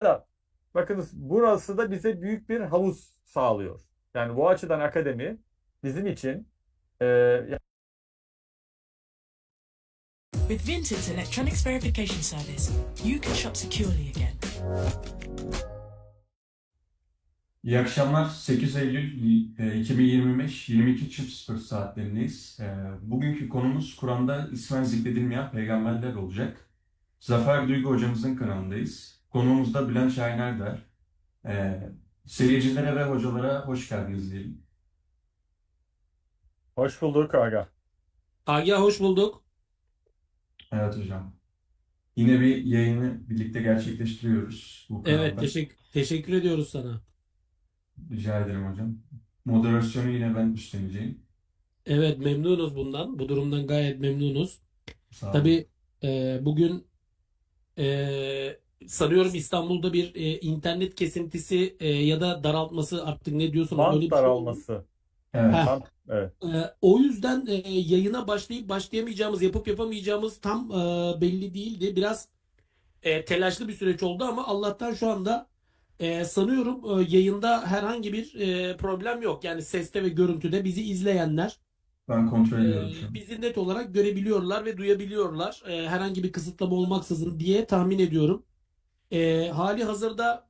da bakınız burası da bize büyük bir havuz sağlıyor. Yani bu açıdan akademi bizim için e, With Vinted's electronics verification service, you can shop securely again. İyi akşamlar. 8 Eylül 2025 22.00 saatlerindeyiz. Bugünkü konumuz Kur'an'da ismen zikredilmeyen peygamberler olacak. Zafer Duygu hocamızın kanalındayız. Konuğumuz da Bülent Şahin Erder. Seyircilere ve hocalara hoş geldiniz diyelim. hoş bulduk Aga. Agah hoş bulduk. Evet hocam. Yine bir yayını birlikte gerçekleştiriyoruz bu Evet, kanalda. teşekkür ediyoruz sana. Rica ederim hocam. Moderasyonu yine ben üstleneceğim. Evet, memnunuz bundan. Bu durumdan gayet memnunuz. Sağ olun. Tabii bugün sanıyorum İstanbul'da bir internet kesintisi ya da daraltması artık ne diyorsunuz öyle Bant bir şey oldu. daralması. Evet. Heh, Bant, evet. o yüzden yayına başlayıp başlayamayacağımız, yapıp yapamayacağımız tam belli değildi. Biraz telaşlı bir süreç oldu ama Allah'tan şu anda sanıyorum yayında herhangi bir problem yok. Yani seste ve görüntüde bizi izleyenler Ben kontrol ediyorum şu an. bizi net olarak görebiliyorlar ve duyabiliyorlar. Herhangi bir kısıtlama olmaksızın diye tahmin ediyorum. Hali hazırda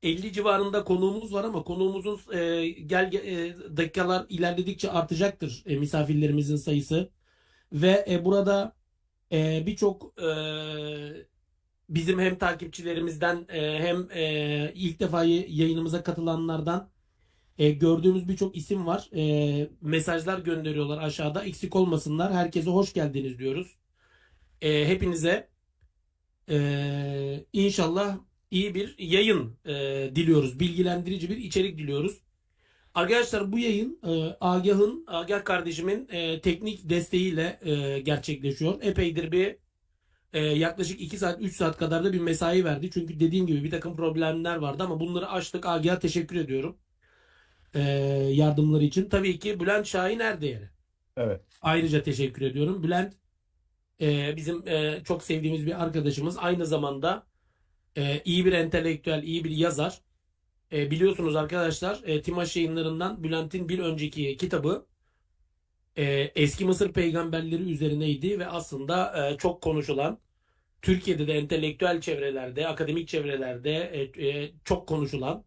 50 civarında konuğumuz var ama konuğumuzun dakikalar ilerledikçe artacaktır misafirlerimizin sayısı. Ve burada birçok bizim hem takipçilerimizden hem ilk defa yayınımıza katılanlardan gördüğümüz birçok isim var. Mesajlar gönderiyorlar aşağıda. Eksik olmasınlar. Herkese hoş geldiniz diyoruz. Hepinize inşallah iyi bir yayın diliyoruz. Bilgilendirici bir içerik diliyoruz. Arkadaşlar bu yayın Agah kardeşimin teknik desteğiyle gerçekleşiyor. Epeydir bir yaklaşık 2 saat 3 saat kadar da bir mesai verdi. Çünkü dediğim gibi bir takım problemler vardı ama bunları aştık. Agah'a teşekkür ediyorum e, yardımları için. Tabii ki Bülent Şahin Erdeğer'e Evet. ayrıca teşekkür ediyorum. Bülent bizim çok sevdiğimiz bir arkadaşımız. Aynı zamanda iyi bir entelektüel, iyi bir yazar. Biliyorsunuz arkadaşlar Timaş Yayınları'ndan Bülent'in bir önceki kitabı Eski Mısır peygamberleri üzerineydi ve aslında çok konuşulan Türkiye'de de entelektüel çevrelerde, akademik çevrelerde çok konuşulan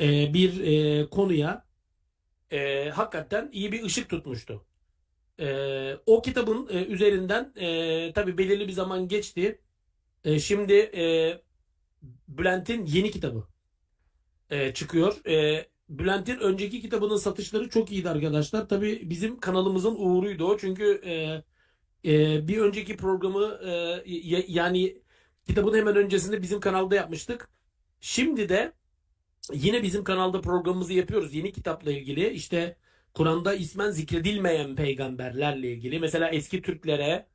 bir konuya hakikaten iyi bir ışık tutmuştu. O kitabın üzerinden tabii belirli bir zaman geçti. Şimdi Bülent'in yeni kitabı çıkıyor. Bülent'in önceki kitabının satışları çok iyiydi arkadaşlar. Tabii bizim kanalımızın uğruydu o. Çünkü bir önceki programı yani kitabın hemen öncesinde bizim kanalda yapmıştık. Şimdi de yine bizim kanalda programımızı yapıyoruz yeni kitapla ilgili. İşte Kur'an'da ismen zikredilmeyen peygamberlerle ilgili. Mesela eski Türklere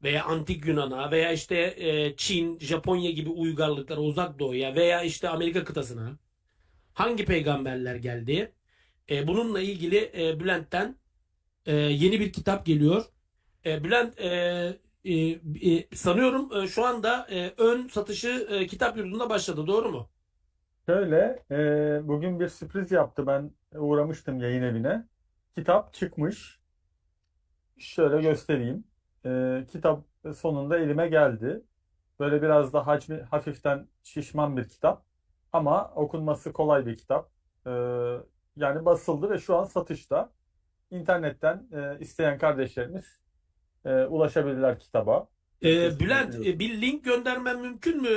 veya antik Yunan'a veya işte Çin, Japonya gibi uygarlıklara, Uzak Doğu'ya veya işte Amerika kıtasına hangi peygamberler geldi? Bununla ilgili Bülent'ten yeni bir kitap geliyor. Bülent sanıyorum şu anda ön satışı kitap yurdunda başladı, doğru mu? Şöyle, bugün bir sürpriz yaptı. Ben uğramıştım yayın evine. Kitap çıkmış. Şöyle göstereyim. Kitap sonunda elime geldi. Böyle biraz da hacmi hafiften şişman bir kitap. Ama okunması kolay bir kitap. Ee, Yani basıldı ve şu an satışta. İnternetten isteyen kardeşlerimiz ulaşabilirler kitaba. Kesinlikle Bülent biliyorsun. bir link göndermem mümkün mü?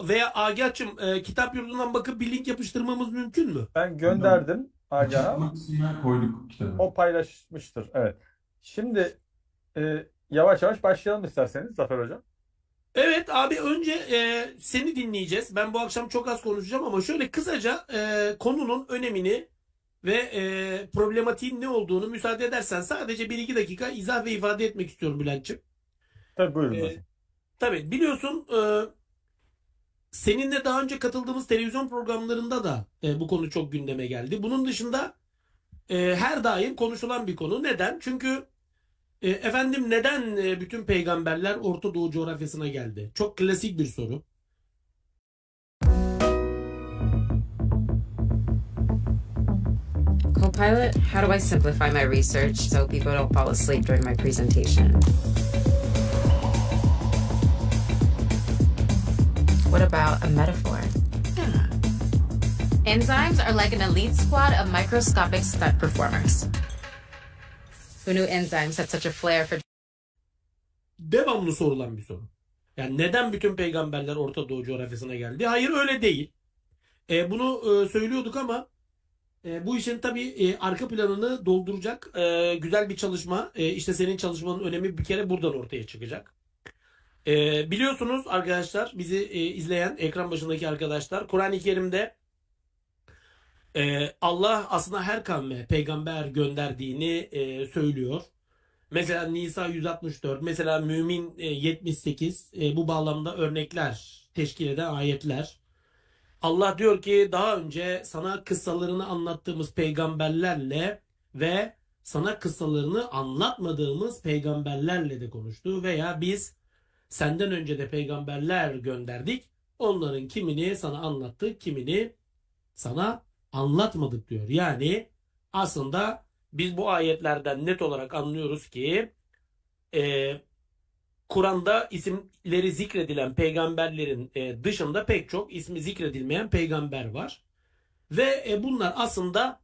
Veya Agah'cığım kitap yurdundan bakıp bir link yapıştırmamız mümkün mü? Ben Hocam gönderdim Agah'a. açıklama kısmına koyduk kitabı. O paylaşmıştır. Evet. Şimdi yavaş yavaş başlayalım isterseniz Zafer Hocam. Evet abi, önce seni dinleyeceğiz. Ben bu akşam çok az konuşacağım ama şöyle kısaca konunun önemini ve problematiğin ne olduğunu müsaade edersen sadece bir iki dakika izah ve ifade etmek istiyorum Bülent'ciğim. Tabii buyurun E, hocam. tabii biliyorsun seninle daha önce katıldığımız televizyon programlarında da bu konu çok gündeme geldi. Bunun dışında her daim konuşulan bir konu. Neden? Çünkü efendim neden bütün peygamberler Orta Doğu coğrafyasına geldi? Çok klasik bir soru. Copilot, how do I simplify my research so people don't fall asleep during my presentation? What about a metaphor? Enzymes are like an elite squad of microscopic stunt performers. Who knew enzymes had such a flair for... Devamlı sorulan bir soru. Yani neden bütün peygamberler Orta Doğu coğrafyasına geldi? Hayır, öyle değil. Bunu söylüyorduk ama bu işin tabii arka planını dolduracak güzel bir çalışma. İşte senin çalışmanın önemi bir kere buradan ortaya çıkacak. Biliyorsunuz arkadaşlar, bizi izleyen ekran başındaki arkadaşlar, Kur'an-ı Kerim'de Allah aslında her kavme peygamber gönderdiğini söylüyor. Mesela Nisa 164, mesela Mümin 78, bu bağlamda örnekler teşkil eden ayetler. Allah diyor ki daha önce sana kıssalarını anlattığımız peygamberlerle ve sana kıssalarını anlatmadığımız peygamberlerle de konuştu. Veya biz senden önce de peygamberler gönderdik. Onların kimini sana anlattık, kimini sana anlatmadık diyor. Yani aslında biz bu ayetlerden net olarak anlıyoruz ki Kur'an'da isimleri zikredilen peygamberlerin dışında pek çok ismi zikredilmeyen peygamber var. Ve bunlar aslında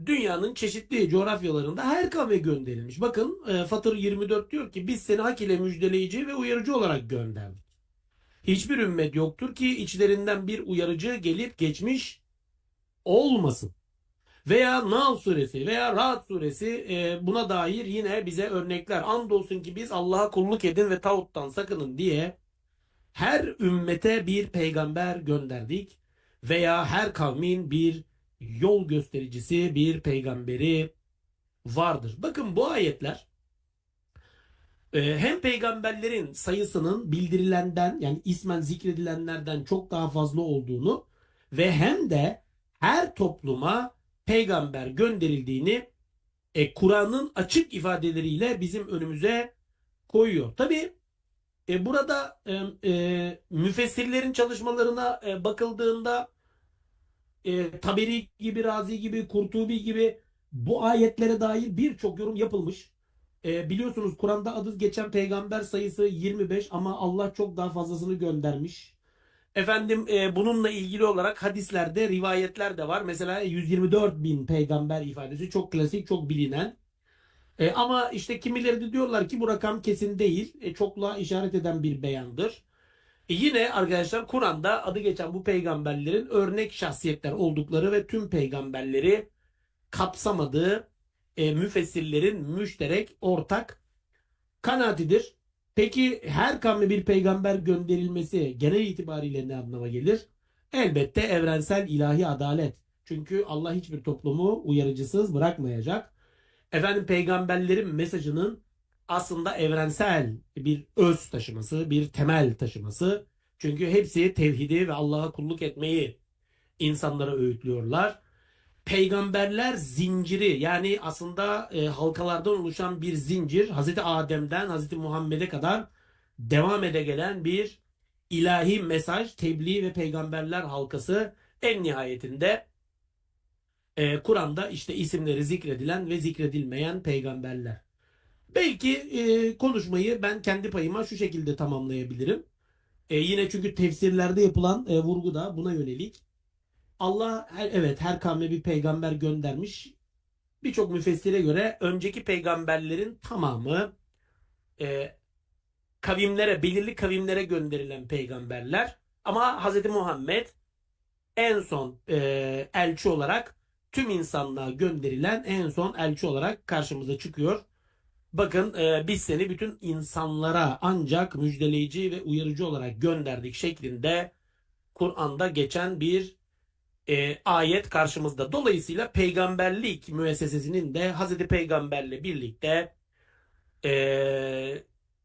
dünyanın çeşitli coğrafyalarında her kavme gönderilmiş. Bakın Fatır 24 diyor ki biz seni hak ile müjdeleyici ve uyarıcı olarak gönderdik. Hiçbir ümmet yoktur ki içlerinden bir uyarıcı gelip geçmiş olmasın. Veya Nahl suresi veya Ra'd suresi buna dair yine bize örnekler. Andolsun ki biz Allah'a kulluk edin ve tağuttan sakının diye her ümmete bir peygamber gönderdik. Veya her kavmin bir yol göstericisi, bir peygamberi vardır. Bakın bu ayetler hem peygamberlerin sayısının bildirilenden, yani ismen zikredilenlerden çok daha fazla olduğunu ve hem de her topluma peygamber gönderildiğini Kur'an'ın açık ifadeleriyle bizim önümüze koyuyor. Tabi burada müfessirlerin çalışmalarına bakıldığında Taberi gibi, Razi gibi, Kurtubi gibi bu ayetlere dair birçok yorum yapılmış. Biliyorsunuz Kur'an'da adı geçen peygamber sayısı 25 ama Allah çok daha fazlasını göndermiş. Efendim bununla ilgili olarak hadislerde rivayetler de var. Mesela 124 bin peygamber ifadesi çok klasik, çok bilinen. Ama işte kimileri de diyorlar ki bu rakam kesin değil. Çokluğa işaret eden bir beyandır. Yine arkadaşlar Kur'an'da adı geçen bu peygamberlerin örnek şahsiyetler oldukları ve tüm peygamberleri kapsamadığı müfessirlerin müşterek ortak kanaatidir. Peki her kavme bir peygamber gönderilmesi genel itibariyle ne anlama gelir? Elbette evrensel ilahi adalet. Çünkü Allah hiçbir toplumu uyarıcısız bırakmayacak. Efendim peygamberlerin mesajının aslında evrensel bir öz taşıması, bir temel taşıması. Çünkü hepsi tevhidi ve Allah'a kulluk etmeyi insanlara öğütlüyorlar. Peygamberler zinciri, yani aslında halkalardan oluşan bir zincir, Hazreti Adem'den Hazreti Muhammed'e kadar devam ede gelen bir ilahi mesaj, tebliğ ve peygamberler halkası. En nihayetinde Kur'an'da işte isimleri zikredilen ve zikredilmeyen peygamberler. Belki konuşmayı ben kendi payıma şu şekilde tamamlayabilirim. Yine çünkü tefsirlerde yapılan vurgu da buna yönelik. Allah evet her kavme bir peygamber göndermiş. Birçok müfessire göre önceki peygamberlerin tamamı kavimlere, belirli kavimlere gönderilen peygamberler. Ama Hz. Muhammed en son elçi olarak tüm insanlığa gönderilen en son elçi olarak karşımıza çıkıyor. Bakın biz seni bütün insanlara ancak müjdeleyici ve uyarıcı olarak gönderdik şeklinde Kur'an'da geçen bir ayet karşımızda. Dolayısıyla peygamberlik müessesesinin de Hazreti Peygamberle birlikte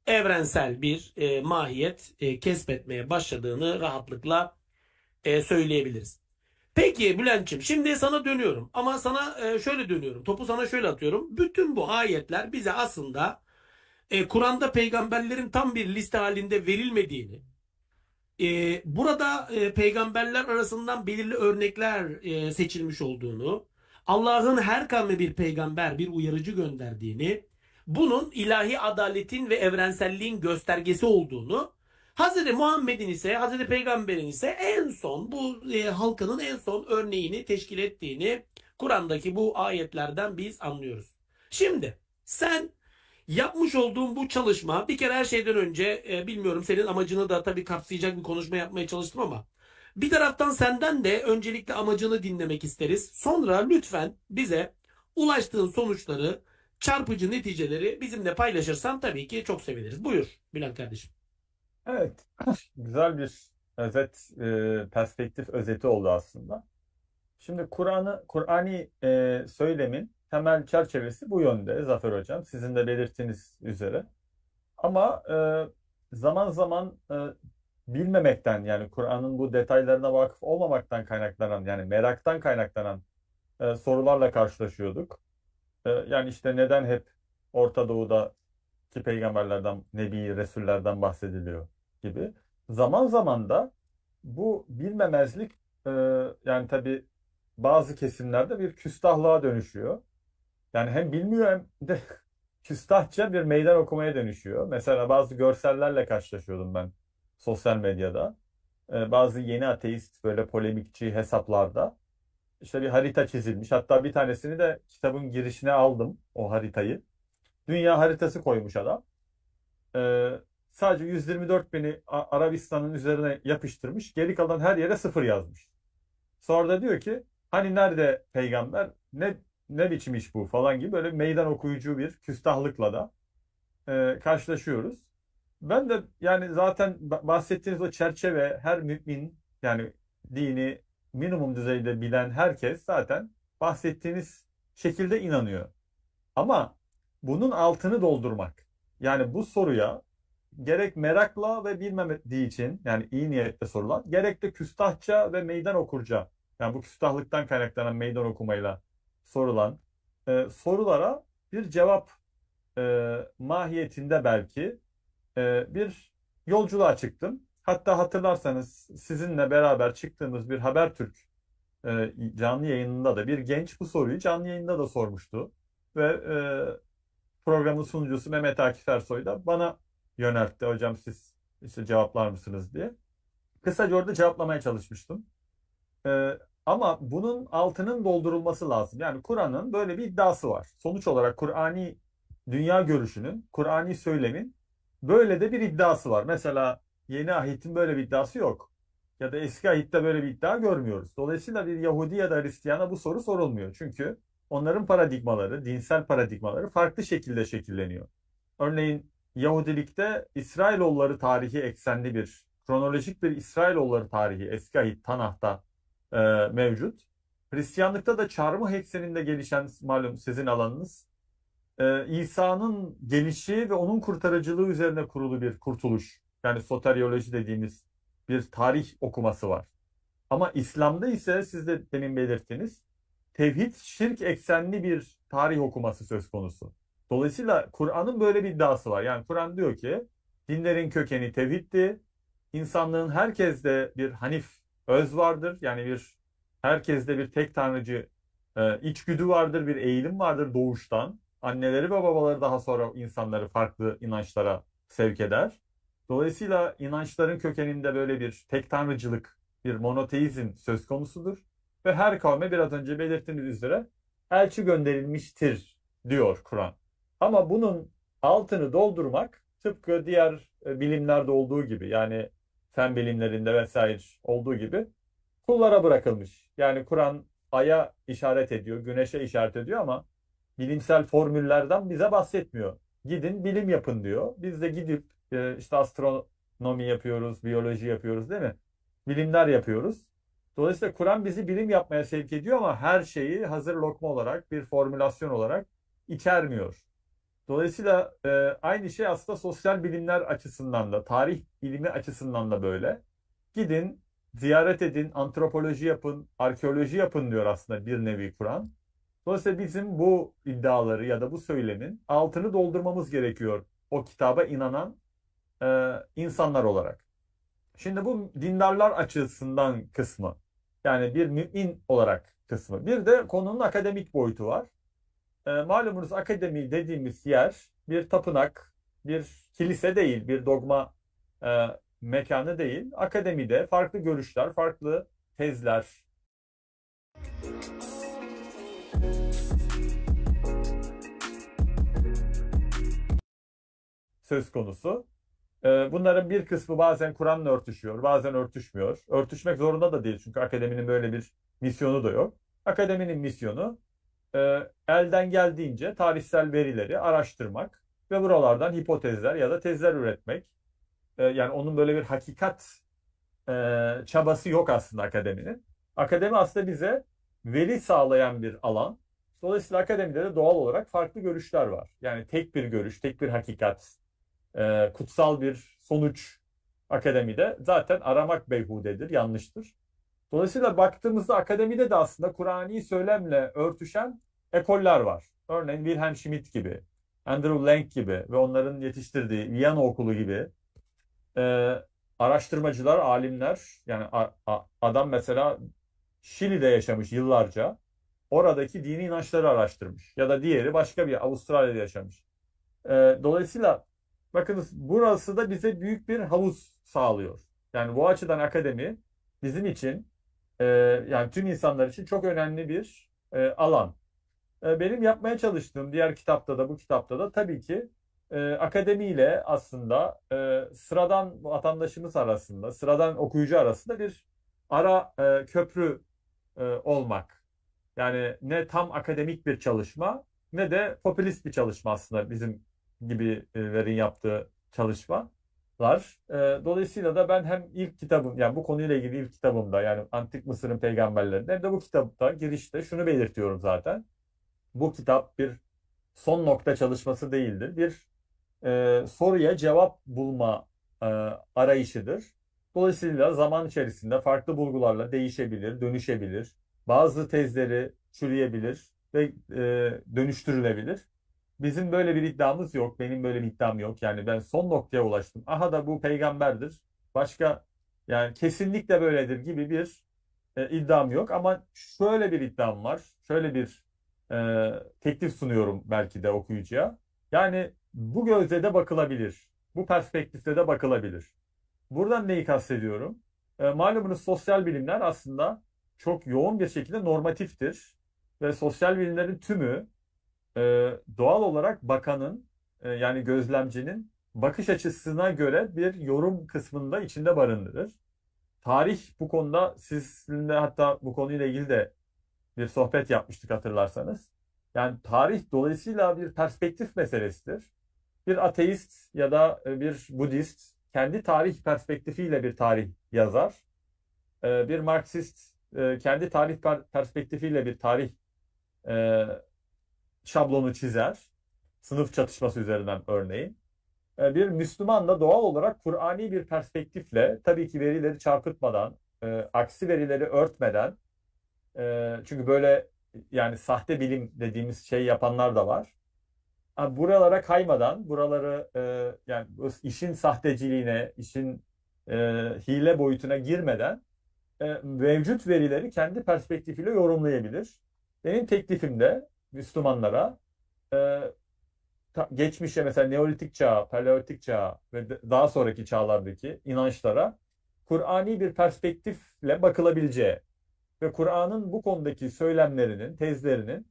evrensel bir mahiyet kesbetmeye başladığını rahatlıkla söyleyebiliriz. Peki Bülent'ciğim, şimdi sana dönüyorum ama sana şöyle dönüyorum. Topu sana şöyle atıyorum. Bütün bu ayetler bize aslında Kur'an'da peygamberlerin tam bir liste halinde verilmediğini, burada peygamberler arasından belirli örnekler seçilmiş olduğunu, Allah'ın her kavme bir peygamber, bir uyarıcı gönderdiğini, bunun ilahi adaletin ve evrenselliğin göstergesi olduğunu, Hazreti Muhammed'in ise, Hazreti Peygamber'in ise en son bu halkanın en son örneğini teşkil ettiğini Kur'an'daki bu ayetlerden biz anlıyoruz. Şimdi sen yapmış olduğun bu çalışma, bir kere her şeyden önce bilmiyorum senin amacını da tabii kapsayacak bir konuşma yapmaya çalıştım ama bir taraftan senden de öncelikle amacını dinlemek isteriz. Sonra lütfen bize ulaştığın sonuçları, çarpıcı neticeleri bizimle paylaşırsan tabii ki çok seviniriz. Buyur Bülent kardeşim. Evet, güzel bir özet, perspektif özeti oldu aslında. Şimdi Kur'ani söylemin temel çerçevesi bu yönde Zafer Hocam, sizin de belirttiğiniz üzere. Ama zaman zaman bilmemekten, yani Kur'an'ın bu detaylarına vakıf olmamaktan kaynaklanan, yani meraktan kaynaklanan sorularla karşılaşıyorduk. Yani işte neden hep Orta Doğu'daki peygamberlerden, Nebi, Resullerden bahsediliyor gibi. Zaman zaman da bu bilmemezlik e, yani tabii bazı kesimlerde bir küstahlığa dönüşüyor. Yani hem bilmiyor hem de küstahça bir meydan okumaya dönüşüyor. Mesela bazı görsellerle karşılaşıyordum ben sosyal medyada. Bazı yeni ateist böyle polemikçi hesaplarda işte bir harita çizilmiş. Hatta bir tanesini de kitabın girişine aldım, o haritayı. Dünya haritası koymuş adam. Ee, Sadece 124 bini Arabistan'ın üzerine yapıştırmış. Geri kalan her yere sıfır yazmış. Sonra da diyor ki hani nerede peygamber, ne biçim iş bu falan gibi böyle meydan okuyucu bir küstahlıkla da karşılaşıyoruz. Ben de yani zaten bahsettiğiniz o çerçeve, her mümin, yani dini minimum düzeyde bilen herkes zaten bahsettiğiniz şekilde inanıyor. Ama bunun altını doldurmak, yani bu soruya gerek merakla ve bilmediği için, yani iyi niyetle sorulan, gerek de küstahça ve meydan okurca, yani bu küstahlıktan kaynaklanan meydan okumayla sorulan sorulara bir cevap mahiyetinde belki bir yolculuğa çıktım. Hatta hatırlarsanız sizinle beraber çıktığımız bir Habertürk canlı yayınında da bir genç bu soruyu canlı yayında da sormuştu. Ve programın sunucusu Mehmet Akif Ersoy da bana yöneltti. Hocam siz işte cevaplar mısınız diye. Kısaca orada cevaplamaya çalışmıştım. Ama bunun altının doldurulması lazım. Yani Kur'an'ın böyle bir iddiası var. Sonuç olarak Kur'ani dünya görüşünün, Kur'ani söylemin böyle de bir iddiası var. Mesela Yeni Ahit'in böyle bir iddiası yok. Ya da Eski Ahit'te böyle bir iddia görmüyoruz. Dolayısıyla bir Yahudi ya da Hristiyana bu soru sorulmuyor. Çünkü onların paradigmaları, dinsel paradigmaları farklı şekilde şekilleniyor. Örneğin Yahudilikte İsrailoğulları tarihi eksenli bir, kronolojik bir İsrailoğulları tarihi Eski Ahit, Tanah'ta mevcut. Hristiyanlıkta da çarmıh ekseninde gelişen, malum sizin alanınız, İsa'nın gelişi ve onun kurtarıcılığı üzerine kurulu bir kurtuluş. Yani soterioloji dediğimiz bir tarih okuması var. Ama İslam'da ise siz de demin belirttiniz, tevhid, şirk eksenli bir tarih okuması söz konusu. Dolayısıyla Kur'an'ın böyle bir iddiası var. Yani Kur'an diyor ki dinlerin kökeni tevhiddi. İnsanlığın herkeste bir hanif öz vardır. Yani herkeste bir tek tanrıcı içgüdü vardır, bir eğilim vardır doğuştan. Anneleri ve babaları daha sonra insanları farklı inançlara sevk eder. Dolayısıyla inançların kökeninde böyle bir tek tanrıcılık, bir monoteizm söz konusudur. Ve her kavme biraz önce belirttiğiniz üzere elçi gönderilmiştir diyor Kur'an. Ama bunun altını doldurmak tıpkı diğer bilimlerde olduğu gibi, yani fen bilimlerinde vesaire olduğu gibi kullara bırakılmış. Yani Kur'an aya işaret ediyor, güneşe işaret ediyor ama bilimsel formüllerden bize bahsetmiyor. Gidin bilim yapın diyor. Biz de gidip işte astronomi yapıyoruz, biyoloji yapıyoruz, değil mi? Bilimler yapıyoruz. Dolayısıyla Kur'an bizi bilim yapmaya sevk ediyor ama her şeyi hazır lokma olarak, bir formülasyon olarak içermiyor. Dolayısıyla aynı şey aslında sosyal bilimler açısından da, tarih bilimi açısından da böyle. Gidin, ziyaret edin, antropoloji yapın, arkeoloji yapın diyor aslında bir nevi Kur'an. Dolayısıyla bizim bu iddiaları ya da bu söylemin altını doldurmamız gerekiyor o kitaba inanan insanlar olarak. Şimdi bu dindarlar açısından kısmı. Yani bir mümin olarak kısmı. Bir de konunun akademik boyutu var. Malumunuz akademi dediğimiz yer bir tapınak, bir kilise değil, bir dogma mekanı değil. Akademide farklı görüşler, farklı tezler söz konusu. Bunların bir kısmı bazen Kur'an'la örtüşüyor, bazen örtüşmüyor. Örtüşmek zorunda da değil çünkü akademinin böyle bir misyonu da yok. Akademinin misyonu elden geldiğince tarihsel verileri araştırmak ve buralardan hipotezler ya da tezler üretmek. Yani onun böyle bir hakikat çabası yok aslında akademinin. Akademi aslında bize veri sağlayan bir alan. Dolayısıyla akademide de doğal olarak farklı görüşler var. Yani tek bir görüş, tek bir hakikat, kutsal bir sonuç akademide zaten aramak beyhudedir, yanlıştır. Dolayısıyla baktığımızda akademide de aslında Kur'ani söylemle örtüşen ekoller var. Örneğin Wilhelm Schmidt gibi, Andrew Lang gibi ve onların yetiştirdiği Viyana Okulu gibi araştırmacılar, alimler, yani adam mesela Şili'de yaşamış yıllarca, oradaki dini inançları araştırmış. Ya da diğeri başka bir Avustralya'da yaşamış. Dolayısıyla bakınız burası da bize büyük bir havuz sağlıyor. Yani bu açıdan akademi bizim için yani tüm insanlar için çok önemli bir alan. Benim yapmaya çalıştığım diğer kitapta da bu kitapta da tabii ki akademiyle aslında sıradan vatandaşımız arasında, sıradan okuyucu arasında bir ara köprü olmak. Yani ne tam akademik bir çalışma ne de popülist bir çalışma aslında bizim gibilerin yaptığı çalışmalar. Dolayısıyla da ben hem ilk kitabım yani bu konuyla ilgili ilk kitabımda yani Antik Mısır'ın peygamberlerinde hem de bu kitapta girişte şunu belirtiyorum zaten. Bu kitap bir son nokta çalışması değildir. Bir soruya cevap bulma e, arayışıdır. Dolayısıyla zaman içerisinde farklı bulgularla değişebilir, dönüşebilir. Bazı tezleri çürüyebilir ve dönüştürülebilir. Bizim böyle bir iddiamız yok. Benim böyle bir iddiam yok. Yani ben son noktaya ulaştım. Aha da bu peygamberdir. Başka yani kesinlikle böyledir gibi bir iddiam yok. Ama şöyle bir iddiam var. Şöyle bir teklif sunuyorum belki de okuyucuya. Yani bu gözle de bakılabilir. Bu perspektifte de bakılabilir. Buradan neyi kastediyorum? Malumunuz sosyal bilimler aslında çok yoğun bir şekilde normatiftir. Ve sosyal bilimlerin tümü e, doğal olarak bakanın yani gözlemcinin bakış açısına göre bir yorum kısmında içinde barındırır. Tarih bu konuda sizinle hatta bu konuyla ilgili de bir sohbet yapmıştık hatırlarsanız. Yani tarih dolayısıyla bir perspektif meselesidir. Bir ateist ya da bir Budist kendi tarih perspektifiyle bir tarih yazar. Bir Marksist kendi tarih perspektifiyle bir tarih e, şablonu çizer. Sınıf çatışması üzerinden örneğin. Bir Müslüman da doğal olarak Kur'ani bir perspektifle tabii ki verileri çarpıtmadan, aksi verileri örtmeden çünkü böyle yani sahte bilim dediğimiz şey yapanlar da var. Buralara kaymadan, buraları yani işin sahteciliğine, işin e, hile boyutuna girmeden mevcut verileri kendi perspektifiyle yorumlayabilir. Benim teklifim de Müslümanlara e, geçmişe mesela Neolitik çağ, Paleolitik çağ ve daha sonraki çağlardaki inançlara Kur'ani bir perspektifle bakılabileceği ve Kur'an'ın bu konudaki söylemlerinin, tezlerinin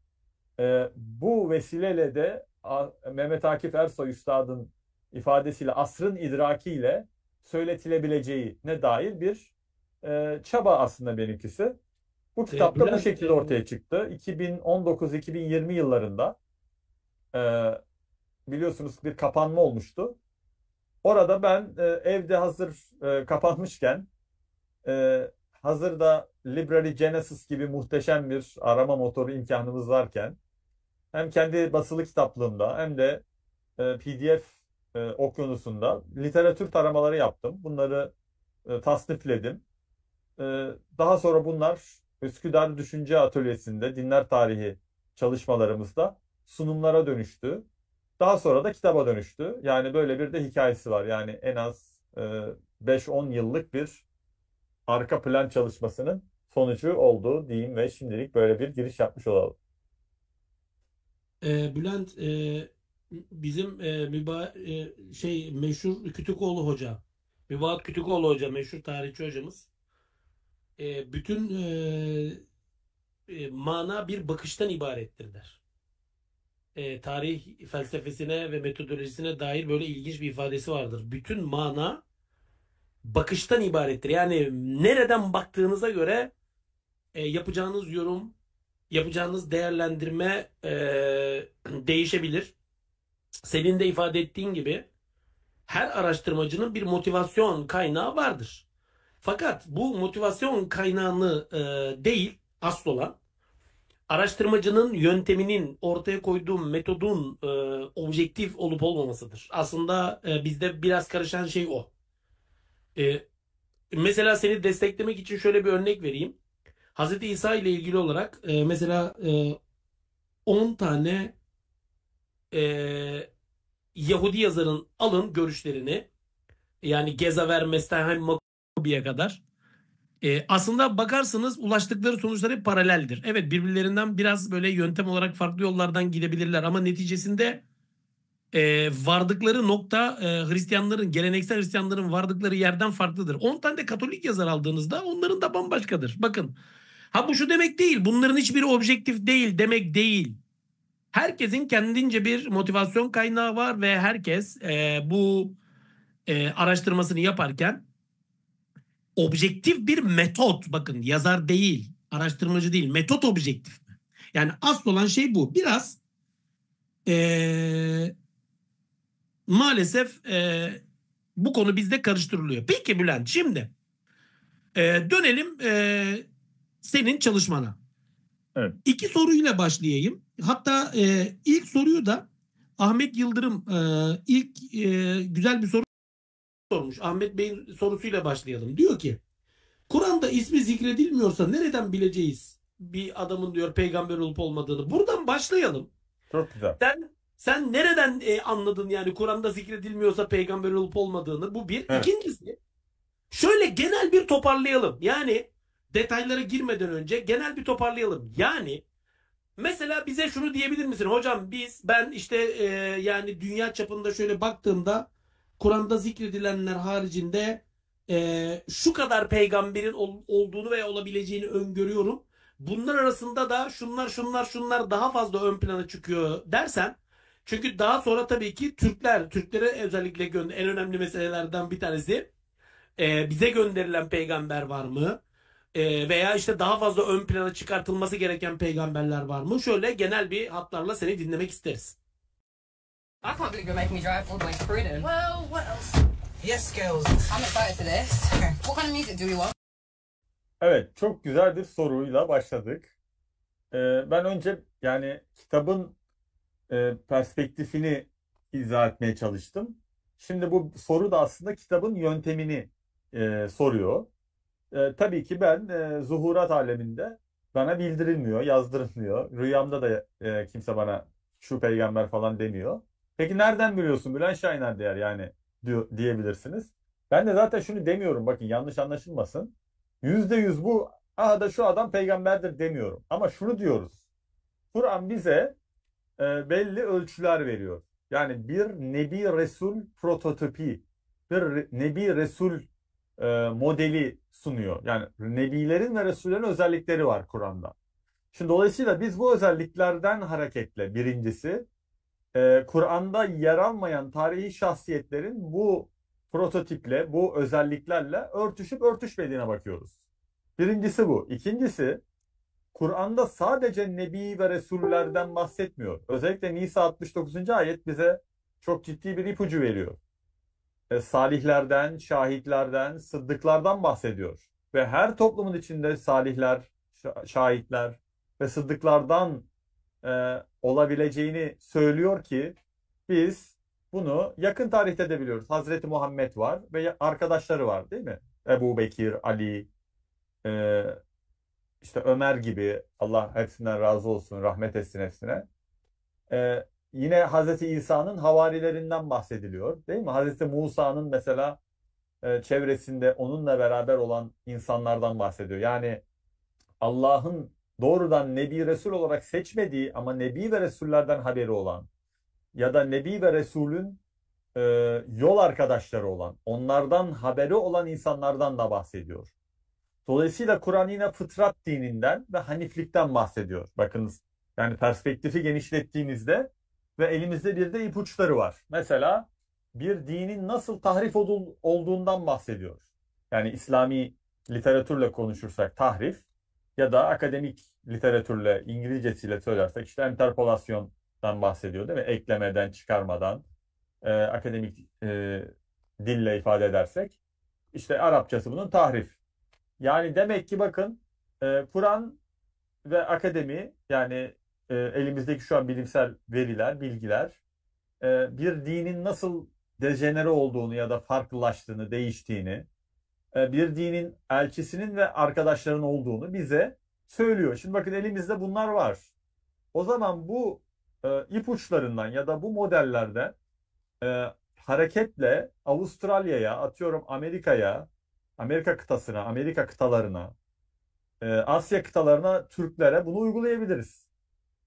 bu vesileyle de Mehmet Akif Ersoy Üstad'ın ifadesiyle asrın idrakiyle söyletilebileceğine dair bir çaba aslında benimkisi. Bu kitapta bu Bülent, şekilde ortaya çıktı. 2019-2020 yıllarında e, biliyorsunuz bir kapanma olmuştu. Orada ben evde hazır kapanmışken hazırda Library Genesis gibi muhteşem bir arama motoru imkanımız varken hem kendi basılı kitaplığımda hem de PDF okyanusunda literatür taramaları yaptım. Bunları tasnifledim. E, Daha sonra bunlar Üsküdar Düşünce Atölyesi'nde dinler tarihi çalışmalarımızda sunumlara dönüştü. Daha sonra da kitaba dönüştü. Yani böyle bir de hikayesi var. Yani en az 5-10 yıllık bir arka plan çalışmasının sonucu oldu diyeyim ve şimdilik böyle bir giriş yapmış olalım. Bülent, bizim meşhur Kütükoğlu Hoca, Mübahat Kütükoğlu Hoca, meşhur tarihçi hocamız. Bütün mana bir bakıştan ibarettir der. Tarih felsefesine ve metodolojisine dair böyle ilginç bir ifadesi vardır. Bütün mana bakıştan ibarettir. Yani nereden baktığınıza göre yapacağınız yorum, yapacağınız değerlendirme değişebilir. Senin de ifade ettiğin gibi her araştırmacının bir motivasyon kaynağı vardır. Fakat bu motivasyon kaynağını değil, asıl olan araştırmacının yönteminin, ortaya koyduğu metodun objektif olup olmamasıdır. Aslında bizde biraz karışan şey o. E, Mesela seni desteklemek için şöyle bir örnek vereyim. Hazreti İsa ile ilgili olarak mesela 10 tane Yahudi yazarın alın görüşlerini, yani Gezaver, Mestahem, Makubi'ye kadar. Aslında bakarsınız ulaştıkları sonuçlar hep paraleldir. Evet, birbirlerinden biraz böyle yöntem olarak farklı yollardan gidebilirler ama neticesinde vardıkları nokta Hristiyanların, geleneksel Hristiyanların vardıkları yerden farklıdır. 10 tane de Katolik yazar aldığınızda onların da bambaşkadır. Bakın, ha bu şu demek değil, bunların hiçbiri objektif değil demek değil. Herkesin kendince bir motivasyon kaynağı var ve herkes bu araştırmasını yaparken objektif bir metot, bakın yazar değil, araştırmacı değil, metot objektif. Yani asıl olan şey bu. Biraz maalesef bu konu bizde karıştırılıyor. Peki Bülent, şimdi dönelim senin çalışmana. Evet. 2 soruyla başlayayım. Hatta ilk soruyu da Ahmet Yıldırım güzel bir soru sormuş. Ahmet Bey'in sorusuyla başlayalım. Diyor ki, Kur'an'da ismi zikredilmiyorsa nereden bileceğiz bir adamın diyor peygamber olup olmadığını? Buradan başlayalım. Çok güzel. Sen nereden anladın yani Kur'an'da zikredilmiyorsa peygamber olup olmadığını? Bu bir. Evet. İkincisi, şöyle genel bir toparlayalım. Yani detaylara girmeden önce genel bir toparlayalım. Yani mesela bize şunu diyebilir misin? Hocam ben işte yani dünya çapında şöyle baktığımda Kur'an'da zikredilenler haricinde şu kadar peygamberin olduğunu ve olabileceğini öngörüyorum. Bunlar arasında da şunlar daha fazla ön plana çıkıyor dersen, çünkü daha sonra tabii ki Türklere özellikle en önemli meselelerden bir tanesi bize gönderilen peygamber var mı? Veya işte daha fazla ön plana çıkartılması gereken peygamberler var mı? Şöyle genel bir hatlarla seni dinlemek isteriz. I can't believe you're making me drive all the way to Croydon. Well, what else? Yes, girls. I'm excited for this. What kind of music do you want? Evet, çok güzel bir soruyla başladık. Ben önce yani kitabın perspektifini izah etmeye çalıştım. Şimdi bu soru da aslında kitabın yöntemini soruyor. Tabii ki ben zuhurat aleminde bana bildirilmiyor, yazdırılmıyor. Rüyamda da kimse bana şu peygamber falan demiyor. Peki nereden biliyorsun Bülent Şahiner değer yani diyebilirsiniz. Ben de zaten şunu demiyorum, bakın yanlış anlaşılmasın. %100 bu da şu adam peygamberdir demiyorum. Ama şunu diyoruz. Kur'an bize belli ölçüler veriyor. Yani bir Nebi Resul prototipi, bir Nebi Resul modeli sunuyor. Yani Nebilerin ve Resullerin özellikleri var Kur'an'da. Şimdi dolayısıyla biz bu özelliklerden hareketle birincisi Kur'an'da yer almayan tarihi şahsiyetlerin bu prototiple, bu özelliklerle örtüşüp örtüşmediğine bakıyoruz. Birincisi bu. İkincisi, Kur'an'da sadece Nebi ve Resullerden bahsetmiyor. Özellikle Nisa 69. ayet bize çok ciddi bir ipucu veriyor. Salihlerden, şahitlerden, sıddıklardan bahsediyor. Ve her toplumun içinde salihler, şahitler ve sıddıklardan olabileceğini söylüyor ki biz bunu yakın tarihte de biliyoruz. Hazreti Muhammed var ve arkadaşları var, değil mi? Ebu Bekir, Ali, işte Ömer gibi, Allah hepsinden razı olsun, rahmet etsin hepsine. Yine Hazreti İsa'nın havarilerinden bahsediliyor, değil mi? Hazreti Musa'nın mesela çevresinde onunla beraber olan insanlardan bahsediyor. Yani Allah'ın doğrudan Nebi Resul olarak seçmediği ama Nebi ve Resullerden haberi olan ya da Nebi ve Resulün e, yol arkadaşları olan, onlardan haberi olan insanlardan da bahsediyor. Dolayısıyla Kur'an yine fıtrat dininden ve haniflikten bahsediyor. Bakınız, yani perspektifi genişlettiğinizde ve elimizde bir de ipuçları var. Mesela bir dinin nasıl tahrif olduğundan bahsediyor. Yani İslami literatürle konuşursak tahrif ya da akademik literatürle, İngilizcesiyle söylersek işte enterpolasyondan bahsediyor değil mi? Eklemeden, çıkarmadan, akademik dille ifade edersek. İşte Arapçası bunun tahrif. Yani demek ki bakın, Kur'an ve akademi, yani elimizdeki şu an bilimsel veriler, bilgiler bir dinin nasıl dejenere olduğunu ya da farklılaştığını, değiştiğini, bir dinin elçisinin ve arkadaşlarının olduğunu bize söylüyor. Şimdi bakın, elimizde bunlar var. O zaman bu ipuçlarından ya da bu modellerden hareketle Avustralya'ya, atıyorum Amerika'ya, Amerika kıtasına, Amerika kıtalarına, Asya kıtalarına, Türklere bunu uygulayabiliriz.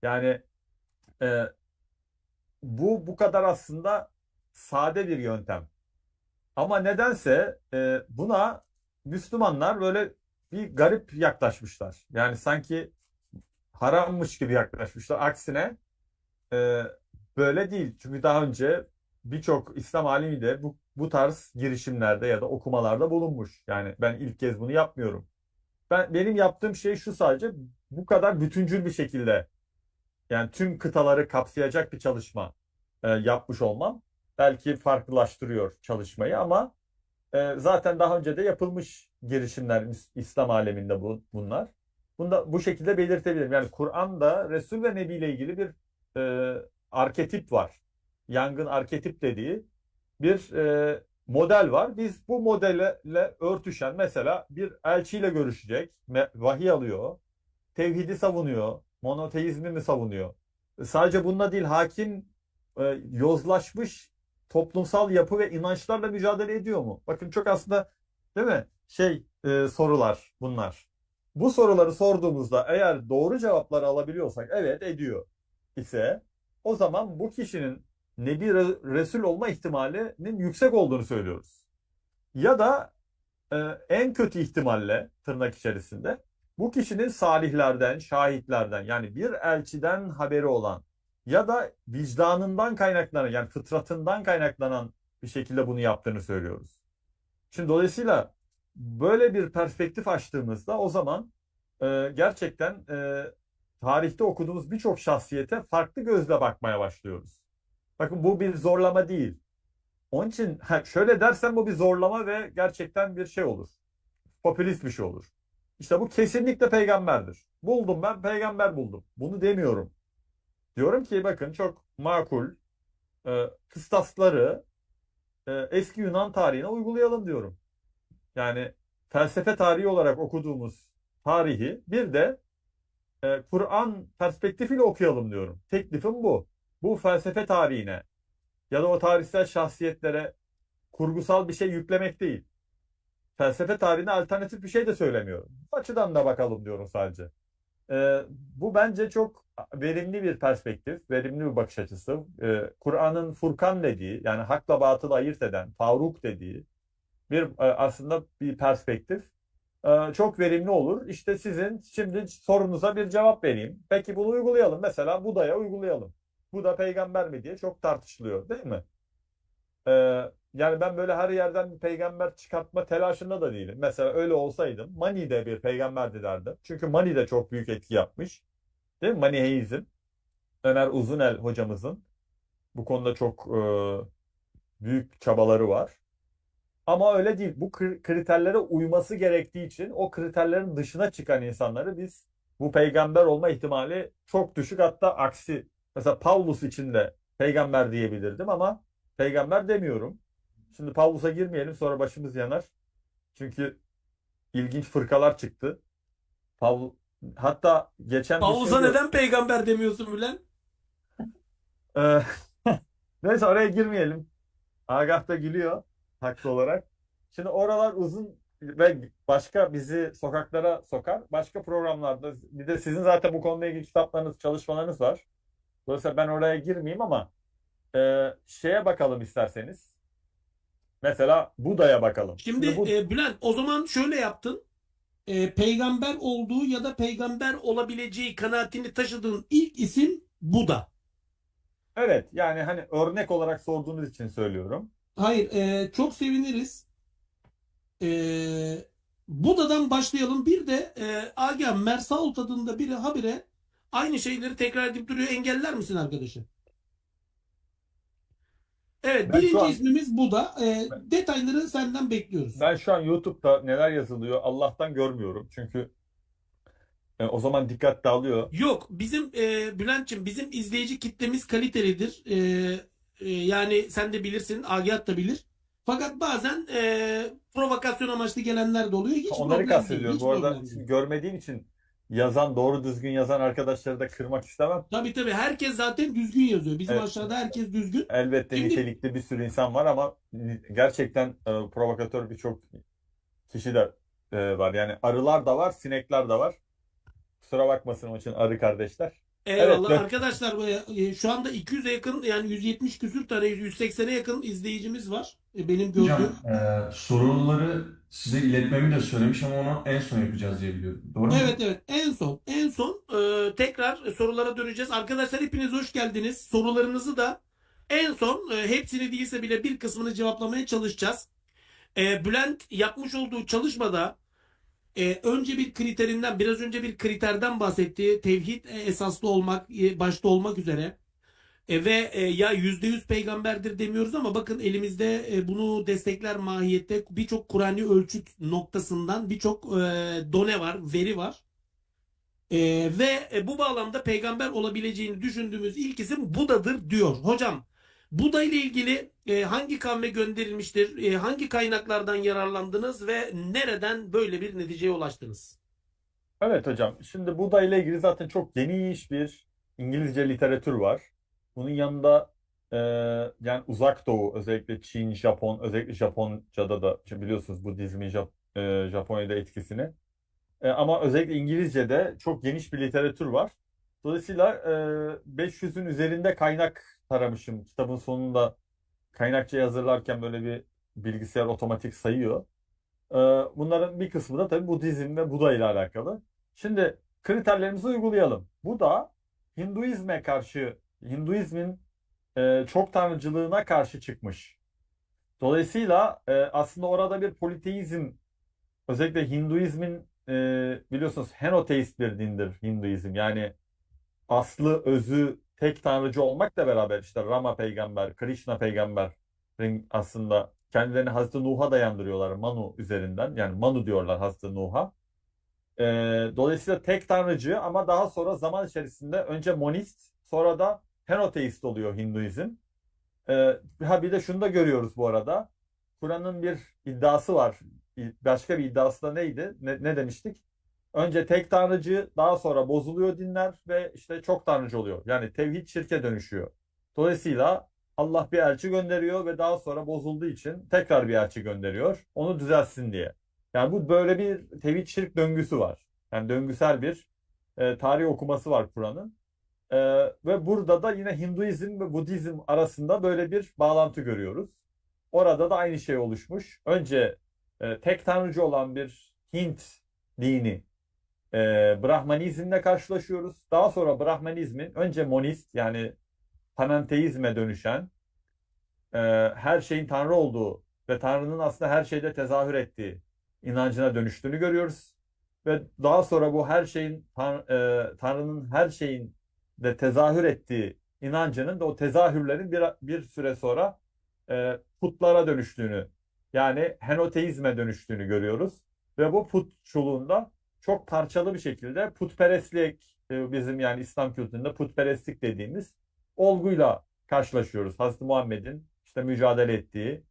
Yani e, bu kadar aslında sade bir yöntem. Ama nedense buna Müslümanlar böyle bir garip yaklaşmışlar. Yani sanki harammış gibi yaklaşmışlar. Aksine e, böyle değil. Çünkü daha önce birçok İslam alimi de bu tarz girişimlerde ya da okumalarda bulunmuş. Yani ben ilk kez bunu yapmıyorum. Benim yaptığım şey şu: sadece bu kadar bütüncül bir şekilde, yani tüm kıtaları kapsayacak bir çalışma yapmış olmam belki farklılaştırıyor çalışmayı, ama zaten daha önce de yapılmış girişimler İslam aleminde bunlar. Bunu da bu şekilde belirtebilirim. Yani Kur'an'da Resul ve Nebi ile ilgili bir arketip var. Yangın arketip dediği bir model var. Biz bu modelle örtüşen, mesela bir elçiyle görüşecek, vahiy alıyor, tevhidi savunuyor, monoteizmi mi savunuyor? Sadece bununla değil, hakim yozlaşmış toplumsal yapı ve inançlarla mücadele ediyor mu? Bakın, çok aslında, değil mi? Sorular bunlar. Bu soruları sorduğumuzda eğer doğru cevapları alabiliyorsak, evet ediyor ise, o zaman bu kişinin Nebi Resul olma ihtimalinin yüksek olduğunu söylüyoruz. Ya da en kötü ihtimalle, tırnak içerisinde, bu kişinin salihlerden, şahitlerden, yani bir elçiden haberi olan ya da vicdanından kaynaklanan, yani fıtratından kaynaklanan bir şekilde bunu yaptığını söylüyoruz. Şimdi dolayısıyla böyle bir perspektif açtığımızda, o zaman gerçekten tarihte okuduğumuz birçok şahsiyete farklı gözle bakmaya başlıyoruz. Bakın, bu bir zorlama değil. Onun için şöyle dersem, bu bir zorlama ve gerçekten bir şey olur. Popülist bir şey olur. İşte bu kesinlikle peygamberdir. Buldum, ben peygamber buldum. Bunu demiyorum. Diyorum ki bakın, çok makul kıstasları eski Yunan tarihine uygulayalım diyorum. Yani felsefe tarihi olarak okuduğumuz tarihi bir de Kur'an perspektifiyle okuyalım diyorum. Teklifim bu. Bu felsefe tarihine ya da o tarihsel şahsiyetlere kurgusal bir şey yüklemek değil. Felsefe tarihine alternatif bir şey de söylemiyorum. Bu açıdan da bakalım diyorum sadece. Bu bence çok verimli bir perspektif, verimli bir bakış açısı. Kur'an'ın Furkan dediği, yani hakla batılı ayırt eden, Faruk dediği aslında bir perspektif. Çok verimli olur. İşte sizin şimdi sorunuza bir cevap vereyim. Peki bunu uygulayalım. Mesela Buda'ya uygulayalım. Buda peygamber mi diye çok tartışılıyor, değil mi? Yani ben böyle her yerden bir peygamber çıkartma telaşında da değilim. Mesela öyle olsaydım Mani de bir peygamberdi derdim. Çünkü Mani de çok büyük etki yapmış. Değil mi? Maniheizm. Ömer Uzunel hocamızın bu konuda çok büyük çabaları var. Ama öyle değil. Bu kriterlere uyması gerektiği için o kriterlerin dışına çıkan insanları biz, bu peygamber olma ihtimali çok düşük, hatta aksi. Mesela Pavlus için de peygamber diyebilirdim ama peygamber demiyorum. Şimdi Pavlus'a girmeyelim, sonra başımız yanar. Çünkü ilginç fırkalar çıktı. Pavlus, hatta geçen bir Pavlus'a şey neden peygamber demiyorsun Bülent? Ee, Neyse, oraya girmeyelim. Agah da gülüyor haklı olarak. Şimdi oralar uzun ve başka bizi sokaklara sokar. Başka programlarda bir de sizin zaten bu konuyla ilgili kitaplarınız, çalışmalarınız var. Dolayısıyla ben oraya girmeyeyim ama şeye bakalım isterseniz. Mesela Buda'ya bakalım. Şimdi bu Bülent, o zaman şöyle yaptın. Peygamber olduğu ya da peygamber olabileceği kanaatini taşıdığın ilk isim Buda. evet, yani hani örnek olarak sorduğunuz için söylüyorum. Hayır, çok seviniriz. Buda'dan başlayalım. Bir de Agah Mersault adında biri habire aynı şeyleri tekrar edip duruyor. Engeller misin arkadaşı? Evet, Ben şu birinci an ismimiz Buda. Detayları senden bekliyoruz. ben şu an YouTube'da neler yazılıyor Allah'tan görmüyorum. Çünkü o zaman dikkat dağılıyor. Yok, bizim Bülent'ciğim, bizim izleyici kitlemiz kalitelidir. Yani sen de bilirsin, Agah da bilir. Fakat bazen provokasyon amaçlı gelenler de oluyor. Hiç Onları problem değil. kastediyorum. Hiç Bu arada problem değil. görmediğim için doğru düzgün yazan arkadaşları da kırmak istemem. Tabii, herkes zaten düzgün yazıyor. Bizim Evet, aşağıda herkes düzgün. elbette Şimdi nitelikli bir sürü insan var ama gerçekten provokatör birçok kişi de var. Yani arılar da var, sinekler de var. Kusura bakmasın onun için arı kardeşler. Evet, eyvallah arkadaşlar, şu anda 200'e yakın, yani 170 küsür tane, 180'e yakın izleyicimiz var. Benim Hocam gördüğüm. soruları size iletmemi de söylemiş ama onu en son yapacağız diye biliyorum. Doğru mu? Evet, en son tekrar sorulara döneceğiz. Arkadaşlar, hepiniz hoş geldiniz. Sorularınızı da en son, hepsini değilse bile bir kısmını cevaplamaya çalışacağız. Bülent yapmış olduğu çalışmada önce bir kriterinden, biraz önce bir kriterden bahsetti. Tevhid esaslı olmak başta olmak üzere. Ve ya %100 peygamberdir demiyoruz ama bakın, elimizde bunu destekler mahiyette birçok Kur'an'i ölçüt noktasından birçok done var, veri var. Ve bu bağlamda peygamber olabileceğini düşündüğümüz ilk isim Buda'dır diyor. Hocam, Buda ile ilgili hangi kavme gönderilmiştir, hangi kaynaklardan yararlandınız ve nereden böyle bir neticeye ulaştınız? evet hocam. Şimdi Buda ile ilgili zaten çok geniş bir İngilizce literatür var. Bunun yanında e, yani Uzak Doğu, özellikle Çin, Japon, özellikle Japonca'da da şimdi biliyorsunuz Budizmin Japonya'da etkisini. Ama özellikle İngilizce'de çok geniş bir literatür var. Dolayısıyla 500'ün üzerinde kaynak taramışım. Kitabın sonunda kaynakçayı hazırlarken böyle bir bilgisayar otomatik sayıyor. Ee, Bunların bir kısmı da tabii Budizm ve Buda ile alakalı. Şimdi kriterlerimizi uygulayalım. Buda Hinduizmin çok tanrıcılığına karşı çıkmış. Dolayısıyla aslında orada bir politeizm, özellikle Hinduizmin biliyorsunuz henoteist bir dindir Hinduizm. Yani aslı özü tek tanrıcı olmakla beraber işte Rama peygamber, Krishna peygamberin aslında kendilerini Hazreti Nuh'a dayandırıyorlar Manu üzerinden. Yani Manu diyorlar Hazreti Nuh'a. Dolayısıyla tek tanrıcı ama daha sonra zaman içerisinde önce monist sonra da henoteist oluyor Hinduizm. Bir de şunu da görüyoruz bu arada. Kur'an'ın bir iddiası var. Başka bir iddiası da neydi? Ne demiştik? Önce tek tanrıcı, daha sonra bozuluyor dinler ve işte çok tanrıcı oluyor. Yani tevhid şirke dönüşüyor. Dolayısıyla Allah bir elçi gönderiyor ve daha sonra bozulduğu için tekrar bir elçi gönderiyor. Onu düzeltsin diye. Yani bu böyle bir tevhid şirk döngüsü var. Yani döngüsel bir tarih okuması var Kur'an'ın. Ee, Ve burada da yine Hinduizm ve Budizm arasında böyle bir bağlantı görüyoruz. Orada da aynı şey oluşmuş. Önce tek tanrıcı olan bir Hint dini e, Brahmanizmle karşılaşıyoruz. Daha sonra Brahmanizmin önce monist yani panenteizme dönüşen e, her şeyin tanrı olduğu ve tanrının aslında her şeyde tezahür ettiği inancına dönüştüğünü görüyoruz. Ve daha sonra bu her şeyin tanrının her şeyin de tezahür ettiği inancının da o tezahürlerin bir süre sonra putlara dönüştüğünü yani henoteizme dönüştüğünü görüyoruz. Ve bu putçuluğunda çok parçalı bir şekilde putperestlik bizim yani İslam kültüründe putperestlik dediğimiz olguyla karşılaşıyoruz. Hazreti Muhammed'in işte mücadele ettiği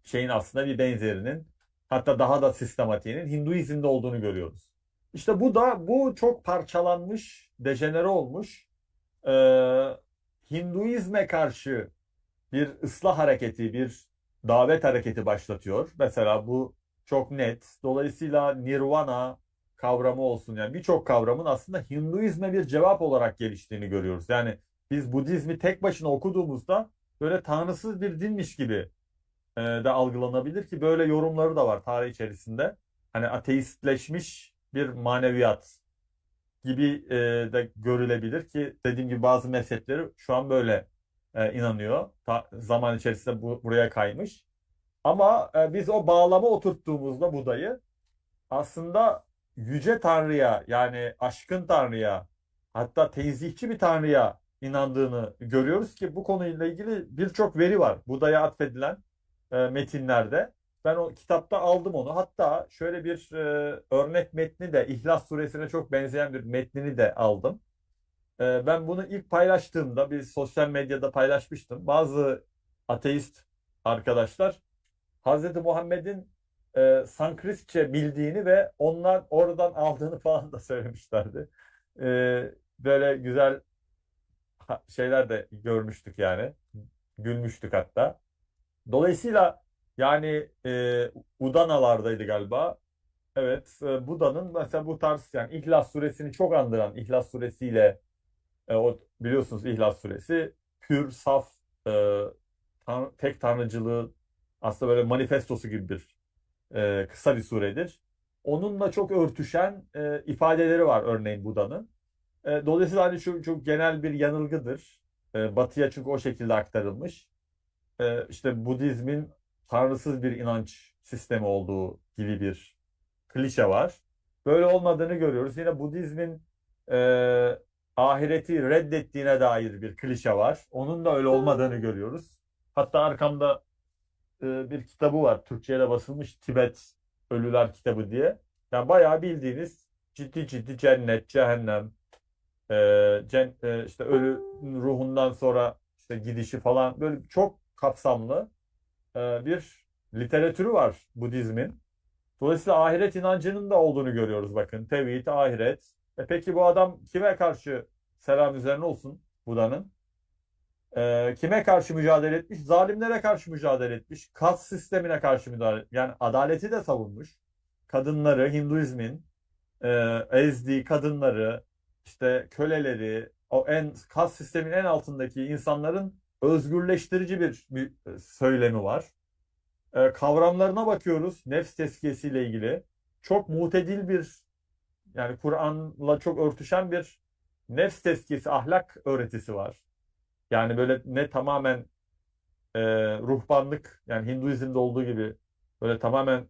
şeyin aslında bir benzerinin hatta daha da sistematiğinin Hinduizm'de olduğunu görüyoruz. İşte bu çok parçalanmış, dejenere olmuş Hinduizme karşı bir ıslah hareketi, bir davet hareketi başlatıyor. Mesela bu çok net. Dolayısıyla Nirvana kavramı olsun, yani birçok kavramın aslında Hinduizme bir cevap olarak geliştiğini görüyoruz. Yani biz Budizmi tek başına okuduğumuzda böyle tanrısız bir dinmiş gibi de algılanabilir, ki böyle yorumları da var tarih içerisinde. Hani ateistleşmiş bir maneviyat gibi de görülebilir, ki dediğim gibi bazı mezhepleri şu an böyle inanıyor. Zaman içerisinde buraya kaymış. Ama biz o bağlama oturttuğumuzda Buda'yı aslında yüce Tanrı'ya, yani aşkın Tanrı'ya, hatta tenzihçi bir Tanrı'ya inandığını görüyoruz, ki bu konuyla ilgili birçok veri var Buda'ya atfedilen metinlerde. Ben o kitapta aldım onu. Hatta şöyle bir örnek metni de, İhlas Suresine çok benzeyen bir metnini de aldım. Ben bunu ilk paylaştığımda bir sosyal medyada paylaşmıştım. Bazı ateist arkadaşlar Hz. Muhammed'in Sanskritçe bildiğini ve onlar oradan aldığını falan da söylemişlerdi. E, Böyle güzel şeyler de görmüştük yani. Gülmüştük hatta. Dolayısıyla yani Udanalardaydı galiba. Evet, Buda'nın mesela bu tarz, yani İhlas Suresini çok andıran, İhlas Suresiyle o biliyorsunuz İhlas Suresi pür, saf, e, tek tanrıcılığı aslında böyle manifestosu gibi bir kısa bir suredir. Onunla çok örtüşen ifadeleri var örneğin Buda'nın. Dolayısıyla hani şu çok genel bir yanılgıdır. Batı'ya çünkü o şekilde aktarılmış. İşte Budizmin tanrısız bir inanç sistemi olduğu gibi bir klişe var. Böyle olmadığını görüyoruz. Yine Budizmin e, ahireti reddettiğine dair bir klişe var. Onun da öyle olmadığını görüyoruz. Hatta arkamda bir kitabı var. Türkçe'ye de basılmış, Tibet Ölüler Kitabı diye. Yani bayağı bildiğiniz ciddi ciddi cennet, cehennem, işte ölü ruhundan sonra işte gidişi falan, böyle çok kapsamlı bir literatürü var Budizmin. Dolayısıyla ahiret inancının da olduğunu görüyoruz bakın. Tevhid, ahiret. Peki bu adam kime karşı, selam üzerine olsun Buda'nın? Kime karşı mücadele etmiş? Zalimlere karşı mücadele etmiş. Kas sistemine karşı mücadele, yani adaleti de savunmuş. Kadınları, Hinduizmin ezdiği kadınları, işte köleleri, o kas sistemin en altındaki insanların özgürleştirici bir söylemi var. Kavramlarına bakıyoruz. Nefs tezkiyesiyle ilgili. Çok mutedil bir, yani Kur'an'la çok örtüşen bir nefs tezkiyesi, ahlak öğretisi var. Yani böyle ne tamamen ruhbanlık, yani Hinduizm'de olduğu gibi böyle tamamen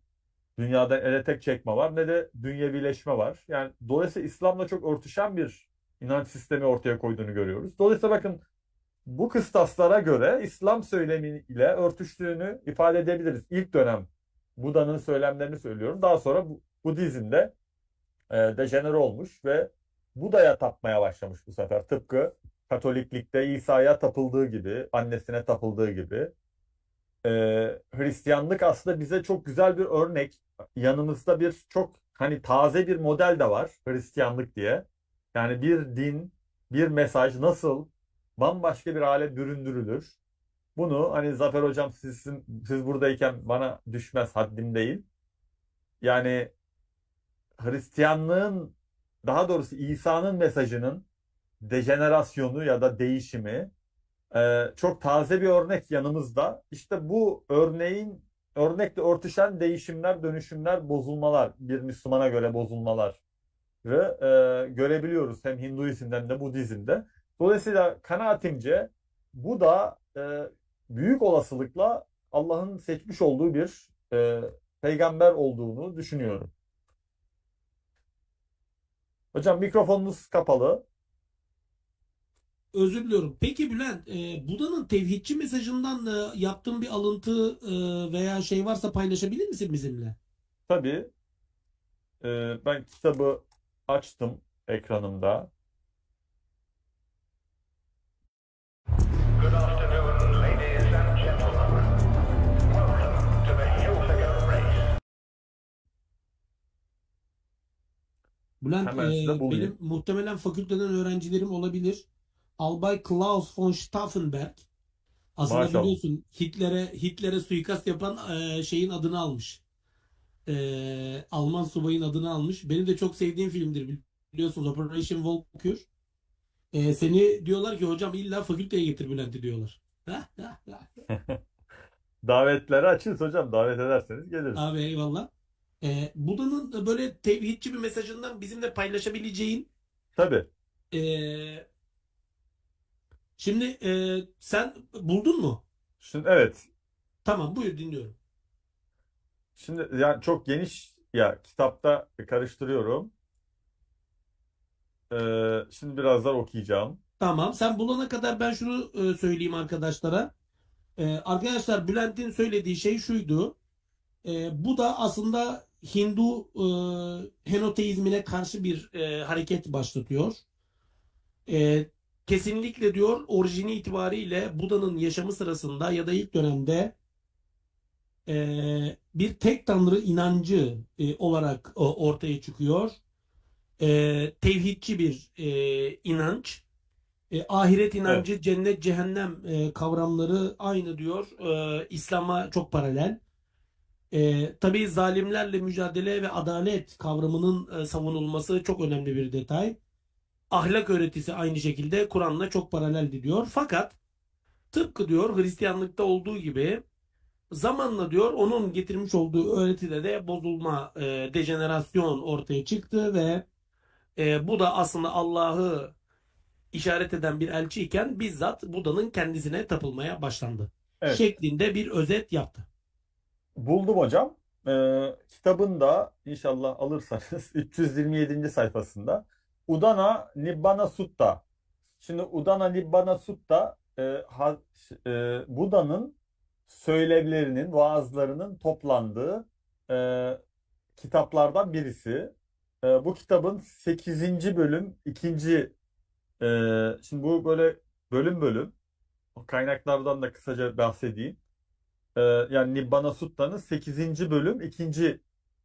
dünyadan ele tek çekme var, ne de dünyevileşme var. Yani dolayısıyla İslam'la çok örtüşen bir inanç sistemi ortaya koyduğunu görüyoruz. Dolayısıyla bakın, bu kıstaslara göre İslam söylemiyle örtüştüğünü ifade edebiliriz. İlk dönem Buda'nın söylemlerini söylüyorum. Daha sonra Budizm'de dejenere olmuş ve Buda'ya tapmaya başlamış bu sefer. Tıpkı Katoliklikte İsa'ya tapıldığı gibi, annesine tapıldığı gibi. Hristiyanlık aslında bize çok güzel bir örnek. Yanımızda bir çok hani taze bir model de var, Hristiyanlık diye. Yani bir din, bir mesaj nasıl bambaşka bir hale büründürülür. Bunu hani Zafer Hocam, siz buradayken bana düşmez, haddim değil. Yani Hristiyanlığın, daha doğrusu İsa'nın mesajının dejenerasyonu ya da değişimi, çok taze bir örnek yanımızda. İşte bu örnekle örtüşen değişimler, dönüşümler, bozulmalar, bir Müslümana göre bozulmaları görebiliyoruz hem Hinduizm'den hem de Budizm'de. Dolayısıyla kanaatimce bu da büyük olasılıkla Allah'ın seçmiş olduğu bir peygamber olduğunu düşünüyorum. Hocam mikrofonunuz kapalı. Özür diliyorum. Peki Bülent, Buda'nın tevhidçi mesajından yaptığın bir alıntı veya şey varsa paylaşabilir misin bizimle? Tabii, ben kitabı açtım ekranımda. Good afternoon, ladies and gentlemen. Welcome to the Hilfiger Race. Bülent, Hemen size bulayım. benim muhtemelen fakülteden öğrencilerim olabilir. Albay Klaus von Stauffenberg. Aslında Maşallah. biliyorsun Hitler'e suikast yapan şeyin adını almış. Alman subayın adını almış. Benim de çok sevdiğim filmdir, biliyorsunuz, Operation Walkür. Seni diyorlar ki hocam illa fakülteye getir Bülent'i diyorlar. Davetleri açığız hocam. Davet ederseniz geliriz. Abi eyvallah. Buda'nın böyle tevhidçi bir mesajından bizimle paylaşabileceğin, Tabii. e, şimdi sen buldun mu? Şimdi evet. Tamam, buyur, dinliyorum. Şimdi yani çok geniş ya, kitapta karıştırıyorum. Şimdi birazdan okuyacağım. Tamam, sen bulana kadar ben şunu söyleyeyim arkadaşlara. Arkadaşlar, Bülent'in söylediği şey şuydu. Bu da aslında Hindu henoteizmine karşı bir hareket başlatıyor. E, Kesinlikle diyor, orijini itibariyle Buda'nın yaşamı sırasında ya da ilk dönemde bir tek tanrı inancı olarak ortaya çıkıyor. Tevhidçi bir inanç. Ahiret Evet. inancı, cennet, cehennem kavramları aynı diyor. İslam'a çok paralel. Tabii zalimlerle mücadele ve adalet kavramının savunulması çok önemli bir detay. Ahlak öğretisi aynı şekilde Kur'an'la çok paraleldi diyor. Fakat tıpkı diyor Hristiyanlıkta olduğu gibi zamanla diyor onun getirmiş olduğu öğretide de bozulma, dejenerasyon ortaya çıktı ve bu da aslında Allah'ı işaret eden bir elçiyken bizzat Buda'nın kendisine tapılmaya başlandı Evet. şeklinde bir özet yaptı. Buldum hocam. Kitabın da inşallah alırsanız 327. sayfasında Udana Nibbana Sutta. Şimdi Udana Nibbana Sutta Buda'nın söylevlerinin, vaazlarının toplandığı kitaplardan birisi. Bu kitabın 8. bölüm, şimdi bu böyle bölüm bölüm. O kaynaklardan da kısaca bahsedeyim. Yani Nibbana Sutta'nın 8. bölüm, ikinci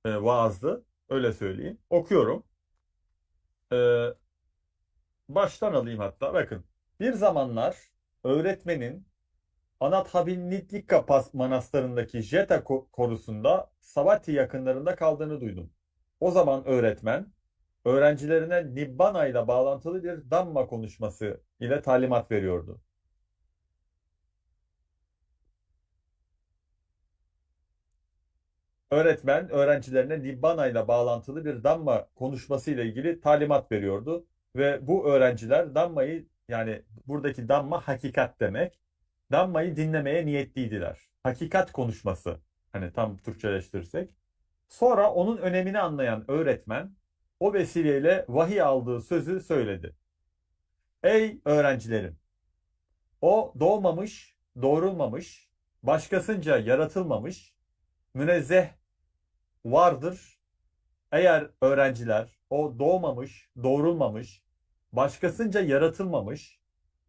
vaazı. Öyle söyleyeyim. Okuyorum. Ee, Baştan alayım hatta. Bakın. Bir zamanlar öğretmenin Anathabinnitika manastırındaki Jeta korusunda Savatthi yakınlarında kaldığını duydum. O zaman öğretmen öğrencilerine Nibbana ile bağlantılı bir Dhamma konuşması ile talimat veriyordu. Öğretmen öğrencilerine Nibbana ile bağlantılı bir Dhamma konuşması ile ilgili talimat veriyordu ve bu öğrenciler Dhamma'yı, yani buradaki Dhamma hakikat demek. Dhamma'yı dinlemeye niyetliydiler. Hakikat konuşması, hani tam Türkçeleştirirsek. Sonra onun önemini anlayan öğretmen o vesileyle vahiy aldığı sözü söyledi. Ey öğrencilerim! O doğmamış, doğrulmamış, başkasınca yaratılmamış, münezzeh vardır. Eğer öğrenciler o doğmamış, doğrulmamış, başkasınca yaratılmamış,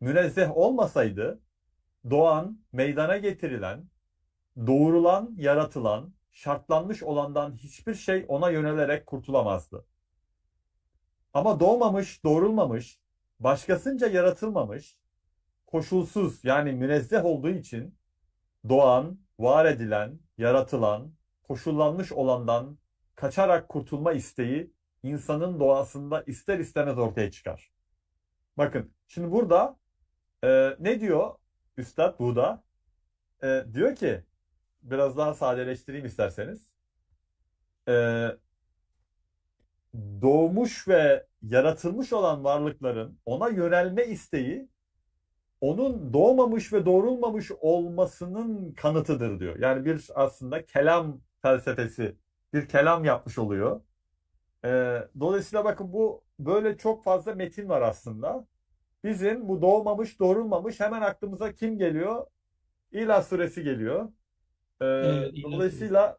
münezzeh olmasaydı, doğan, meydana getirilen, doğurulan, yaratılan, şartlanmış olandan hiçbir şey ona yönelerek kurtulamazdı. Ama doğmamış, doğrulmamış, başkasınca yaratılmamış, koşulsuz yani münezzeh olduğu için doğan, var edilen, yaratılan, koşullanmış olandan kaçarak kurtulma isteği insanın doğasında ister istemez ortaya çıkar. Bakın şimdi burada ne diyor Üstad Buda? Diyor ki, biraz daha sadeleştireyim isterseniz. E, Doğmuş ve yaratılmış olan varlıkların ona yönelme isteği onun doğmamış ve doğrulmamış olmasının kanıtıdır diyor. Yani bir aslında kelam felsefesi, bir kelam yapmış oluyor. Dolayısıyla bakın, bu böyle çok fazla metin var aslında. Bizim bu doğmamış, doğrulmamış hemen aklımıza kim geliyor? İlah suresi geliyor. Ee, Evet, İlyas Suresi. Dolayısıyla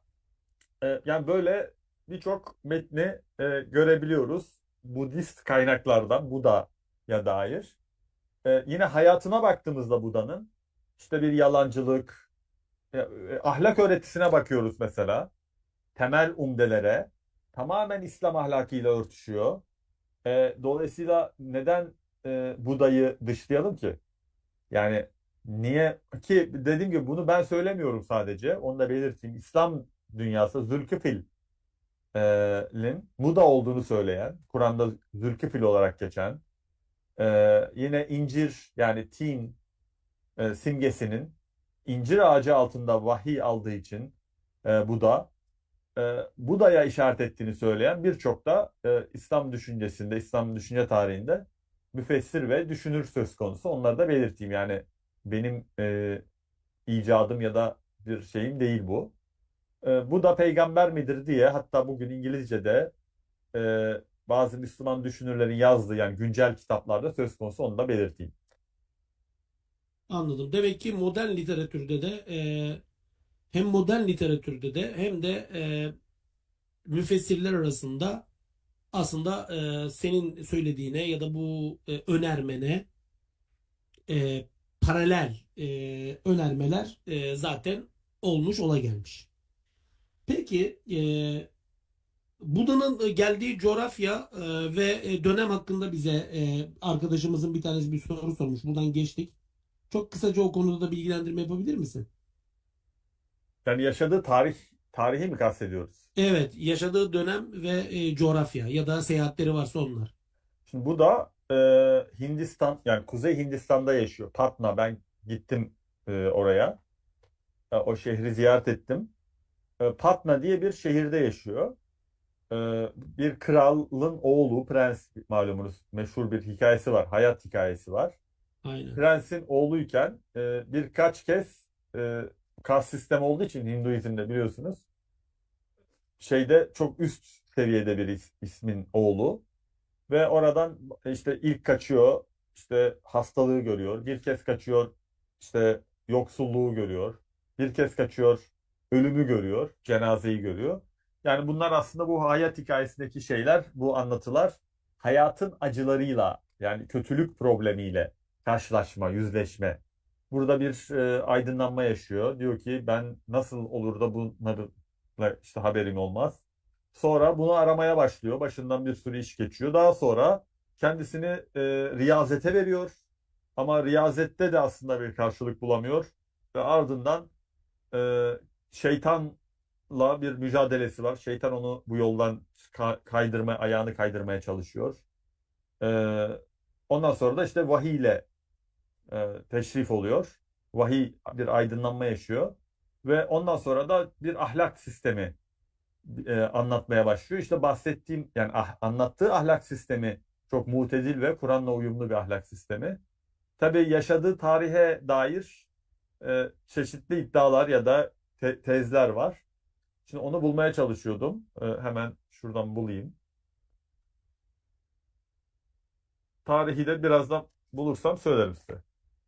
yani böyle birçok metni görebiliyoruz. Budist kaynaklardan Buda'ya dair. Yine hayatına baktığımızda Buda'nın işte bir yalancılık, ahlak öğretisine bakıyoruz mesela. Temel umdelere tamamen İslam ahlakıyla örtüşüyor. Dolayısıyla neden Buda'yı dışlayalım ki? Yani niye ki, dediğim gibi bunu ben söylemiyorum sadece. Onu da belirteyim. İslam dünyası Zülküfil Buda olduğunu söyleyen, Kur'an'da Zülkifil olarak geçen, yine incir yani tin simgesinin incir ağacı altında vahiy aldığı için Buda'ya işaret ettiğini söyleyen birçok da İslam düşüncesinde, İslam düşünce tarihinde müfessir ve düşünür söz konusu. Onları da belirteyim. Yani benim icadım ya da bir şeyim değil bu. Buda peygamber midir diye hatta bugün İngilizce'de e, bazı Müslüman düşünürlerin yazdığı yani güncel kitaplarda söz konusu, onu da belirteyim. Anladım. Demek ki modern literatürde de hem modern literatürde de hem de müfessirler arasında aslında senin söylediğine ya da bu önermene paralel önermeler zaten olmuş ola gelmiş. Peki Buda'nın geldiği coğrafya ve dönem hakkında bize arkadaşımızın bir tanesi bir soru sormuş. Buradan geçtik. Çok kısaca o konuda da bilgilendirme yapabilir misin? Yani yaşadığı tarihi mi kastediyoruz? Evet, yaşadığı dönem ve coğrafya ya da seyahatleri varsa onlar. Şimdi bu da Hindistan yani Kuzey Hindistan'da yaşıyor. Patna, ben gittim oraya. O şehri ziyaret ettim. Patna diye bir şehirde yaşıyor. Bir kralın oğlu, prens, malumunuz meşhur bir hikayesi var. Hayat hikayesi var. Aynen. Prensin oğluyken birkaç kez kas sistemi olduğu için Hinduizm'de biliyorsunuz şeyde çok üst seviyede bir ismin oğlu ve oradan işte ilk kaçıyor, işte hastalığı görüyor, bir kez kaçıyor, işte yoksulluğu görüyor, bir kez kaçıyor, ölümü görüyor, cenazeyi görüyor. Yani bunlar aslında bu hayat hikayesindeki şeyler, bu anlatılar hayatın acılarıyla yani kötülük problemiyle karşılaşma, yüzleşme. Burada bir aydınlanma yaşıyor. Diyor ki ben nasıl olur da bunlarla işte haberim olmaz. Sonra bunu aramaya başlıyor. Başından bir sürü iş geçiyor. Daha sonra kendisini riyazete veriyor. Ama riyazette de aslında bir karşılık bulamıyor. Ve ardından e, şeytanla bir mücadelesi var. Şeytan onu bu yoldan ayağını kaydırmaya çalışıyor. E, Ondan sonra da işte vahiy ile teşrif oluyor. Vahiy bir aydınlanma yaşıyor. Ve ondan sonra da bir ahlak sistemi anlatmaya başlıyor. İşte bahsettiğim yani anlattığı ahlak sistemi çok mutedil ve Kur'an'la uyumlu bir ahlak sistemi. Tabii yaşadığı tarihe dair çeşitli iddialar ya da tezler var. Şimdi onu bulmaya çalışıyordum. Hemen şuradan bulayım. Tarihi de birazdan bulursam söylerim size.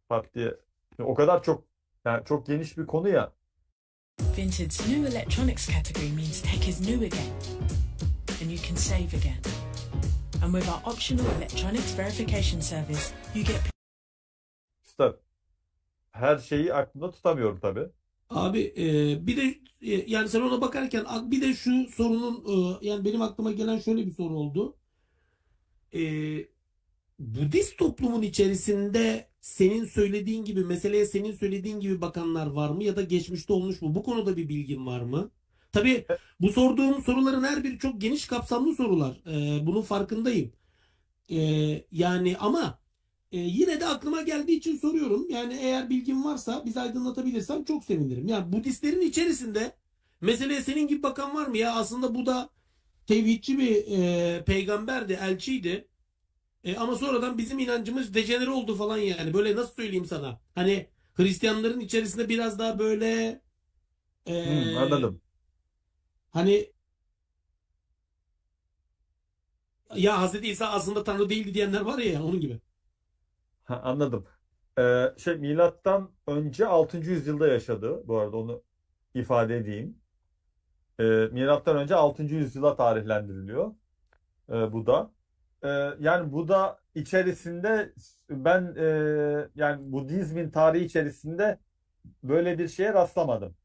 Pat diye. Şimdi o kadar çok yani çok geniş bir konu ya. Vintage new electronics category means tech is new again, and you can save again. And with our optional electronics verification service, you get İşte her şeyi aklımda tutamıyorum tabii. Abi bir de yani sen ona bakarken bir de şu sorunun yani benim aklıma gelen şöyle bir soru oldu. E, Budist toplumun içerisinde senin söylediğin gibi meseleye senin söylediğin gibi bakanlar var mı ya da geçmişte olmuş mu? Bu konuda bir bilgin var mı? Tabii bu sorduğum soruların her biri çok geniş kapsamlı sorular. Bunun farkındayım. Yani ama yine de aklıma geldiği için soruyorum. Yani eğer bilgin varsa bizi aydınlatabilirsen çok sevinirim. Yani Budistlerin içerisinde meseleye senin gibi bakan var mı ya? Aslında bu da tevhidçi bir peygamberdi, elçiydi. Ama sonradan bizim inancımız dejenere oldu falan yani. Böyle nasıl söyleyeyim sana? Hani Hristiyanların içerisinde biraz daha böyle Anladım. hani ya Hazreti İsa aslında Tanrı değildi diyenler var ya onun gibi. Ha, anladım. Milattan önce 6. yüzyılda yaşadı. Bu arada onu ifade edeyim. Milattan önce 6. yüzyıla tarihlendiriliyor bu da. Yani bu da içerisinde ben yani Budizmin tarihi içerisinde böyle bir şeye rastlamadım.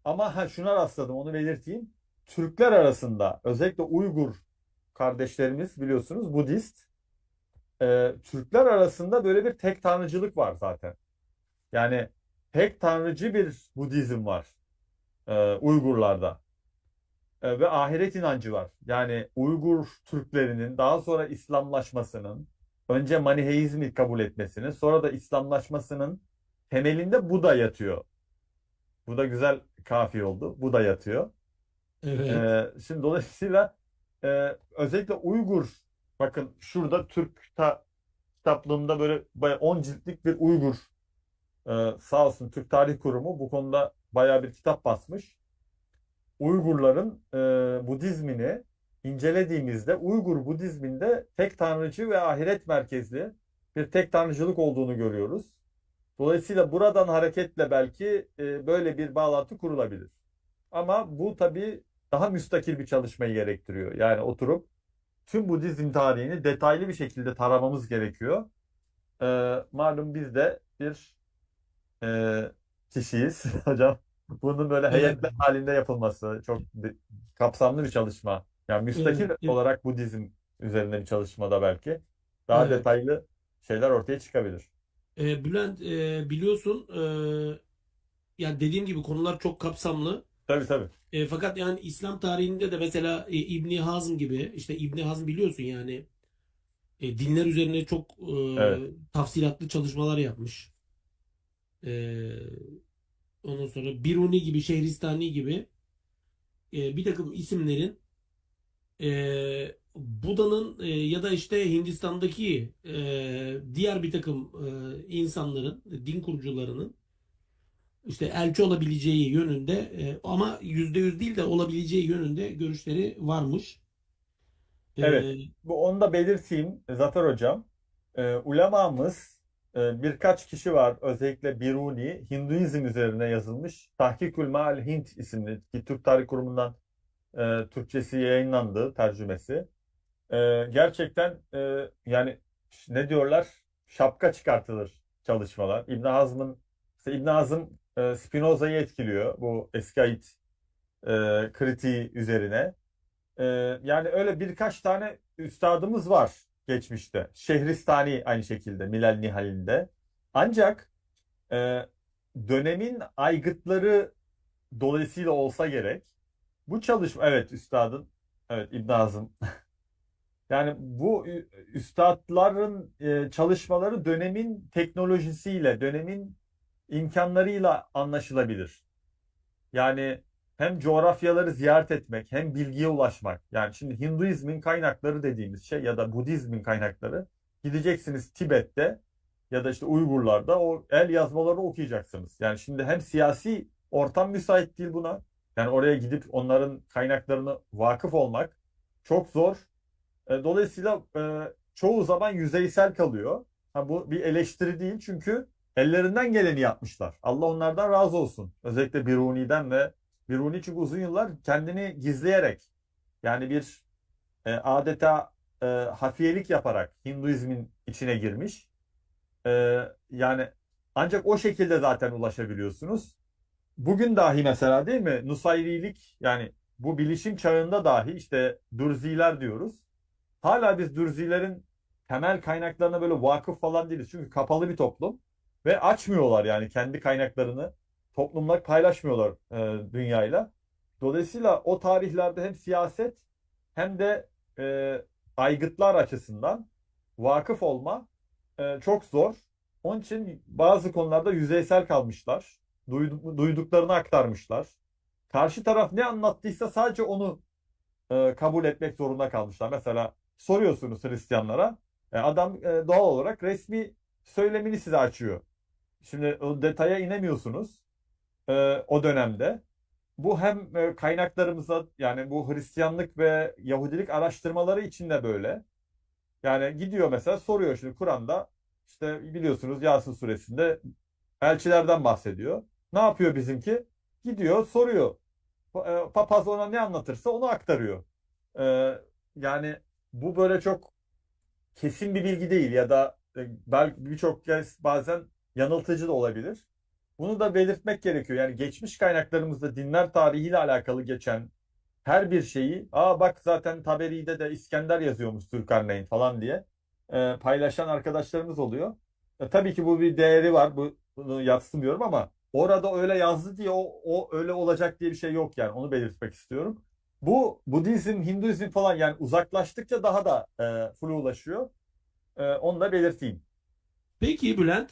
Ama şuna rastladım, onu belirteyim. Türkler arasında özellikle Uygur kardeşlerimiz biliyorsunuz Budist. Türkler arasında böyle bir tek tanrıcılık var zaten. Yani tek tanrıcı bir Budizm var Uygurlarda. ve ahiret inancı var. Yani Uygur Türklerinin daha sonra İslamlaşmasının, önce Maniheizmi kabul etmesinin, sonra da İslamlaşmasının temelinde Buda yatıyor. Bu da güzel kafi oldu. Buda yatıyor. Evet. Şimdi dolayısıyla özellikle Uygur, bakın şurada kitaplığımda böyle bayağı 10 ciltlik bir Uygur, sağ olsun Türk Tarih Kurumu bu konuda bayağı bir kitap basmış. Uygurların Budizmini incelediğimizde Uygur Budizminde tek tanrıcı ve ahiret merkezli bir tek tanrıcılık olduğunu görüyoruz. Dolayısıyla buradan hareketle belki böyle bir bağlantı kurulabilir. Ama bu tabii daha müstakil bir çalışmayı gerektiriyor. Yani oturup tüm Budizm tarihini detaylı bir şekilde taramamız gerekiyor. Malum biz de bir kişiyiz hocam. Bunun böyle Evet. heyetler halinde yapılması çok kapsamlı bir çalışma. Yani müstakil Evet. olarak Budizm üzerinde bir çalışmada belki daha Evet. detaylı şeyler ortaya çıkabilir. Bülent, biliyorsun, yani dediğim gibi konular çok kapsamlı. Tabii tabii. Fakat yani İslam tarihinde de mesela İbni Hazm gibi, işte İbni Hazm biliyorsun yani, dinler üzerine çok Evet. tafsilatlı çalışmalar yapmış. E, Ondan sonra Biruni gibi, Şehristani gibi bir takım isimlerin Buda'nın ya da işte Hindistan'daki diğer bir takım insanların, din kurucularının işte elçi olabileceği yönünde, ama %100 değil de olabileceği yönünde görüşleri varmış. Evet. E, Onu da belirteyim Zafer Hocam. Ulemamız, birkaç kişi var. Özellikle Biruni, Hinduizm üzerine yazılmış Tahkikül Maal Hint isimli ki Türk Tarih Kurumu'ndan Türkçesi yayınlandı, tercümesi. Gerçekten yani ne diyorlar? Şapka çıkartılır çalışmalar. İbn Hazm'ın işte İbn Hazm Spinoza'yı etkiliyor bu eski ait kritiği üzerine. Ee, Yani öyle birkaç tane üstadımız var geçmişte. Şehristani aynı şekilde Milal Nihal'inde. Ancak e, dönemin aygıtları dolayısıyla olsa gerek bu çalışma, evet üstadın, evet İbn Hazm. Yani bu üstadların çalışmaları dönemin teknolojisiyle, dönemin imkanlarıyla anlaşılabilir. Yani hem coğrafyaları ziyaret etmek, hem bilgiye ulaşmak. Yani şimdi Hinduizmin kaynakları dediğimiz şey ya da Budizmin kaynakları, gideceksiniz Tibet'te ya da işte Uygurlar'da o el yazmalarını okuyacaksınız. Yani şimdi hem siyasi ortam müsait değil buna. Yani oraya gidip onların kaynaklarını vakıf olmak çok zor. Dolayısıyla çoğu zaman yüzeysel kalıyor. Ha, bu bir eleştiri değil çünkü ellerinden geleni yapmışlar. Allah onlardan razı olsun. Özellikle Biruni'den ve Biruni çünkü uzun yıllar kendini gizleyerek, yani bir adeta hafiyelik yaparak Hinduizmin içine girmiş. E, Yani ancak o şekilde zaten ulaşabiliyorsunuz. Bugün dahi mesela değil mi? Nusayrilik, yani bu bilişim çağında dahi işte Dürziler diyoruz. Hala biz Dürzilerin temel kaynaklarına böyle vakıf falan değiliz. Çünkü kapalı bir toplum ve açmıyorlar yani kendi kaynaklarını toplumla paylaşmıyorlar dünyayla. Dolayısıyla o tarihlerde hem siyaset hem de aygıtlar açısından vakıf olma çok zor. Onun için bazı konularda yüzeysel kalmışlar. Duyduklarını aktarmışlar. Karşı taraf ne anlattıysa sadece onu kabul etmek zorunda kalmışlar. Mesela soruyorsunuz Hristiyanlara, adam doğal olarak resmi söylemini size açıyor. Şimdi o detaya inemiyorsunuz o dönemde. Bu hem kaynaklarımıza, yani bu Hristiyanlık ve Yahudilik araştırmaları için de böyle. Yani gidiyor mesela soruyor, şimdi Kur'an'da işte biliyorsunuz Yasin suresinde elçilerden bahsediyor. Ne yapıyor bizimki? Gidiyor soruyor. Papaz ona ne anlatırsa onu aktarıyor. Ee, Yani bu böyle çok kesin bir bilgi değil ya da belki birçok kez bazen yanıltıcı da olabilir. Bunu da belirtmek gerekiyor. Yani geçmiş kaynaklarımızda dinler tarihiyle alakalı geçen her bir şeyi, aa bak zaten Taberi'de de İskender yazıyormuş Zülkarneyn falan diye paylaşan arkadaşlarımız oluyor. Tabii ki bu bir değeri var. Bunu yadsımıyorum ama orada öyle yazdı diye o öyle olacak diye bir şey yok yani. Onu belirtmek istiyorum. Bu Budizm, Hinduizm falan yani uzaklaştıkça daha da flulaşıyor. Onu da belirteyim. Peki Bülent,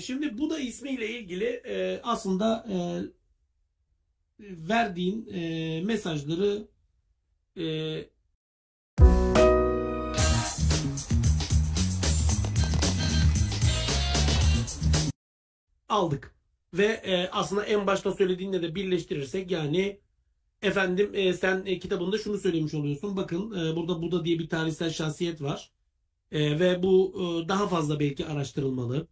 şimdi Buda ismiyle ilgili aslında verdiğin mesajları e, aldık. Ve aslında en başta söylediğinle de birleştirirsek yani efendim sen kitabında şunu söylemiş oluyorsun. Bakın burada Buda diye bir tarihsel şahsiyet var. Ve bu daha fazla belki araştırılmalı.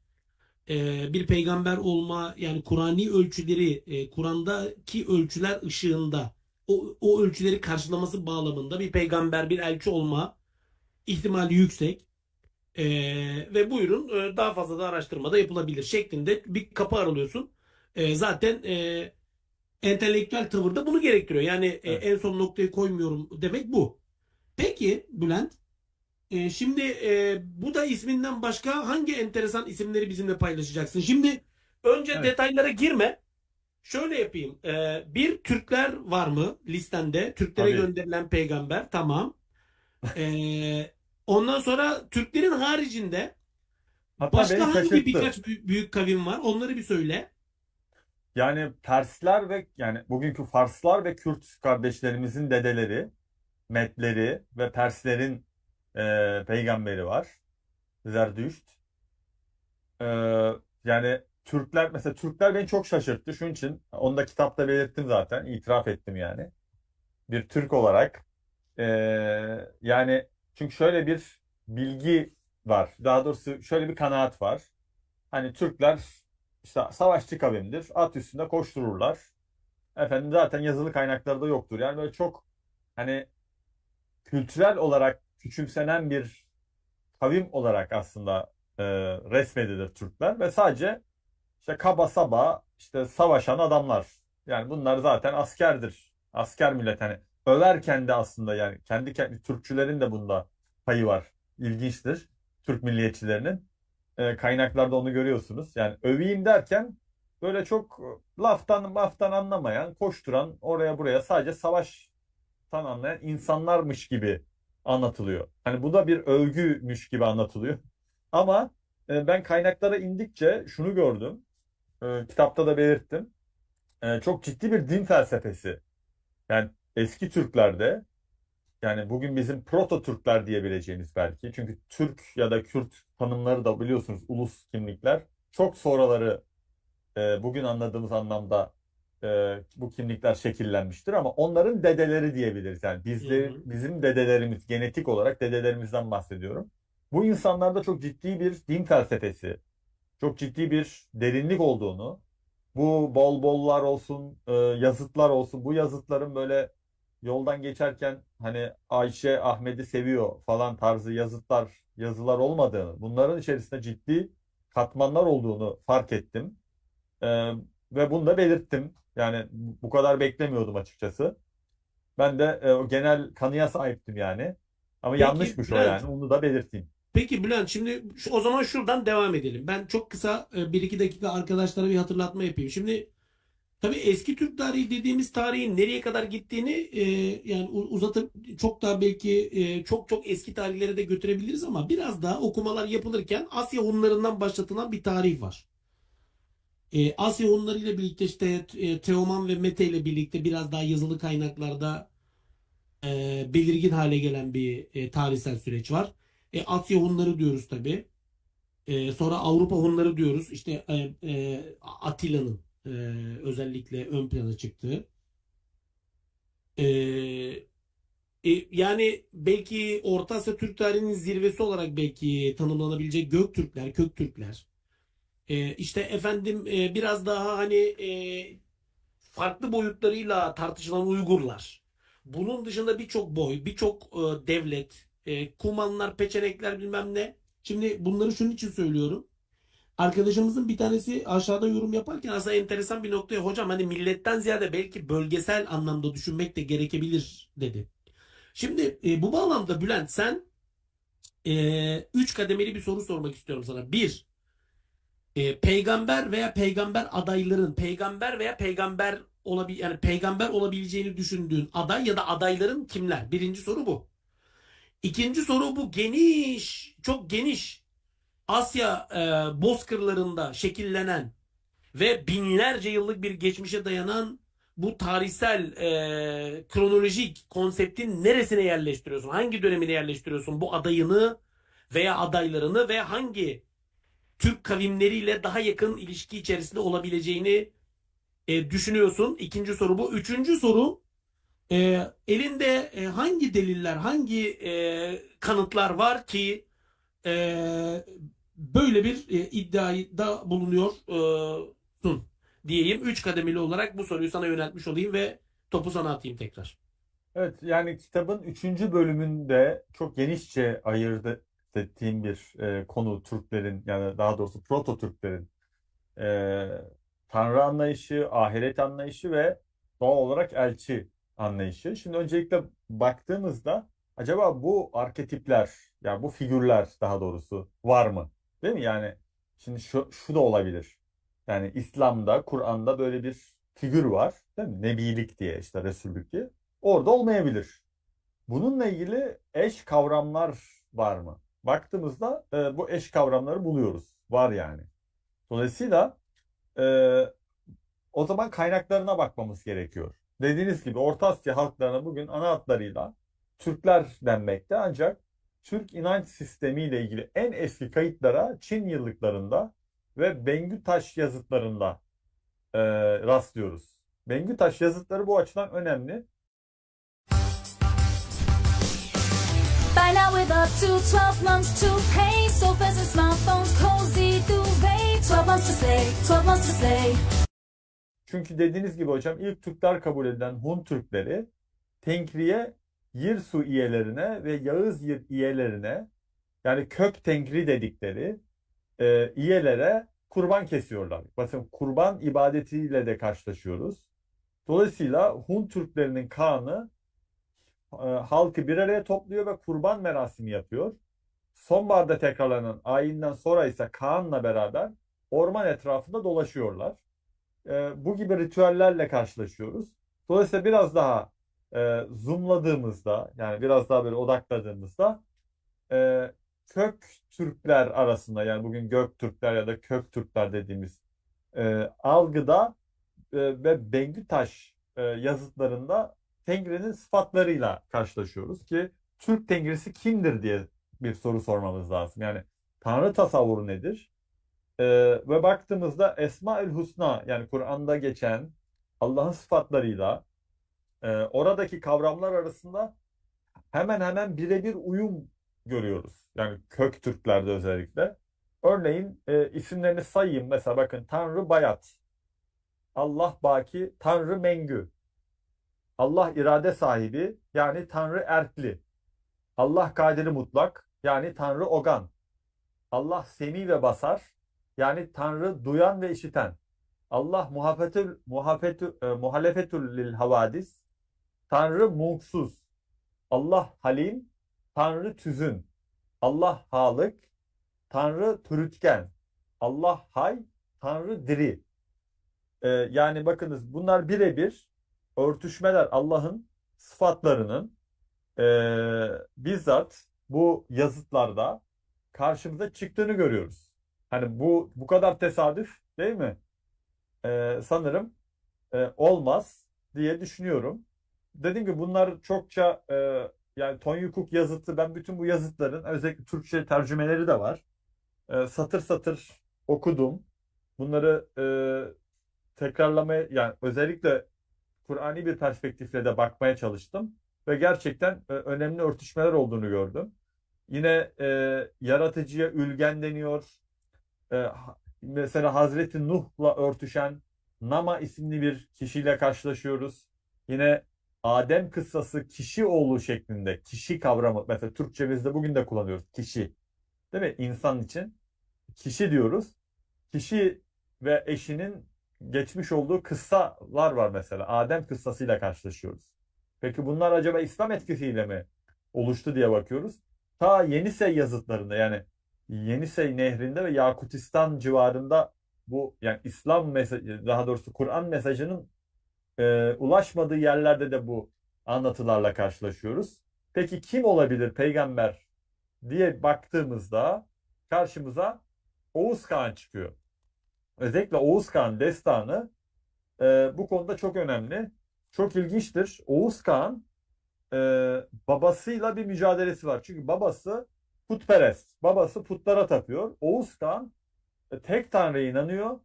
Bir peygamber olma yani Kur'ani ölçüleri, Kur'an'daki ölçüler ışığında o ölçüleri karşılaması bağlamında bir peygamber, bir elçi olma ihtimali yüksek. Ve buyurun daha fazla da araştırma da yapılabilir şeklinde bir kapı aralıyorsun. Zaten entelektüel tavırda bunu gerektiriyor. Yani Evet. en son noktayı koymuyorum demek bu. Peki Bülent, şimdi Buda isminden başka hangi enteresan isimleri bizimle paylaşacaksın? Şimdi önce Evet. detaylara girme. Şöyle yapayım. Bir Türkler var mı listende? Türklere Tabii. gönderilen peygamber. Tamam. Ondan sonra Türklerin haricinde Hatta beni başka hangi şaşırttı. birkaç büyük kavim var? Onları bir söyle. Yani Persler ve yani bugünkü Farslar ve Kürt kardeşlerimizin dedeleri, Metleri ve Perslerin peygamberi var. Zerdüşt. E, Yani Türkler mesela Türkler beni çok şaşırttı. Şunun için onu da kitapta belirttim zaten. İtiraf ettim yani. Bir Türk olarak. E, Yani çünkü şöyle bir bilgi var. Daha doğrusu şöyle bir kanaat var. Hani Türkler işte savaşçı kavimdir. At üstünde koştururlar. Efendim zaten yazılı kaynaklarda yoktur. Yani böyle çok hani kültürel olarak küçümsenen bir kavim olarak aslında resmedilir Türkler ve sadece işte kaba saba işte savaşan adamlar. Yani bunlar zaten askerdir. Asker millet hani överken de aslında yani kendi Türkçülerin de bunda payı var. İlginçtir. Türk milliyetçilerinin. Kaynaklarda onu görüyorsunuz. Yani öveyim derken böyle çok laftan anlamayan, koşturan, oraya buraya sadece savaştan anlayan insanlarmış gibi anlatılıyor. Hani bu da bir övgümüş gibi anlatılıyor. Ama ben kaynaklara indikçe şunu gördüm. Kitapta da belirttim. Çok ciddi bir din felsefesi. Yani eski Türklerde yani bugün bizim proto Türkler diyebileceğimiz belki. Çünkü Türk ya da Kürt tanımları da biliyorsunuz ulus kimlikler. Çok sonraları bugün anladığımız anlamda bu kimlikler şekillenmiştir ama onların dedeleri diyebiliriz. Yani Hı hı. bizim dedelerimiz, genetik olarak dedelerimizden bahsediyorum. Bu insanlarda çok ciddi bir din felsefesi, çok ciddi bir derinlik olduğunu, bu bol bollar olsun, yazıtlar olsun, bu yazıtların böyle yoldan geçerken hani Ayşe Ahmet'i seviyor falan tarzı yazılar olmadığını, bunların içerisinde ciddi katmanlar olduğunu fark ettim. E, Ve bunu da belirttim. Yani bu kadar beklemiyordum açıkçası. Ben de o genel kanıya sahiptim yani. Ama Peki yanlışmış o Bülent, yani. Onu da belirteyim. Peki Bülent şimdi o zaman şuradan devam edelim. Ben çok kısa 1-2 dakika arkadaşlara bir hatırlatma yapayım. Şimdi tabii eski Türk tarihi dediğimiz tarihin nereye kadar gittiğini yani uzatıp çok daha belki çok çok eski tarihlere de götürebiliriz ama biraz daha okumalar yapılırken Asya Hunlarından başlatılan bir tarih var. Asya Hunları ile birlikte işte Teoman ve Mete ile birlikte biraz daha yazılı kaynaklarda belirgin hale gelen bir tarihsel süreç var. Asya Hunları diyoruz tabii. Sonra Avrupa Hunları diyoruz. İşte Atilla'nın özellikle ön plana çıktığı. E, Yani belki Orta Asya Türk tarihinin zirvesi olarak belki tanımlanabilecek Göktürkler, Köktürkler. İşte efendim biraz daha hani farklı boyutlarıyla tartışılan Uygurlar. Bunun dışında birçok boy, birçok devlet, Kumanlar, Peçenekler bilmem ne. Şimdi bunları şunun için söylüyorum. Arkadaşımızın bir tanesi aşağıda yorum yaparken aslında enteresan bir noktaya hocam hani milletten ziyade belki bölgesel anlamda düşünmek de gerekebilir dedi. Şimdi bu bağlamda Bülent sen üç kademeli bir soru sormak istiyorum sana. Bir, peygamber veya peygamber adayların, peygamber veya peygamber yani peygamber olabileceğini düşündüğün aday ya da adayların kimler? Birinci soru bu. İkinci soru, bu geniş, çok geniş Asya bozkırlarında şekillenen ve binlerce yıllık bir geçmişe dayanan bu tarihsel kronolojik konseptin neresine yerleştiriyorsun? Hangi dönemine yerleştiriyorsun bu adayını veya adaylarını ve hangi Türk kavimleriyle daha yakın ilişki içerisinde olabileceğini düşünüyorsun? İkinci soru bu. Üçüncü soru, elinde hangi deliller, hangi kanıtlar var ki böyle bir iddiada bulunuyorsun diyeyim. Üç kademeli olarak bu soruyu sana yöneltmiş olayım ve topu sana atayım tekrar. Evet, yani kitabın 3. bölümünde çok genişçe ayırt ettiğim bir konu Türklerin, yani daha doğrusu Proto Türklerin e, Tanrı anlayışı, ahiret anlayışı ve doğal olarak elçi anlayışı. Şimdi öncelikle baktığımızda acaba bu arketipler, yani bu figürler daha doğrusu var mı? Değil mi? Yani şimdi şu da olabilir. Yani İslam'da, Kur'an'da böyle bir figür var. Değil mi? Nebilik diye, işte Resullük diye. Orada olmayabilir. Bununla ilgili eş kavramlar var mı? Baktığımızda bu eş kavramları buluyoruz. Var yani. Dolayısıyla e, o zaman kaynaklarına bakmamız gerekiyor. Dediğiniz gibi Orta Asya halklarına bugün ana adlarıyla Türkler denmekte, ancak Türk inanç sistemiyle ilgili en eski kayıtlara Çin yıllıklarında ve Bengü Taş yazıtlarında rastlıyoruz. Bengü Taş yazıtları bu açıdan önemli. By now we're up to 12 months to pay. Sofas and smartphones, cozy duvet. 12 months to slay, 12 months to slay. Çünkü dediğiniz gibi hocam, ilk Türkler kabul edilen Hun Türkleri Tengri'ye, Yirsu üyelerine ve Yağız üyelerine, yani kök Tengri dedikleri üyelere kurban kesiyorlar. Bakın, kurban ibadetiyle de karşılaşıyoruz. Dolayısıyla Hun Türklerinin Kağan'ı halkı bir araya topluyor ve kurban merasimi yapıyor. Sonbaharda tekrarlanan ayinden sonra ise Kaan'la beraber orman etrafında dolaşıyorlar. Bu gibi ritüellerle karşılaşıyoruz. Dolayısıyla biraz daha zoomladığımızda, yani biraz daha böyle odakladığımızda kök Türkler arasında, yani bugün Göktürkler ya da Kök Türkler dediğimiz algıda ve Bengü Taş yazıtlarında Tengri'nin sıfatlarıyla karşılaşıyoruz ki Türk Tengrisi kimdir diye bir soru sormamız lazım. Yani Tanrı tasavvuru nedir? Ve baktığımızda Esma-ül Husna, yani Kur'an'da geçen Allah'ın sıfatlarıyla oradaki kavramlar arasında hemen hemen birebir uyum görüyoruz. Yani kök Türklerde özellikle. Örneğin isimlerini sayayım. Mesela bakın, Tanrı Bayat, Allah Baki, Tanrı Mengü, Allah irade sahibi, yani Tanrı Erkli, Allah Kadiri Mutlak, yani Tanrı Ogan, Allah Semi ve Basar, yani Tanrı duyan ve işiten, Allah muhalefetül lil havadis, Tanrı mutsuz, Allah Halim, Tanrı Tüzün, Allah Halık, Tanrı Türütken, Allah Hay, Tanrı Diri. Yani bakınız, bunlar birebir örtüşmeler, Allah'ın sıfatlarının bizzat bu yazıtlarda karşımıza çıktığını görüyoruz. Hani bu kadar tesadüf değil mi? Sanırım olmaz diye düşünüyorum. Dediğim gibi bunlar çokça yani Tonyukuk yazıtı, ben bütün bu yazıtların özellikle Türkçe tercümeleri de var. Satır satır okudum. Bunları tekrarlamaya, yani özellikle Kur'ani bir perspektifle de bakmaya çalıştım ve gerçekten önemli örtüşmeler olduğunu gördüm. Yine yaratıcıya ülgen deniyor. Mesela Hazreti Nuh'la örtüşen Nama isimli bir kişiyle karşılaşıyoruz. Yine Adem kıssası kişi oğlu şeklinde, kişi kavramı mesela Türkçemizde bugün de kullanıyoruz, kişi. Değil mi? İnsan için kişi diyoruz. Kişi ve eşinin geçmiş olduğu kıssalar var mesela. Adem kıssasıyla karşılaşıyoruz. Peki bunlar acaba İslam etkisiyle mi oluştu diye bakıyoruz. Ta Yenisey yazıtlarında, yani Yenisey nehrinde ve Yakutistan civarında bu, yani İslam mesajı, daha doğrusu Kur'an mesajının ulaşmadığı yerlerde de bu anlatılarla karşılaşıyoruz. Peki kim olabilir peygamber diye baktığımızda karşımıza Oğuz Kağan çıkıyor. Özellikle Oğuz Kağan destanı bu konuda çok önemli. Çok ilginçtir. Oğuz Kağan babasıyla bir mücadelesi var. Çünkü babası putperest. Babası putlara tapıyor. Oğuz Kağan tek Tanrı'ya inanıyor.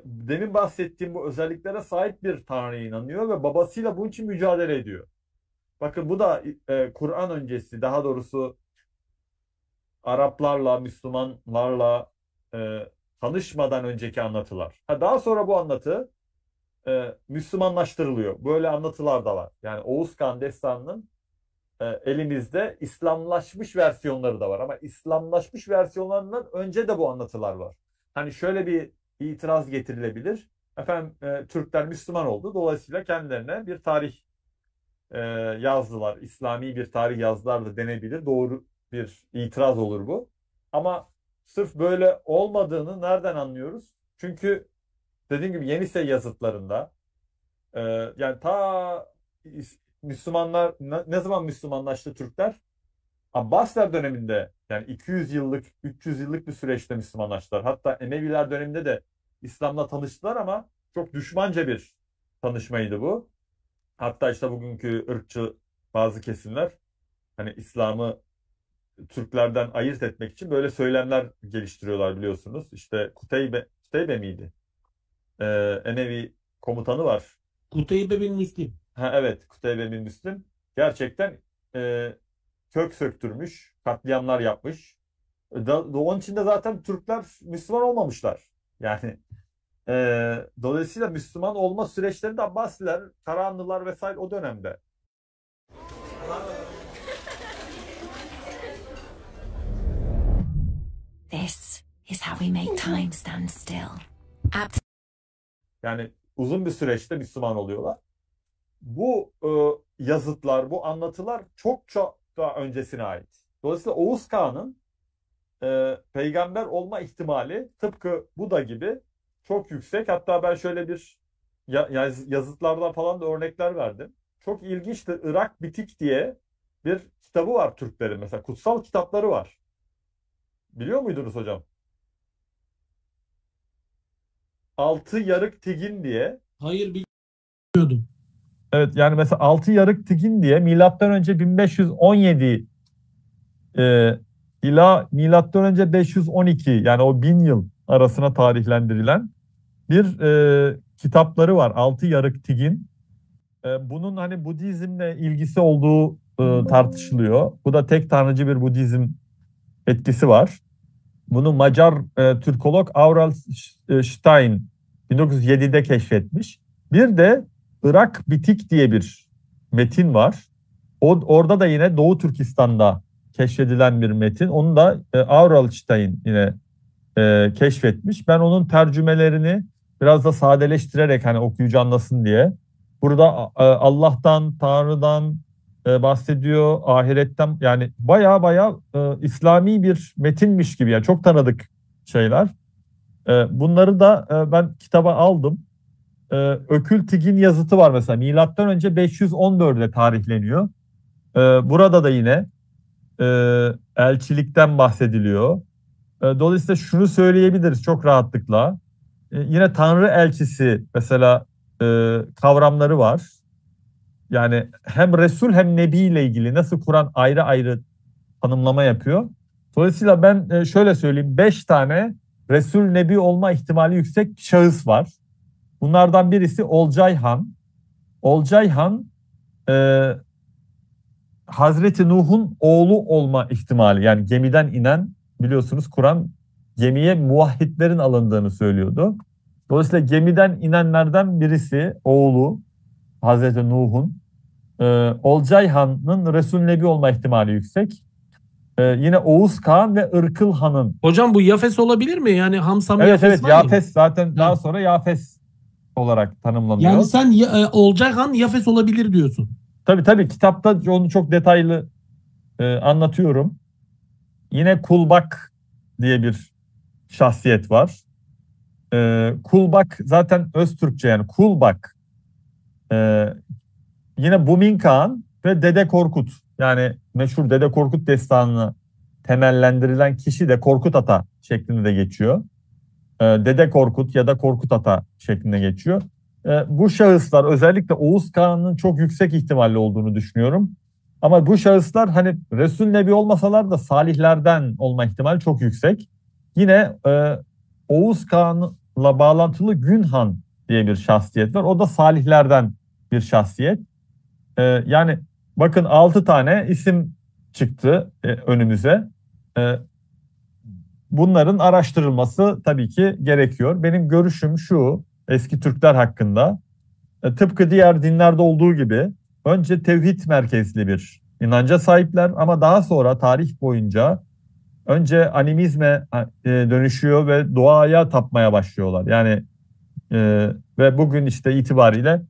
Demin bahsettiğim bu özelliklere sahip bir Tanrı'ya inanıyor ve babasıyla bunun için mücadele ediyor. Bakın bu da Kur'an öncesi, daha doğrusu Araplarla, Müslümanlarla tanışmadan önceki anlatılar. Daha sonra bu anlatı Müslümanlaştırılıyor. Böyle anlatılar da var. Yani Oğuz Kağan destanının elimizde İslamlaşmış versiyonları da var. Ama İslamlaşmış versiyonlarından önce de bu anlatılar var. Hani şöyle bir itiraz getirilebilir. Efendim Türkler Müslüman oldu. Dolayısıyla kendilerine bir tarih yazdılar. İslami bir tarih yazdılar da denebilir. Doğru bir itiraz olur bu. Ama sırf böyle olmadığını nereden anlıyoruz? Çünkü dediğim gibi Yenisey yazıtlarında yani Müslümanlar ne zaman Müslümanlaştı Türkler? Abbasiler döneminde, yani 200 yıllık, 300 yıllık bir süreçte Müslümanlaştılar. Hatta Emeviler döneminde de İslam'la tanıştılar ama çok düşmanca bir tanışmaydı bu. Hatta işte bugünkü ırkçı bazı kesimler hani İslam'ı Türklerden ayırt etmek için böyle söylemler geliştiriyorlar biliyorsunuz. İşte Kuteybe miydi? Emevi komutanı var. Kuteybe bin Müslim. Evet, Kuteybe bin Müslim. Gerçekten kök söktürmüş, katliamlar yapmış. Onun için de zaten Türkler Müslüman olmamışlar. Yani dolayısıyla Müslüman olma süreçlerinde Abbasiler, Karahanlılar vesaire o dönemde. This is how we make time stand still. Yani uzun bir süreçte Müslüman oluyorlar. Bu yazıtlar, bu anlatılar çok daha öncesine ait. Dolayısıyla Oğuz Kağan'ın peygamber olma ihtimali tıpkı Buda gibi çok yüksek. Hatta ben şöyle bir yazıtlardan falan da örnekler verdim. Çok ilginçtir. Irak Bitik diye bir kitabı var Türklerin mesela. Kutsal kitapları var. Biliyor muydunuz hocam? Altı Yarık Tigin diye. Hayır, bilmiyordum. Evet, yani mesela Altı Yarık Tigin diye milattan önce 1517 ila milattan önce 512, yani o 1000 yıl arasına tarihlendirilen bir kitapları var. Altı Yarık Tigin. Bunun hani Budizmle ilgisi olduğu tartışılıyor. Bu da tek tanrıcı bir Budizm etkisi var. Bunu Macar Türkolog Aurel Stein 1907'de keşfetmiş. Bir de Irak Bitik diye bir metin var. Orada da yine Doğu Türkistan'da keşfedilen bir metin. Onu da Aurel Stein yine keşfetmiş. Ben onun tercümelerini biraz da sadeleştirerek hani okuyucu anlasın diye. Burada Allah'tan, Tanrı'dan bahsediyor, ahiretten, yani baya İslami bir metinmiş gibi, yani çok tanıdık şeyler. Bunları da ben kitaba aldım. Ökül Tigin yazıtı var mesela. Milattan önce 514'de tarihleniyor. Burada da yine elçilikten bahsediliyor. Dolayısıyla şunu söyleyebiliriz çok rahatlıkla. Yine Tanrı elçisi mesela kavramları var. Yani hem Resul hem Nebi ile ilgili nasıl Kur'an ayrı ayrı tanımlama yapıyor. Dolayısıyla ben şöyle söyleyeyim. 5 tane Resul Nebi olma ihtimali yüksek şahıs var. Bunlardan birisi Olcay Han. Olcay Han Hazreti Nuh'un oğlu olma ihtimali. Yani gemiden inen, biliyorsunuz Kur'an gemiye muvahhidlerin alındığını söylüyordu. Dolayısıyla gemiden inenlerden birisi oğlu Hazreti Nuh'un. Olcay Han'ın Resul Nebi olma ihtimali yüksek. Yine Oğuz Kağan ve Irkıl Han'ın. Hocam bu Yafes olabilir mi? Yani Hamsam Evet Yafes var Yafes ya. zaten daha sonra Yafes olarak tanımlanıyor. Yani sen Olcay Han Yafes olabilir diyorsun. Tabii kitapta onu çok detaylı anlatıyorum. Yine Kulbak diye bir şahsiyet var. Kulbak zaten Öztürkçe, yani Kulbak. Ee, Yine Bumin Kağan ve Dede Korkut. Yani meşhur Dede Korkut destanını temellendirilen kişi de Korkut Ata şeklinde de geçiyor. Dede Korkut ya da Korkut Ata şeklinde geçiyor. Bu şahıslar, özellikle Oğuz Kağan'ın çok yüksek ihtimalli olduğunu düşünüyorum. Ama bu şahıslar hani Resul Nebi olmasalar da salihlerden olma ihtimali çok yüksek. Yine Oğuz Kağan'la bağlantılı Günhan diye bir şahsiyet var. O da salihlerden bir şahsiyet. Yani bakın 6 tane isim çıktı önümüze. Bunların araştırılması tabii ki gerekiyor. Benim görüşüm şu eski Türkler hakkında. Tıpkı diğer dinlerde olduğu gibi önce tevhid merkezli bir inanca sahipler ama daha sonra tarih boyunca önce animizme dönüşüyor ve doğaya tapmaya başlıyorlar. Yani ve bugün işte itibariyle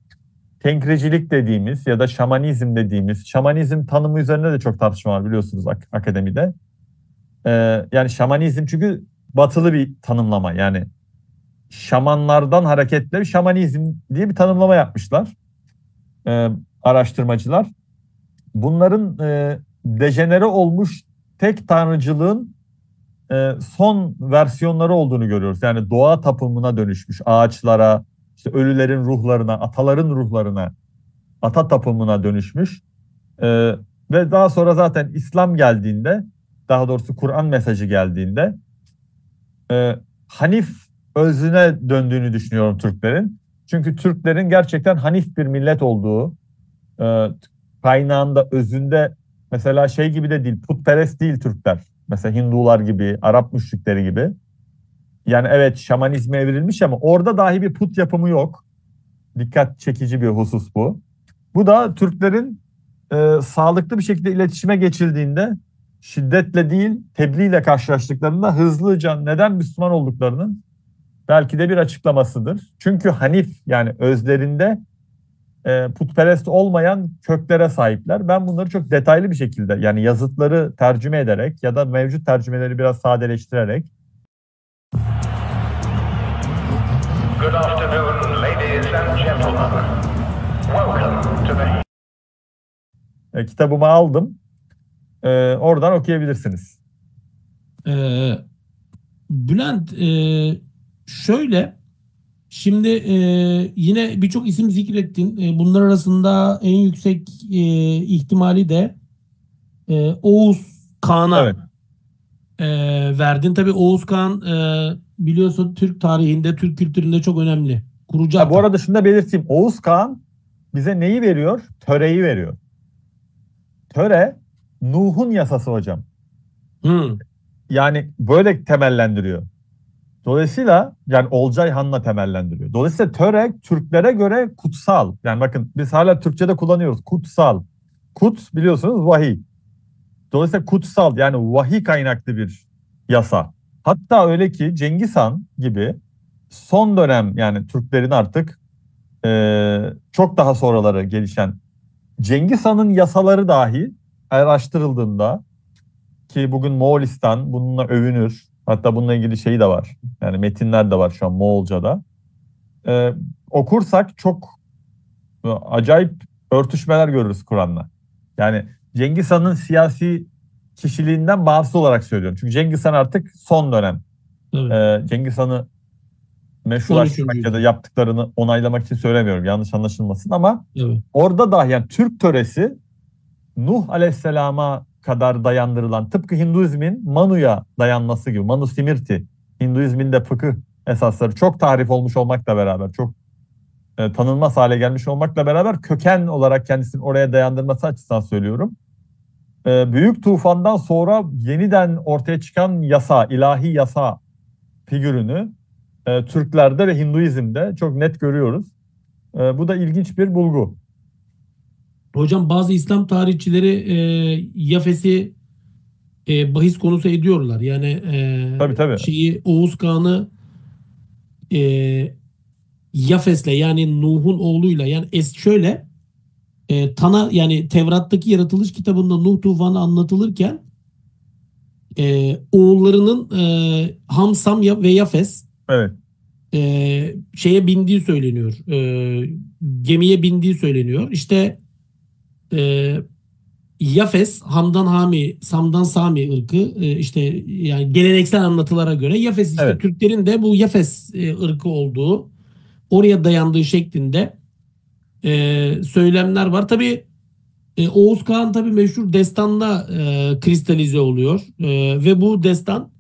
tenkricilik dediğimiz ya da şamanizm dediğimiz, şamanizm tanımı üzerinde de çok tartışma var biliyorsunuz akademide. Yani şamanizm çünkü batılı bir tanımlama. Yani şamanlardan hareketle şamanizm diye bir tanımlama yapmışlar araştırmacılar. Bunların dejenere olmuş tek tanrıcılığın son versiyonları olduğunu görüyoruz. Yani doğa tapımına dönüşmüş ağaçlara, işte ölülerin ruhlarına, ataların ruhlarına, ata tapımına dönüşmüş. Ve daha sonra zaten İslam geldiğinde, daha doğrusu Kur'an mesajı geldiğinde Hanif özüne döndüğünü düşünüyorum Türklerin. Çünkü Türklerin gerçekten Hanif bir millet olduğu, kaynağında, özünde mesela şey gibi de değil, putperest değil Türkler. Mesela Hindular gibi, Arap müşrikleri gibi. Yani evet şamanizme evrilmiş ama orada dahi bir put yapımı yok. Dikkat çekici bir husus bu. Bu da Türklerin sağlıklı bir şekilde iletişime geçildiğinde şiddetle değil tebliğle karşılaştıklarında hızlıca neden Müslüman olduklarının belki de bir açıklamasıdır. Çünkü Hanif yani özlerinde putperest olmayan köklere sahipler. Ben bunları çok detaylı bir şekilde yani yazıtları tercüme ederek ya da mevcut tercümeleri biraz sadeleştirerek. Good afternoon, ladies and gentlemen. Welcome to the... Kitabımı aldım. Oradan okuyabilirsiniz. Bülent, şöyle şimdi yine birçok isim zikrettin. Bunlar arasında en yüksek ihtimali de Oğuz Kağan'a Evet. verdin. Tabii Oğuz Kağan biliyorsun Türk tarihinde, Türk kültüründe çok önemli. Kurucu Bu ata. arada şunu da belirteyim. Oğuz Kağan bize neyi veriyor? Töreyi veriyor. Töre Nuh'un yasası hocam. Yani böyle temellendiriyor. Dolayısıyla yani Olcay Han'la temellendiriyor. Dolayısıyla töre Türklere göre kutsal. Yani bakın biz hala Türkçe'de kullanıyoruz. Kutsal. Kut biliyorsunuz vahiy. Dolayısıyla kutsal yani vahiy kaynaklı bir yasa. Hatta öyle ki Cengiz Han gibi son dönem yani Türklerin artık çok daha sonraları gelişen Cengiz Han'ın yasaları dahi araştırıldığında ki bugün Moğolistan bununla övünür. Hatta bununla ilgili şey de var. Yani metinler de var şu an Moğolca'da. Okursak çok acayip örtüşmeler görürüz Kur'an'la. Yani Cengiz Han'ın siyasi kişiliğinden bağımsız olarak söylüyorum. Çünkü Cengiz Han artık son dönem. Evet. Cengiz Han'ı meşrulaştırmak ya da yaptıklarını onaylamak için söylemiyorum. Yanlış anlaşılmasın ama Evet. orada dahi yani Türk töresi Nuh Aleyhisselam'a kadar dayandırılan tıpkı Hinduizmin Manu'ya dayanması gibi. Manu Simriti. Hinduizmin de fıkıh esasları çok tahrif olmuş olmakla beraber çok tanınmaz hale gelmiş olmakla beraber köken olarak kendisini oraya dayandırması açısından söylüyorum. Büyük tufandan sonra yeniden ortaya çıkan yasa, ilahi yasa figürünü Türklerde ve Hinduizm'de çok net görüyoruz. Bu da ilginç bir bulgu. Hocam bazı İslam tarihçileri Yafes'i bahis konusu ediyorlar. Yani Tabii. Oğuz Kağan'ı Yafes'le yani Nuh'un oğluyla yani şöyle Tana yani Tevrat'taki yaratılış kitabında Nuh tufanı anlatılırken oğullarının Ham, Sam ve Yafes Evet. şeye bindiği söyleniyor. Gemiye bindiği söyleniyor. İşte Yafes, Hamdan Hami, Samdan Sami ırkı, işte yani geleneksel anlatılara göre Yafes, işte Evet. Türklerin de bu Yafes ırkı olduğu, oraya dayandığı şeklinde söylemler var. Tabii Oğuz Kağan tabii meşhur destanla kristalize oluyor. Ve bu destan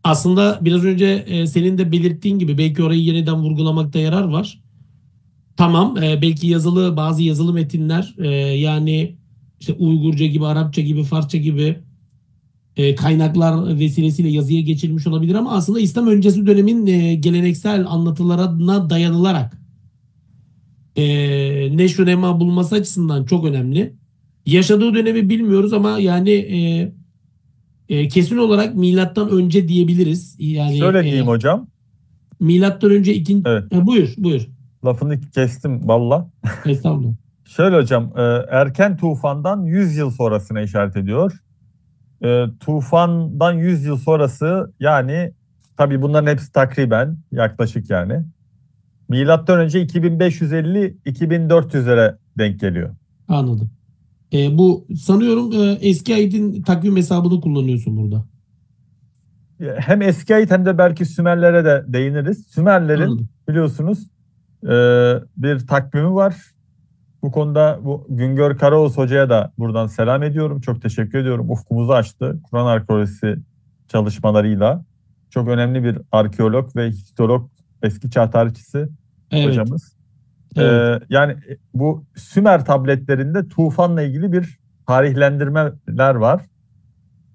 aslında biraz önce senin de belirttiğin gibi, belki orayı yeniden vurgulamakta yarar var. Tamam, belki bazı yazılı metinler, yani işte Uygurca gibi, Arapça gibi, Farsça gibi kaynaklar vesilesiyle yazıya geçirilmiş olabilir, ama aslında İslam öncesi dönemin geleneksel anlatılarına dayanılarak neşr-ü nema bulması açısından çok önemli. Yaşadığı dönemi bilmiyoruz ama yani kesin olarak milattan önce diyebiliriz. Yani Şöyle diyeyim hocam. milattan önce ikinci... Evet. Buyur. Lafını kestim valla. Estağfurullah. Şöyle hocam, erken tufandan 100 yıl sonrasına işaret ediyor. Tufandan 100 yıl sonrası, yani tabii bunların hepsi takriben, yaklaşık yani. Milattan önce 2550-2400'lere denk geliyor. Anladım. Bu sanıyorum eski ayetin takvim hesabını kullanıyorsun burada. Hem eski ayet hem de belki Sümerlere de değiniriz. Sümerlerin Anladım. biliyorsunuz bir takvimi var. Bu konuda Güngör Karaoğuz Hoca'ya da buradan selam ediyorum. Çok teşekkür ediyorum. Ufkumuzu açtı. Kur'an arkeolojisi çalışmalarıyla. Çok önemli bir arkeolog ve Hititolog, eski çağ tarihçisi Evet. hocamız. Evet. Yani bu Sümer tabletlerinde tufanla ilgili bir tarihlendirmeler var.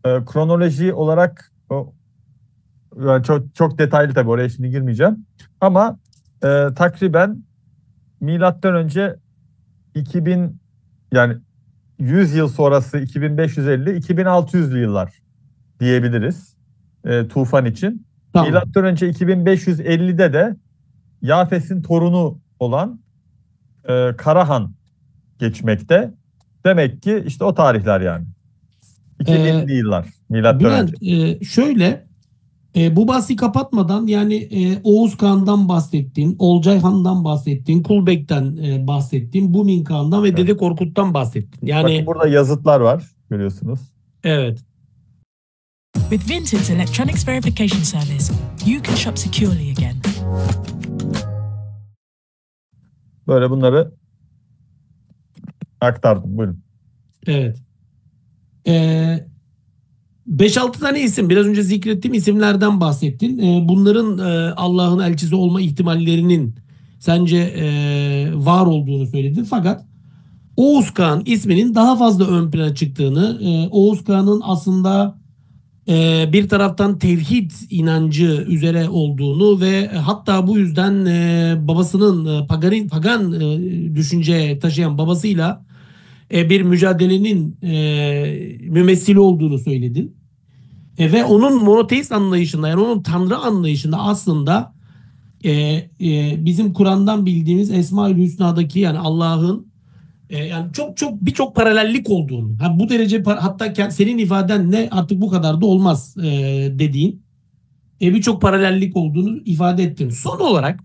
Kronoloji olarak yani çok detaylı, tabii oraya şimdi girmeyeceğim. Ama takriben milattan önce 2000, yani 100 yıl sonrası 2550-2600'lü yıllar diyebiliriz tufan için. Tamam. Milattan önce 2550'de de Yafes'in torunu olan Karahan geçmekte. Demek ki işte o tarihler yani. 2000'li yıllar milattan önce. Bülent, şöyle bu bahsi kapatmadan, yani Oğuz Kağan'dan bahsettin, Olcay Han'dan bahsettin, Kulbek'ten bahsettin, Bumin Kağan'dan ve Evet. Dede Korkut'tan bahsettin. Yani Bakın burada yazıtlar var, görüyorsunuz. evet. With Vinted Electronics Verification Service, you can shop securely again. Böyle bunları aktardım. Buyurun. Evet. 5-6 tane isim, biraz önce zikrettiğim isimlerden bahsettin. Bunların Allah'ın elçisi olma ihtimallerinin sence var olduğunu söyledin. Fakat Oğuz Kağan isminin daha fazla ön plana çıktığını, Oğuz Kağan'ın aslında bir taraftan tevhid inancı üzere olduğunu ve hatta bu yüzden babasının pagan düşünce taşıyan babasıyla bir mücadelenin mümessili olduğunu söyledin. Ve onun monoteist anlayışında, yani onun tanrı anlayışında aslında bizim Kur'an'dan bildiğimiz Esma-ül Hüsna'daki, yani Allah'ın yani çok birçok paralellik olduğunu, bu derece hatta senin ifadenle artık bu kadar da olmaz dediğin birçok paralellik olduğunu ifade ettin. Son olarak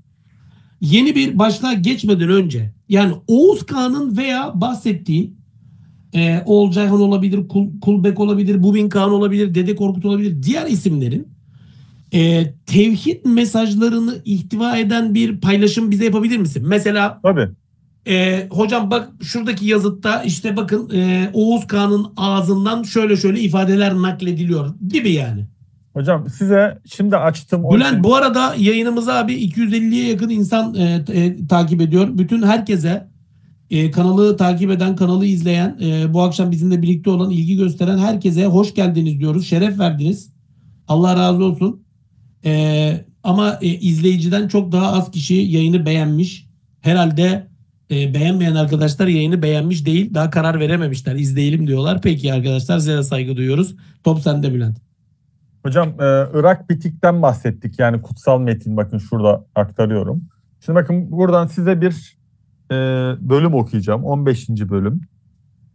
yeni bir başlığa geçmeden önce, yani Oğuz Kağan'ın veya bahsettiğin Olcay Han olabilir, Kulbek olabilir, Bumin Kağan olabilir, Dede Korkut olabilir, diğer isimlerin tevhid mesajlarını ihtiva eden bir paylaşım bize yapabilir misin? Mesela Tabii. hocam bak şuradaki yazıtta işte bakın Oğuz Kağan'ın ağzından şöyle ifadeler naklediliyor gibi yani. Hocam size şimdi açtım. Bülent, bu arada yayınımıza abi 250'ye yakın insan takip ediyor. Bütün herkese, kanalı takip eden, kanalı izleyen, bu akşam bizimle birlikte olan, ilgi gösteren herkese hoş geldiniz diyoruz. Şeref verdiniz. Allah razı olsun. Ama izleyiciden çok daha az kişi yayını beğenmiş. Herhalde beğenmeyen arkadaşlar yayını beğenmiş değil. Daha karar verememişler. İzleyelim diyorlar. Peki arkadaşlar, size de saygı duyuyoruz. Top sende Bülent. Hocam Irak Bitik'ten bahsettik. Yani kutsal metin, bakın şurada aktarıyorum. Şimdi bakın buradan size bir bölüm okuyacağım. 15. bölüm.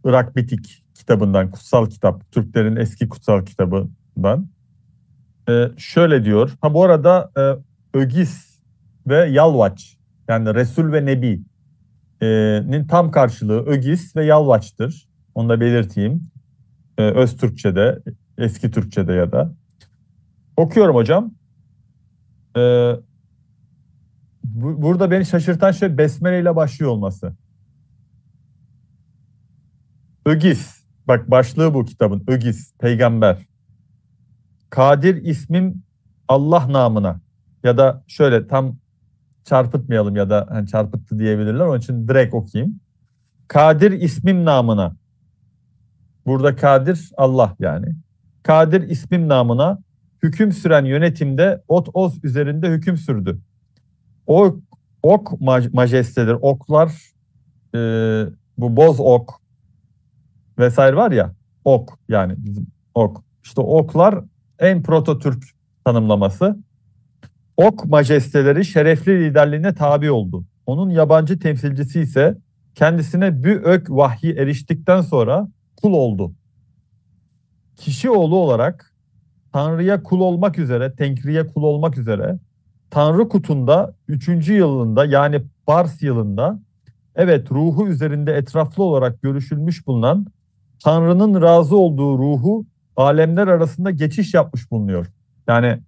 Irak Bitik kitabından, kutsal kitap. Türklerin eski kutsal kitabından. Şöyle diyor. Ha bu arada Ögis ve Yalvaç, yani Resul ve Nebi'nin tam karşılığı Ögis ve Yalvaç'tır. Onu da belirteyim. Öz Türkçe'de, eski Türkçe'de ya da. Okuyorum hocam. Ee, Burada beni şaşırtan şey Besmele ile başlıyor olması. Ögis. Bak başlığı bu kitabın. Ögis. Peygamber. Kadir ismim Allah namına. Ya da şöyle tam çarpıtmayalım ya da hani çarpıttı diyebilirler. Onun için direkt okuyayım. Kadir ismim namına. Burada Kadir Allah yani. Kadir ismim namına hüküm süren yönetimde ot oz üzerinde hüküm sürdü. O ok majestedir. Oklar e, bu boz ok vesaire var ya, ok yani bizim ok. İşte oklar en proto-Türk tanımlaması. Ok majesteleri şerefli liderliğine tabi oldu. Onun yabancı temsilcisi ise kendisine büök vahyi eriştikten sonra kul oldu. Kişi oğlu olarak Tanrı'ya kul olmak üzere, Tenkri'ye kul olmak üzere Tanrı Kut'unda 3. yılında yani Bars yılında evet ruhu üzerinde etraflı olarak görüşülmüş bulunan Tanrı'nın razı olduğu ruhu alemler arasında geçiş yapmış bulunuyor. Yani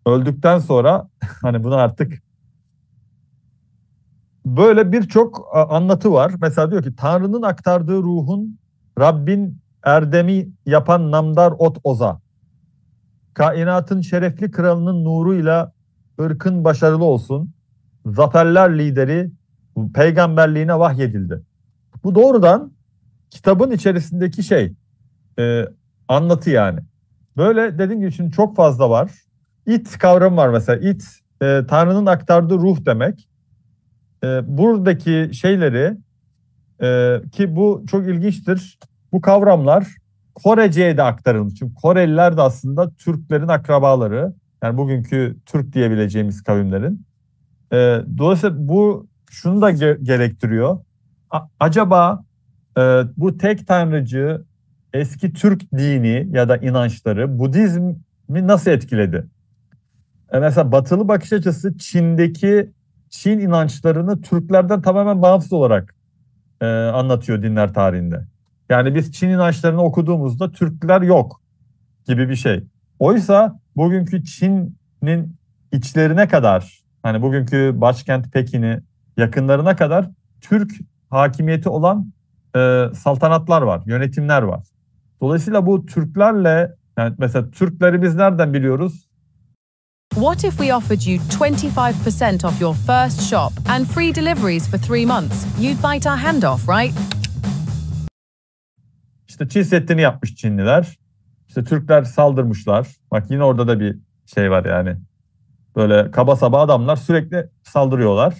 öldükten sonra hani bunu artık böyle birçok anlatı var. Mesela diyor ki Tanrı'nın aktardığı ruhun Rabbin erdemi yapan namdar ot oza. Kainatın şerefli kralının nuruyla ırkın başarılı olsun. Zaferler lideri peygamberliğine vahyedildi. Bu doğrudan kitabın içerisindeki anlatı yani. Böyle dediğim gibi şimdi çok fazla var. İt kavramı var mesela. İt Tanrı'nın aktardığı ruh demek. Buradaki şeyleri ki bu çok ilginçtir. Bu kavramlar Korece'ye de aktarılmış. Çünkü Koreliler de aslında Türklerin akrabaları. Yani bugünkü Türk diyebileceğimiz kavimlerin. Dolayısıyla bu şunu da gerektiriyor. Acaba bu tek tanrıcı eski Türk dini ya da inançları Budizmi nasıl etkiledi? Mesela batılı bakış açısı Çin inançlarını Türklerden tamamen bağımsız olarak anlatıyor dinler tarihinde. Yani biz Çin inançlarını okuduğumuzda Türkler yok gibi bir şey. Oysa bugünkü Çin'in içlerine kadar, hani bugünkü başkent Pekin'i yakınlarına kadar Türk hakimiyeti olan saltanatlar var, yönetimler var. Dolayısıyla bu Türklerle, yani mesela Türkleri biz nereden biliyoruz? What if we offered you 25% off your first shop and free deliveries for 3 months? You'd bite our hand off, right? İşte Çin Seddi'ni yapmış Çinliler. İşte Türkler saldırmışlar. Bak yine orada da bir şey var yani. Böyle kaba saba adamlar sürekli saldırıyorlar.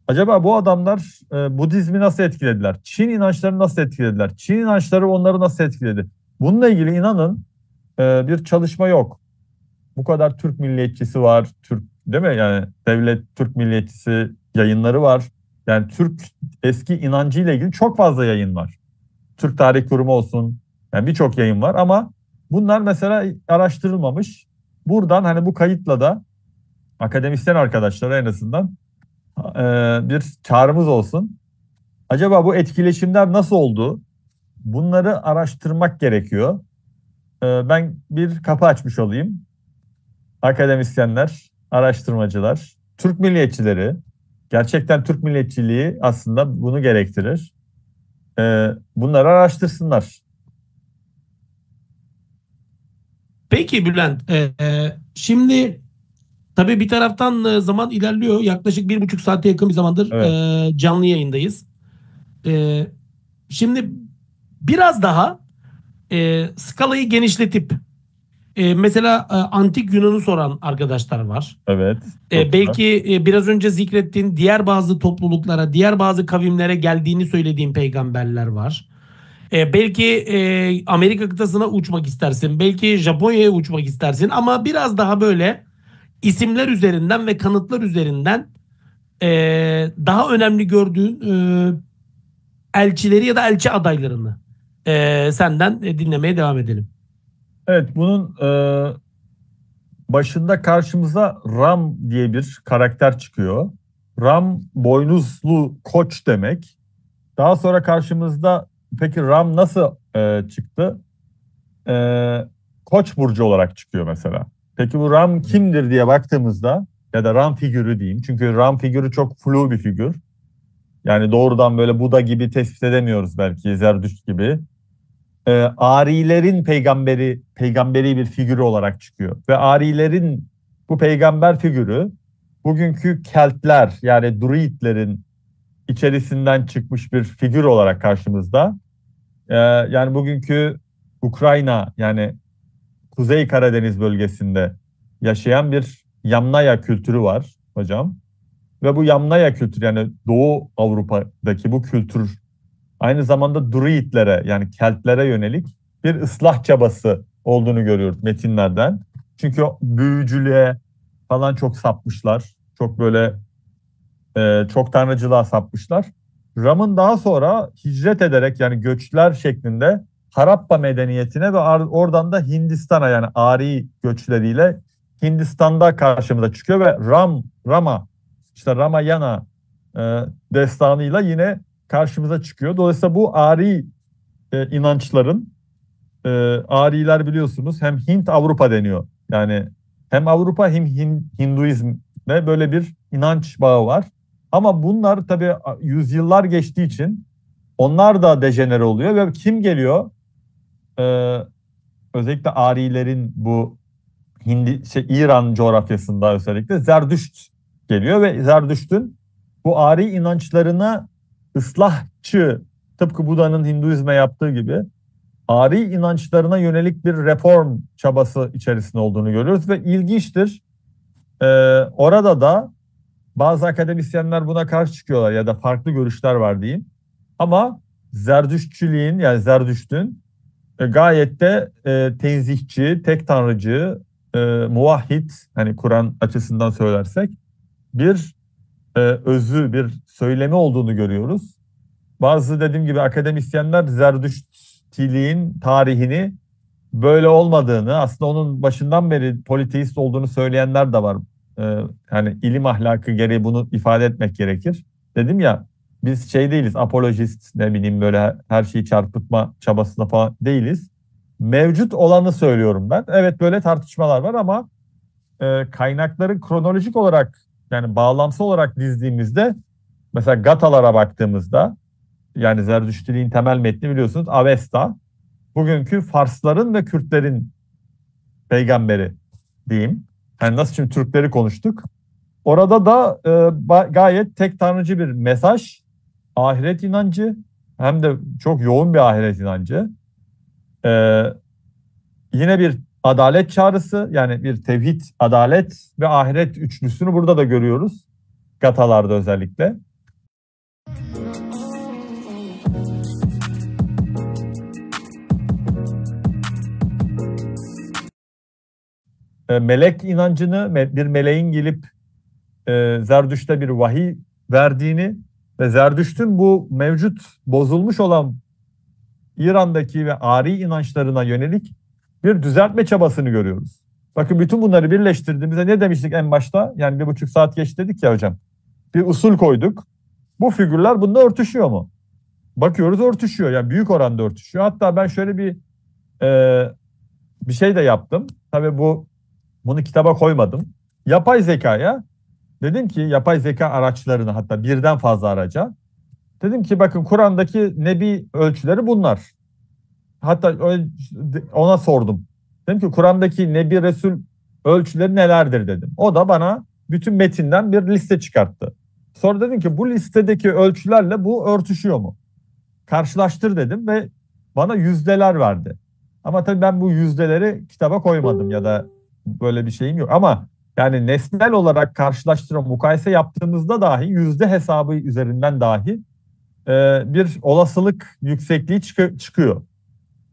Acaba bu adamlar Budizmi nasıl etkilediler? Çin inançlarını nasıl etkilediler? Çin inançları onları nasıl etkiledi? Bununla ilgili inanın bir çalışma yok. Bu kadar Türk milliyetçisi var. Türk değil mi? Yani devlet Türk milliyetçisi yayınları var. Yani Türk eski inancıyla ilgili çok fazla yayın var. Türk Tarih Kurumu olsun. Yani birçok yayın var ama bunlar mesela araştırılmamış. Buradan hani bu kayıtla da akademisyen arkadaşlara en azından bir çağrımız olsun. Acaba bu etkileşimler nasıl oldu? Bunları araştırmak gerekiyor. Ben bir kapı açmış olayım. Akademisyenler, araştırmacılar, Türk milliyetçileri, gerçekten Türk milliyetçiliği aslında bunu gerektirir. Bunları araştırsınlar. Peki Bülent, şimdi tabii bir taraftan zaman ilerliyor. Yaklaşık 1,5 saate yakın bir zamandır Evet. canlı yayındayız. Şimdi biraz daha skalayı genişletip mesela antik Yunan'ı soran arkadaşlar var. Evet. Belki biraz önce zikrettiğin diğer bazı topluluklara, diğer bazı kavimlere geldiğini söylediğin peygamberler var. Belki Amerika kıtasına uçmak istersin. Belki Japonya'ya uçmak istersin. Ama biraz daha böyle isimler üzerinden ve kanıtlar üzerinden daha önemli gördüğün elçileri ya da elçi adaylarını senden dinlemeye devam edelim. Evet, bunun başında karşımıza Ram diye bir karakter çıkıyor. Ram boynuzlu koç demek. Daha sonra karşımızda peki Ram nasıl çıktı? Koç burcu olarak çıkıyor mesela. Peki bu Ram kimdir diye baktığımızda ya da Ram figürü diyeyim. Çünkü Ram figürü çok flu bir figür. Yani doğrudan böyle Buda gibi tespit edemiyoruz belki, Zerdüşt gibi. Arilerin peygamberi bir figürü olarak çıkıyor. Ve Arilerin bu peygamber figürü bugünkü Keltler yani Druidlerin içerisinden çıkmış bir figür olarak karşımızda. Yani bugünkü Ukrayna yani Kuzey Karadeniz bölgesinde yaşayan bir Yamnaya kültürü var hocam. Ve bu Yamnaya kültürü yani Doğu Avrupa'daki bu kültür aynı zamanda Druidlere yani Keltlere yönelik bir ıslah çabası olduğunu görüyoruz metinlerden. Çünkü büyücülüğe falan çok sapmışlar. Çok böyle çok tanrıcılığa sapmışlar. Ram'ın daha sonra hicret ederek yani göçler şeklinde Harappa medeniyetine ve oradan da Hindistan'a yani Ari göçleriyle Hindistan'da karşımıza çıkıyor ve Rama işte Ramayana destanıyla yine karşımıza çıkıyor. Dolayısıyla bu Ari inançların Ariler biliyorsunuz hem Hint Avrupa deniyor. Yani hem Avrupa hem Hinduizmle böyle bir inanç bağı var. Ama bunlar tabii yüzyıllar geçtiği için onlar da dejenere oluyor ve kim geliyor? Özellikle Arilerin bu İran coğrafyasında özellikle Zerdüşt geliyor ve Zerdüşt'ün bu Ari inançlarına ıslahçı, tıpkı Buda'nın Hinduizme yaptığı gibi Ari inançlarına yönelik bir reform çabası içerisinde olduğunu görüyoruz ve ilginçtir. Orada da bazı akademisyenler buna karşı çıkıyorlar ya da farklı görüşler var diyeyim. Ama Zerdüştçülüğün yani Zerdüşt'ün gayet de tenzihçi, tek tanrıcı, muvahhid hani Kur'an açısından söylersek bir özü, bir söylemi olduğunu görüyoruz. Bazı dediğim gibi akademisyenler Zerdüştçiliğin tarihini böyle olmadığını, aslında onun başından beri politeist olduğunu söyleyenler de var. Yani ilim ahlakı gereği bunu ifade etmek gerekir. Dedim ya biz şey değiliz, apolojist ne bileyim böyle her şeyi çarpıtma çabasında falan değiliz. Mevcut olanı söylüyorum ben. Evet böyle tartışmalar var ama kaynakları kronolojik olarak yani bağlamsal olarak dizdiğimizde mesela Gatalara baktığımızda yani Zerdüştiliğin temel metni biliyorsunuz Avesta. Bugünkü Farsların ve Kürtlerin peygamberi diyeyim. Yani nasıl şimdi Türkleri konuştuk. Orada da gayet tek tanrıcı bir mesaj, ahiret inancı hem de çok yoğun bir ahiret inancı. Yine bir adalet çağrısı yani bir tevhid, adalet ve ahiret üçlüsünü burada da görüyoruz. Gatalarda özellikle. Melek inancını bir meleğin gelip Zerdüşt'e bir vahiy verdiğini ve Zerdüşt'ün bu mevcut bozulmuş olan İran'daki ve Ari inançlarına yönelik bir düzeltme çabasını görüyoruz. Bakın bütün bunları birleştirdiğimizde ne demiştik en başta? Yani 1,5 saat geç dedik ya hocam. Bir usul koyduk. Bu figürler bununla örtüşüyor mu? Bakıyoruz örtüşüyor. Yani büyük oranda örtüşüyor. Hatta ben şöyle bir şey de yaptım. Tabii bunu kitaba koymadım. Yapay zekaya dedim ki yapay zeka araçlarına hatta birden fazla araca dedim ki bakın Kur'an'daki nebi ölçüleri bunlar. Hatta ona sordum. Dedim ki Kur'an'daki nebi resul ölçüleri nelerdir dedim. O da bana bütün metinden bir liste çıkarttı. Sonra dedim ki bu listedeki ölçülerle bu örtüşüyor mu? Karşılaştır dedim ve bana yüzdeler verdi. Ama tabii ben bu yüzdeleri kitaba koymadım ya da böyle bir şeyim yok. Ama yani nesnel olarak karşılaştırma, mukayese yaptığımızda dahi yüzde hesabı üzerinden dahi bir olasılık yüksekliği çıkıyor.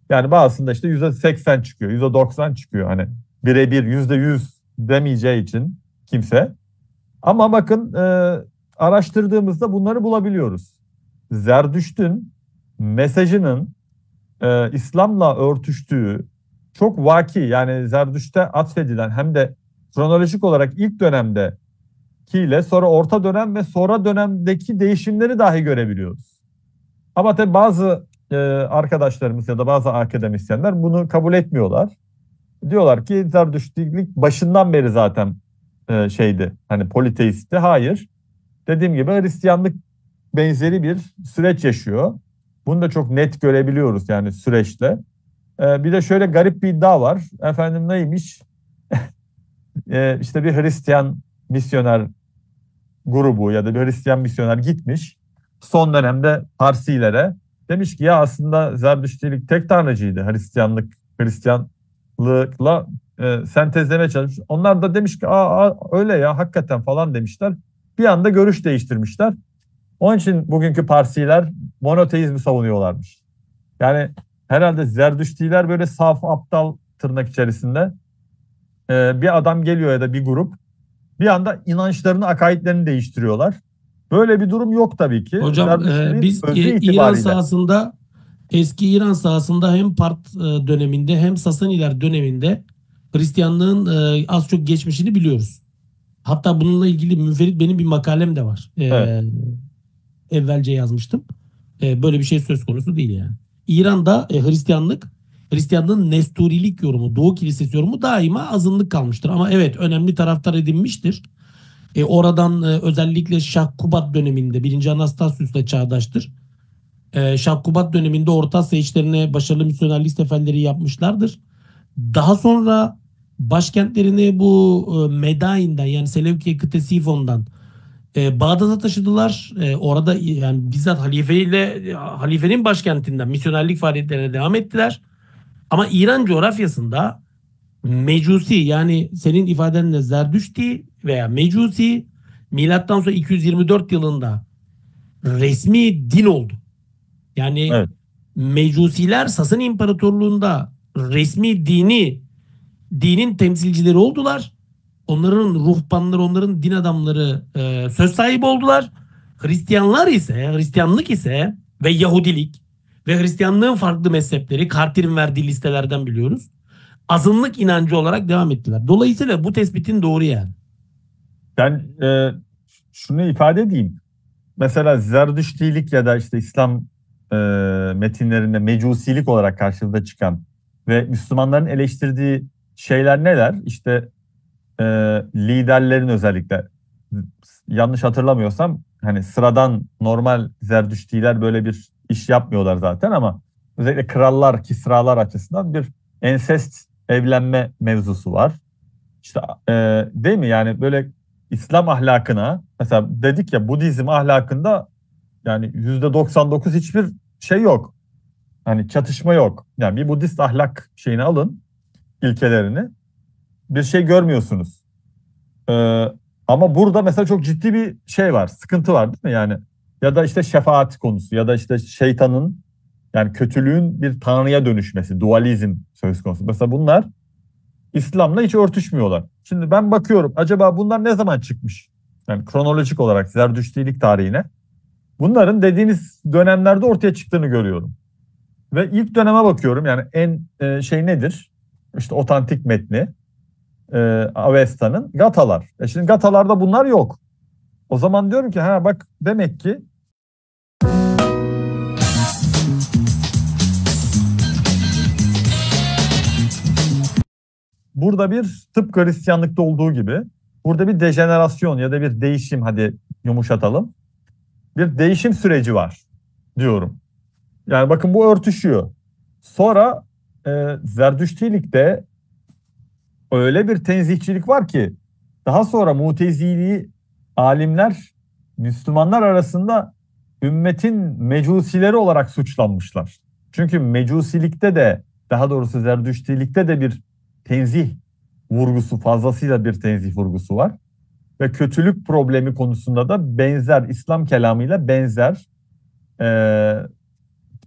Yani bazısında işte %80 çıkıyor, %90 çıkıyor. Hani birebir %100 demeyeceği için kimse. Ama bakın araştırdığımızda bunları bulabiliyoruz. Zerdüşt'ün mesajının İslam'la örtüştüğü çok vaki yani Zerdüşt'e atfedilen hem de kronolojik olarak ilk dönemdekiyle sonra orta dönem ve sonra dönemdeki değişimleri dahi görebiliyoruz. Ama tabii bazı arkadaşlarımız ya da bazı akademisyenler bunu kabul etmiyorlar. Diyorlar ki Zerdüştilik başından beri zaten şeydi, hani politeisti. Hayır. Dediğim gibi Hristiyanlık benzeri bir süreç yaşıyor. Bunu da çok net görebiliyoruz yani süreçte. Bir de şöyle garip bir iddia var. Efendim neymiş? İşte bir Hristiyan misyoner grubu ya da bir Hristiyan misyoner gitmiş. Son dönemde Parsilere demiş ki ya aslında Zerdüştilik tek tanrıcıydı. Hristiyanlıkla sentezlemeye çalışmış. Onlar da demiş ki öyle ya hakikaten falan demişler. Bir anda görüş değiştirmişler. Onun için bugünkü Parsiler monoteizmi savunuyorlarmış. Yani herhalde Zerdüştiler böyle saf, aptal tırnak içerisinde bir adam geliyor ya da bir grup bir anda inançlarını, akaidlerini değiştiriyorlar. Böyle bir durum yok tabii ki. Hocam biz İran sahasında, eski İran sahasında hem Part döneminde hem Sasaniler döneminde Hristiyanlığın az çok geçmişini biliyoruz. Hatta bununla ilgili münferit benim bir makalem de var. Evet. Evvelce yazmıştım. Böyle bir şey söz konusu değil yani. İran'da Hristiyanlığın Nesturilik yorumu, Doğu Kilisesi yorumu daima azınlık kalmıştır. Ama evet önemli taraftar edinmiştir. Oradan özellikle Şah Kubat döneminde 1. Anastasius'la çağdaştır. Şah Kubat döneminde Orta Asya işlerine başarılı misyonerlik seferleri yapmışlardır. Daha sonra başkentlerini bu Medain'den yani Selevkiye Ktesifon'dan Bağdat'a taşıdılar. Orada yani bizzat halifenin başkentinden misyonerlik faaliyetlerine devam ettiler. Ama İran coğrafyasında Mecusi yani senin ifadenle Zerdüşti veya Mecusi milattan sonra 224 yılında resmi din oldu. Yani evet. Mecusiler Sasani İmparatorluğu'nda resmi dinin temsilcileri oldular. Onların ruhbanları, onların din adamları söz sahibi oldular. Hristiyanlık ise ve Yahudilik ve Hristiyanlığın farklı mezhepleri Cartier'in verdiği listelerden biliyoruz. Azınlık inancı olarak devam ettiler. Dolayısıyla bu tespitin doğru yani. Ben şunu ifade edeyim. Mesela Zerdüştilik ya da işte İslam metinlerinde Mecusilik olarak karşımıza çıkan ve Müslümanların eleştirdiği şeyler neler? İşte liderlerin özellikle yanlış hatırlamıyorsam hani sıradan normal Zerdüştiler böyle bir iş yapmıyorlar zaten ama özellikle krallar, kisralar açısından bir ensest evlenme mevzusu var. İşte değil mi yani böyle İslam ahlakına mesela dedik ya Budizm ahlakında yani %99 hiçbir şey yok. Hani çatışma yok. Yani bir Budist ahlak şeyini alın ilkelerini bir şey görmüyorsunuz. Ama burada mesela çok ciddi bir şey var. Sıkıntı var değil mi? Yani ya da işte şefaat konusu ya da işte şeytanın yani kötülüğün bir tanrıya dönüşmesi, dualizm söz konusu. Mesela bunlar İslam'la hiç örtüşmüyorlar. Şimdi ben bakıyorum acaba bunlar ne zaman çıkmış? Yani kronolojik olarak Zerdüştilik tarihine. Bunların dediğiniz dönemlerde ortaya çıktığını görüyorum. Ve ilk döneme bakıyorum yani en şey nedir? İşte otantik metni. Avesta'nın Gatalar. Şimdi Gatalarda bunlar yok. O zaman diyorum ki bak demek ki burada bir tıpkı Hristiyanlıkta olduğu gibi burada bir dejenerasyon ya da bir değişim hadi yumuşatalım. Bir değişim süreci var diyorum. Yani bakın bu örtüşüyor. Sonra Zerdüştilik'te öyle bir tenzihçilik var ki daha sonra Mutezili alimler Müslümanlar arasında ümmetin mecusileri olarak suçlanmışlar. Çünkü mecusilikte de daha doğrusu Zerdüştilikte de bir tenzih vurgusu fazlasıyla bir tenzih vurgusu var. Ve kötülük problemi konusunda da benzer İslam kelamıyla benzer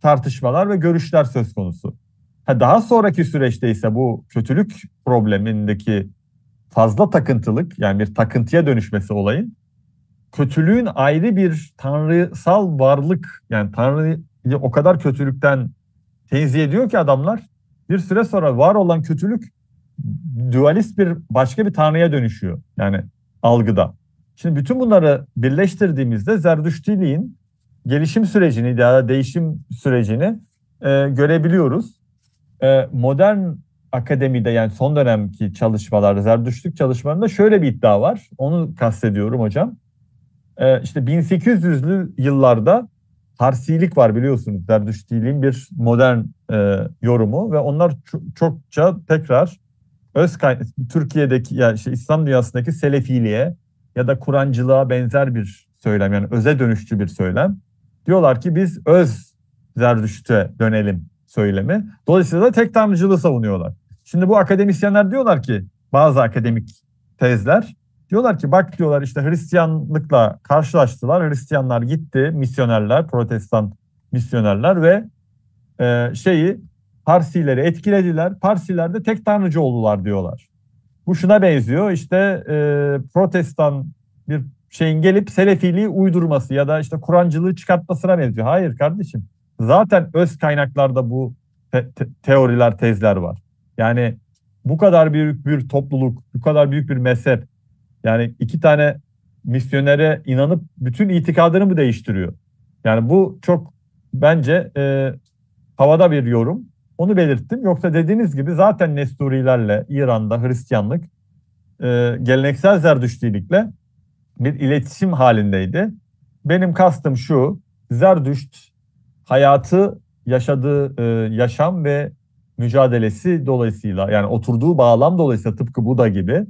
tartışmalar ve görüşler söz konusu. Daha sonraki süreçte ise bu kötülük problemindeki fazla takıntılık yani bir takıntıya dönüşmesi olayın kötülüğün ayrı bir tanrısal varlık yani Tanrı'yı o kadar kötülükten tenzih ediyor ki adamlar bir süre sonra var olan kötülük dualist bir başka bir tanrıya dönüşüyor. Yani algıda. Şimdi bütün bunları birleştirdiğimizde Zerdüştiliğin gelişim sürecini ya da değişim sürecini görebiliyoruz. Modern akademide, yani son dönemki çalışmalarda, Zerdüştlük çalışmalarında şöyle bir iddia var. Onu kastediyorum hocam. İşte 1800'lü yıllarda Parsilik var, biliyorsunuz. Zerdüştiliğin bir modern yorumu ve onlar çokça tekrar Türkiye'deki, yani İslam dünyasındaki Selefiliğe ya da Kur'ancılığa benzer bir söylem, yani öze dönüşçü bir söylem. Diyorlar ki biz öz Zerdüşt'e dönelim söylemi. Dolayısıyla da tek tanrıcılığı savunuyorlar. Şimdi bu akademisyenler diyorlar ki, bazı akademik tezler diyorlar ki bak diyorlar, işte Hristiyanlıkla karşılaştılar. Hristiyanlar gitti, misyonerler, Protestan misyonerler ve Parsileri etkilediler. Parsiler de tek tanrıcı oldular diyorlar. Bu şuna benziyor, işte Protestan bir şeyin gelip Selefiliği uydurması ya da işte Kur'ancılığı çıkartmasına benziyor. Hayır kardeşim. Zaten öz kaynaklarda bu teoriler, tezler var. Yani bu kadar büyük bir topluluk, bu kadar büyük bir mezhep, yani 2 tane misyonere inanıp bütün itikadını mı değiştiriyor? Yani bu çok bence havada bir yorum. Onu belirttim. Yoksa dediğiniz gibi zaten Nesturilerle İran'da Hristiyanlık geleneksel Zerdüştilikle bir iletişim halindeydi. Benim kastım şu: Zerdüşt hayatı, yaşadığı yaşam ve mücadelesi dolayısıyla, yani oturduğu bağlam dolayısıyla tıpkı Buda gibi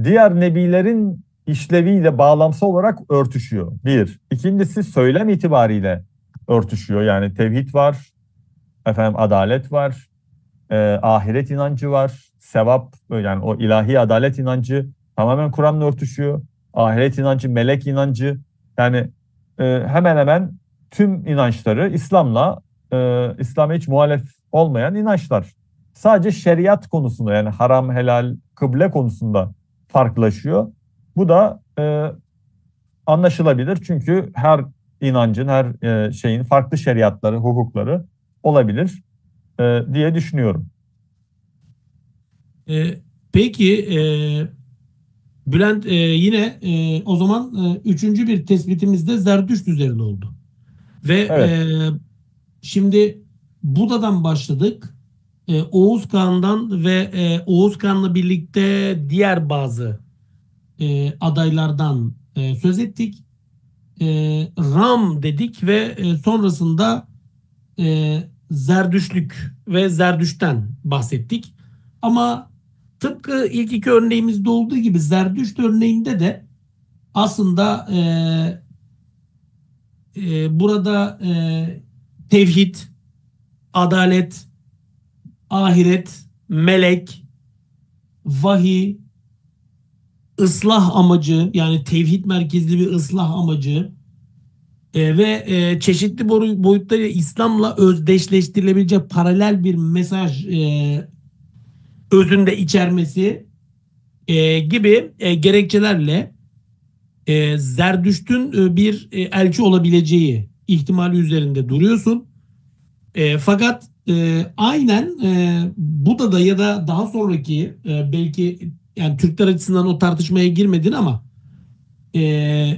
diğer nebilerin işleviyle bağlamsal olarak örtüşüyor. Bir. İkincisi söylem itibariyle örtüşüyor. Yani tevhid var, adalet var, ahiret inancı var, sevap, yani o ilahi adalet inancı tamamen Kur'an'la örtüşüyor. Ahiret inancı, melek inancı, yani hemen hemen tüm inançları İslam'a hiç muhalef olmayan inançlar. Sadece şeriat konusunda, yani haram, helal, kıble konusunda farklılaşıyor. Bu da anlaşılabilir çünkü her inancın, her şeyin farklı şeriatları, hukukları olabilir diye düşünüyorum. Peki Bülent, yine o zaman 3. bir tespitimiz de Zerdüşt üzerine oldu. Ve Evet. şimdi Buda'dan başladık. Oğuz Kağan'dan ve Oğuz Kağan'la birlikte diğer bazı adaylardan söz ettik. Ram dedik ve sonrasında Zerdüştlük ve Zerdüşt'ten bahsettik. Ama tıpkı ilk 2 örneğimizde olduğu gibi Zerdüşt örneğinde de aslında burada tevhid, adalet, ahiret, melek, vahiy, ıslah amacı, yani tevhid merkezli bir ıslah amacı ve çeşitli boyutlarıyla İslam'la özdeşleştirilebilecek paralel bir mesaj özünde içermesi gibi gerekçelerle Zerdüşt'ün bir elçi olabileceği ihtimali üzerinde duruyorsun. Fakat aynen Buda'da ya da daha sonraki belki, yani Türkler açısından o tartışmaya girmedin ama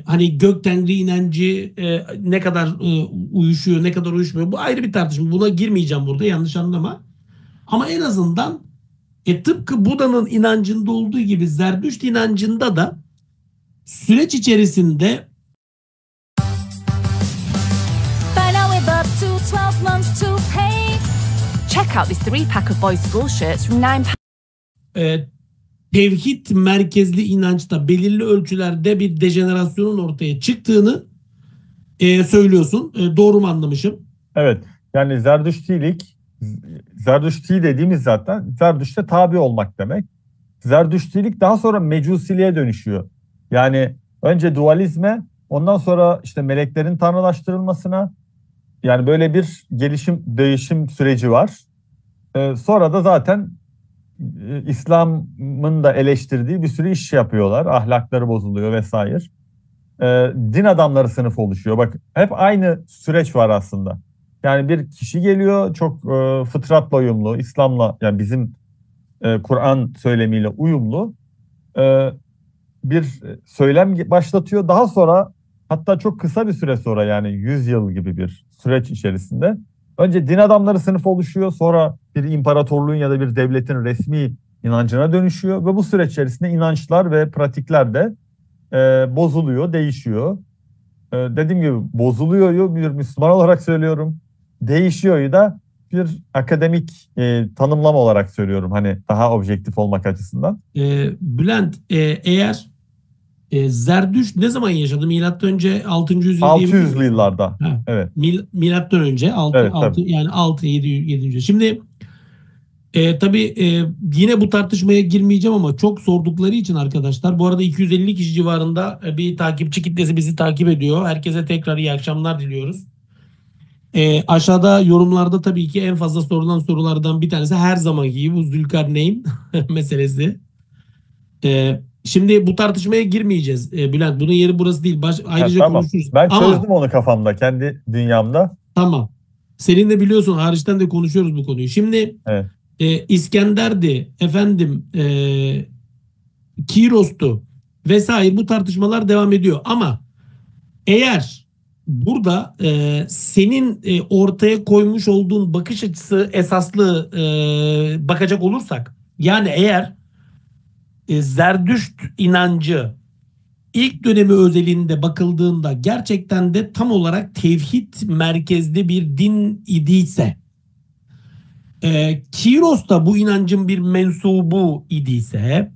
hani gök tengri inancı ne kadar uyuşuyor, ne kadar uyuşmuyor, bu ayrı bir tartışma. Buna girmeyeceğim burada, yanlış anlama. Ama en azından tıpkı Buda'nın inancında olduğu gibi Zerdüşt inancında da süreç içerisinde By now we're up to 12 months to pay. Check out this 3-pack of boys' school shirts from £9. Tevhid merkezli inançta belirli ölçülerde bir dejenerasyonun ortaya çıktığını söylüyorsun. Doğru mu anlamışım? Evet. Yani Zerdüşti dediğimiz zaten Zerdüşt'e tabi olmak demek. Zerdüştilik daha sonra mecusiliğe dönüşüyor. Yani önce dualizme, ondan sonra işte meleklerin tanrılaştırılmasına, yani böyle bir değişim süreci var. Sonra da zaten İslam'ın da eleştirdiği bir sürü iş yapıyorlar. Ahlakları bozuluyor vesaire. Din adamları sınıfı oluşuyor. Bak, hep aynı süreç var aslında. Yani bir kişi geliyor, çok fıtratla uyumlu, İslam'la, yani bizim Kur'an söylemiyle uyumlu bir söylem başlatıyor. Daha sonra, hatta çok kısa bir süre sonra, yani 100 yıl gibi bir süreç içerisinde önce din adamları sınıfı oluşuyor. Sonra bir imparatorluğun ya da bir devletin resmi inancına dönüşüyor ve bu süreç içerisinde inançlar ve pratikler de bozuluyor, değişiyor. Dediğim gibi bozuluyor bir Müslüman olarak söylüyorum. Değişiyor da bir akademik tanımlama olarak söylüyorum. Hani daha objektif olmak açısından. Bülent, eğer Zerdüşt ne zaman yaşadı? Milattan önce 6. yüzyıl 600'lü yıllarda. Ha. Evet. Milattan önce 6 Evet, tabii. yani 6 7. Şimdi tabii yine bu tartışmaya girmeyeceğim ama çok sordukları için arkadaşlar, bu arada 250 kişi civarında bir takipçi kitlesi bizi takip ediyor. Herkese tekrar iyi akşamlar diliyoruz. Aşağıda yorumlarda tabii ki en fazla sorulan sorulardan bir tanesi her zamanki gibi bu Zülkarneyn meselesi. Şimdi bu tartışmaya girmeyeceğiz Bülent. Bunun yeri burası değil. Ayrıca Tamam. konuşuruz. Ben Ama çözdüm onu kafamda, kendi dünyamda. tamam. Senin de biliyorsun, hariçten de konuşuyoruz bu konuyu. Şimdi Evet. İskender'di, efendim Kiros'tu vesaire, bu tartışmalar devam ediyor. Ama eğer burada senin ortaya koymuş olduğun bakış açısı esaslı bakacak olursak, yani eğer Zerdüşt inancı ilk dönemi özelinde bakıldığında gerçekten de tam olarak tevhid merkezli bir din idiyse, Kiros da bu inancın bir mensubu idiyse,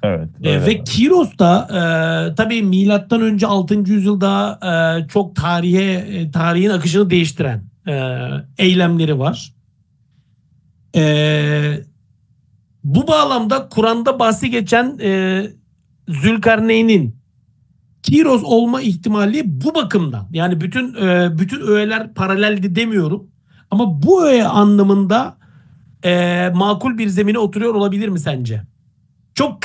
Evet. ve Kiros da tabii milattan önce 6. yüzyılda çok tarihin akışını değiştiren eylemleri var. Bu bağlamda Kur'an'da bahsi geçen Zülkarneyn'in Kiros olma ihtimali bu bakımdan, yani bütün öğeler paraleldi demiyorum ama bu öğe anlamında makul bir zemine oturuyor olabilir mi sence? Çok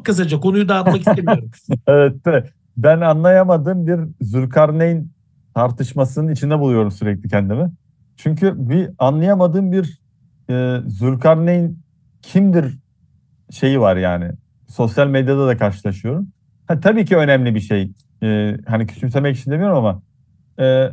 kısaca konuyu dağıtmak istemiyorum. Evet. Ben anlayamadığım bir Zülkarneyn tartışmasının içinde buluyorum sürekli kendimi. Çünkü bir anlayamadığım bir Zülkarneyn kimdir şeyi var yani. Sosyal medyada da karşılaşıyorum. Tabii ki önemli bir şey. Hani küçümsemek için demiyorum ama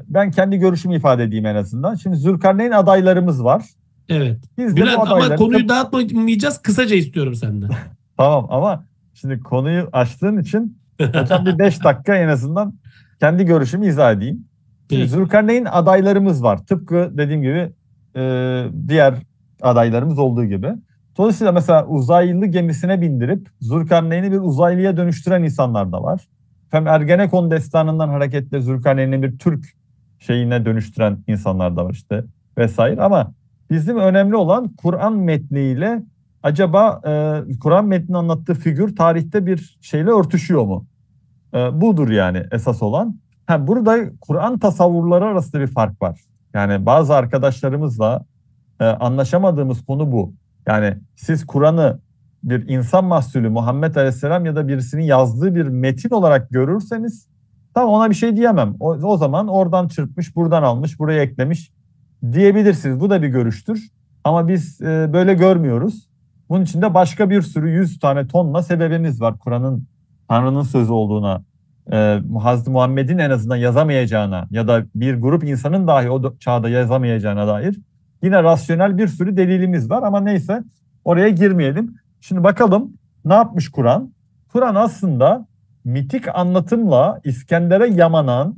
ben kendi görüşümü ifade edeyim en azından. Şimdi Zülkarneyn adaylarımız var. Evet. Biz de Bülent, bu adayları... ama konuyu dağıtmayacağız. Kısaca istiyorum senden. Tamam, ama şimdi konuyu açtığın için hocam bir 5 dakika en azından kendi görüşümü izah edeyim. Şimdi Zülkarneyn adaylarımız var. Tıpkı dediğim gibi diğer adaylarımız olduğu gibi. Dolayısıyla mesela uzaylı gemisine bindirip Zülkarneyn'i bir uzaylıya dönüştüren insanlar da var. Hem Ergenekon destanından hareketle Zülkarneyn'i bir Türk şeyine dönüştüren insanlar da var işte vesaire. Ama bizim önemli olan Kur'an metniyle acaba Kur'an metninin anlattığı figür tarihte bir şeyle örtüşüyor mu? Budur yani esas olan. Burada Kur'an tasavvurları arasında bir fark var. Yani bazı arkadaşlarımızla anlaşamadığımız konu bu. Yani siz Kur'an'ı bir insan mahsulü Muhammed Aleyhisselam ya da birisinin yazdığı bir metin olarak görürseniz tamam, ona bir şey diyemem. O zaman oradan çırpmış, buradan almış, buraya eklemiş diyebilirsiniz. Bu da bir görüştür. Ama biz böyle görmüyoruz. Bunun için de başka bir sürü 100 tane tonla sebebimiz var. Kur'an'ın Tanrı'nın sözü olduğuna, Hazreti Muhammed'in en azından yazamayacağına ya da bir grup insanın dahi o çağda yazamayacağına dair yine rasyonel bir sürü delilimiz var. Ama neyse, oraya girmeyelim. Şimdi bakalım ne yapmış Kur'an? Kur'an aslında mitik anlatımla İskender'e yamanan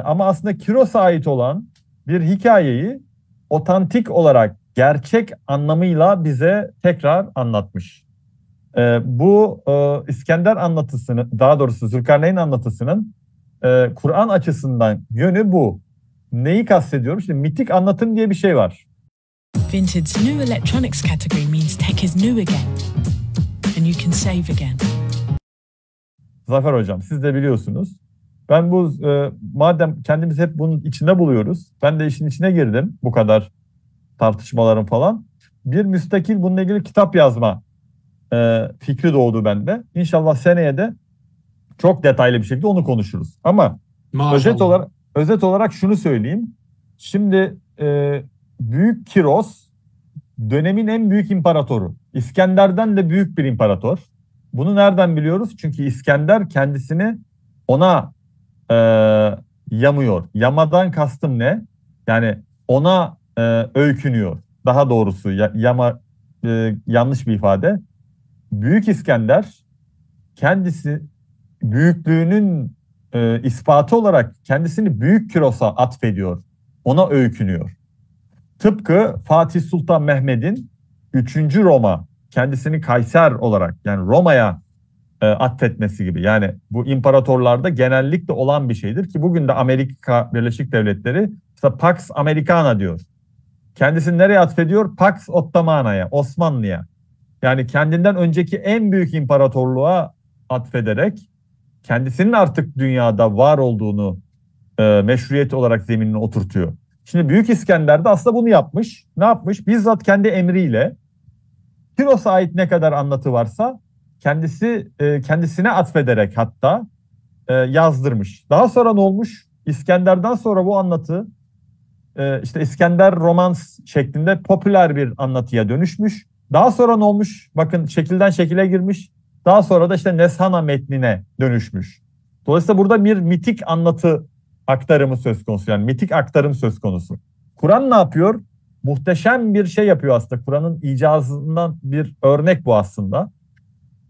ama aslında Kiros'a ait olan bir hikayeyi otantik olarak gerçek anlamıyla bize tekrar anlatmış. Bu İskender anlatısını, daha doğrusu Zülkarneyn anlatısının Kur'an açısından yönü bu. Neyi kastediyorum? Şimdi mitik anlatım diye bir şey var. Vintage's new electronics category means tech is new again, and you can save again. Zafer Hocam, siz de biliyorsunuz. Ben bu madem kendimiz hep bunun içinde buluyoruz, ben de işin içine girdim, bu kadar tartışmaların falan. Bir müstakil bununla ilgili kitap yazma fikri doğdu bende. İnşallah seneye de çok detaylı bir şekilde onu konuşuruz. Ama özet olarak şunu söyleyeyim. Şimdi Büyük Kiros dönemin en büyük imparatoru. İskender'den de büyük bir imparator. Bunu nereden biliyoruz? Çünkü İskender kendisini ona yamıyor. Yamadan kastım ne? Yani ona öykünüyor. Daha doğrusu yama yanlış bir ifade. Büyük İskender kendisi büyüklüğünün ispatı olarak kendisini Büyük Kiros'a atfediyor. Ona öykünüyor. Tıpkı Fatih Sultan Mehmet'in 3. Roma kendisini Kayser olarak yani Roma'ya atfetmesi gibi. Yani bu imparatorlarda genellikle olan bir şeydir ki bugün de Amerika Birleşik Devletleri işte Pax Americana diyor. Kendisini nereye atfediyor? Pax Ottomana'ya, Osmanlı'ya. Yani kendinden önceki en büyük imparatorluğa atfederek kendisinin artık dünyada var olduğunu meşruiyet olarak zeminine oturtuyor. Şimdi Büyük İskender de aslında bunu yapmış. Ne yapmış? Bizzat kendi emriyle Kiros'a ait ne kadar anlatı varsa kendisine atfederek hatta yazdırmış. Daha sonra ne olmuş? İskender'den sonra bu anlatı işte İskender romans şeklinde popüler bir anlatıya dönüşmüş. Daha sonra ne olmuş? Bakın şekilden şekile girmiş. Daha sonra da işte Neshana metnine dönüşmüş. Dolayısıyla burada bir mitik anlatı aktarımı söz konusu. Yani mitik aktarım söz konusu. Kur'an ne yapıyor? Muhteşem bir şey yapıyor aslında. Kur'an'ın icazından bir örnek bu aslında.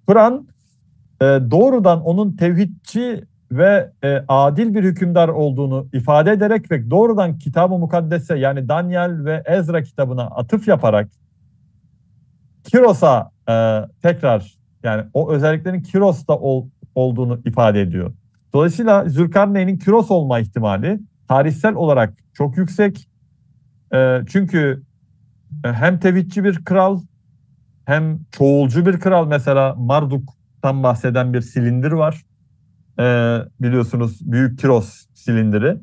Kur'an doğrudan onun tevhidçi ve adil bir hükümdar olduğunu ifade ederek ve doğrudan Kitab-ı Mukaddes'e yani Daniel ve Ezra kitabına atıf yaparak Kiros'a tekrar yani o özelliklerin Kiros'ta olduğunu ifade ediyor. Dolayısıyla Zülkarneyn'in Kiros olma ihtimali tarihsel olarak çok yüksek. Çünkü hem tevhidçi bir kral hem çoğulcu bir kral. Mesela Marduk'tan bahseden bir silindir var. Biliyorsunuz Büyük Kiros silindiri.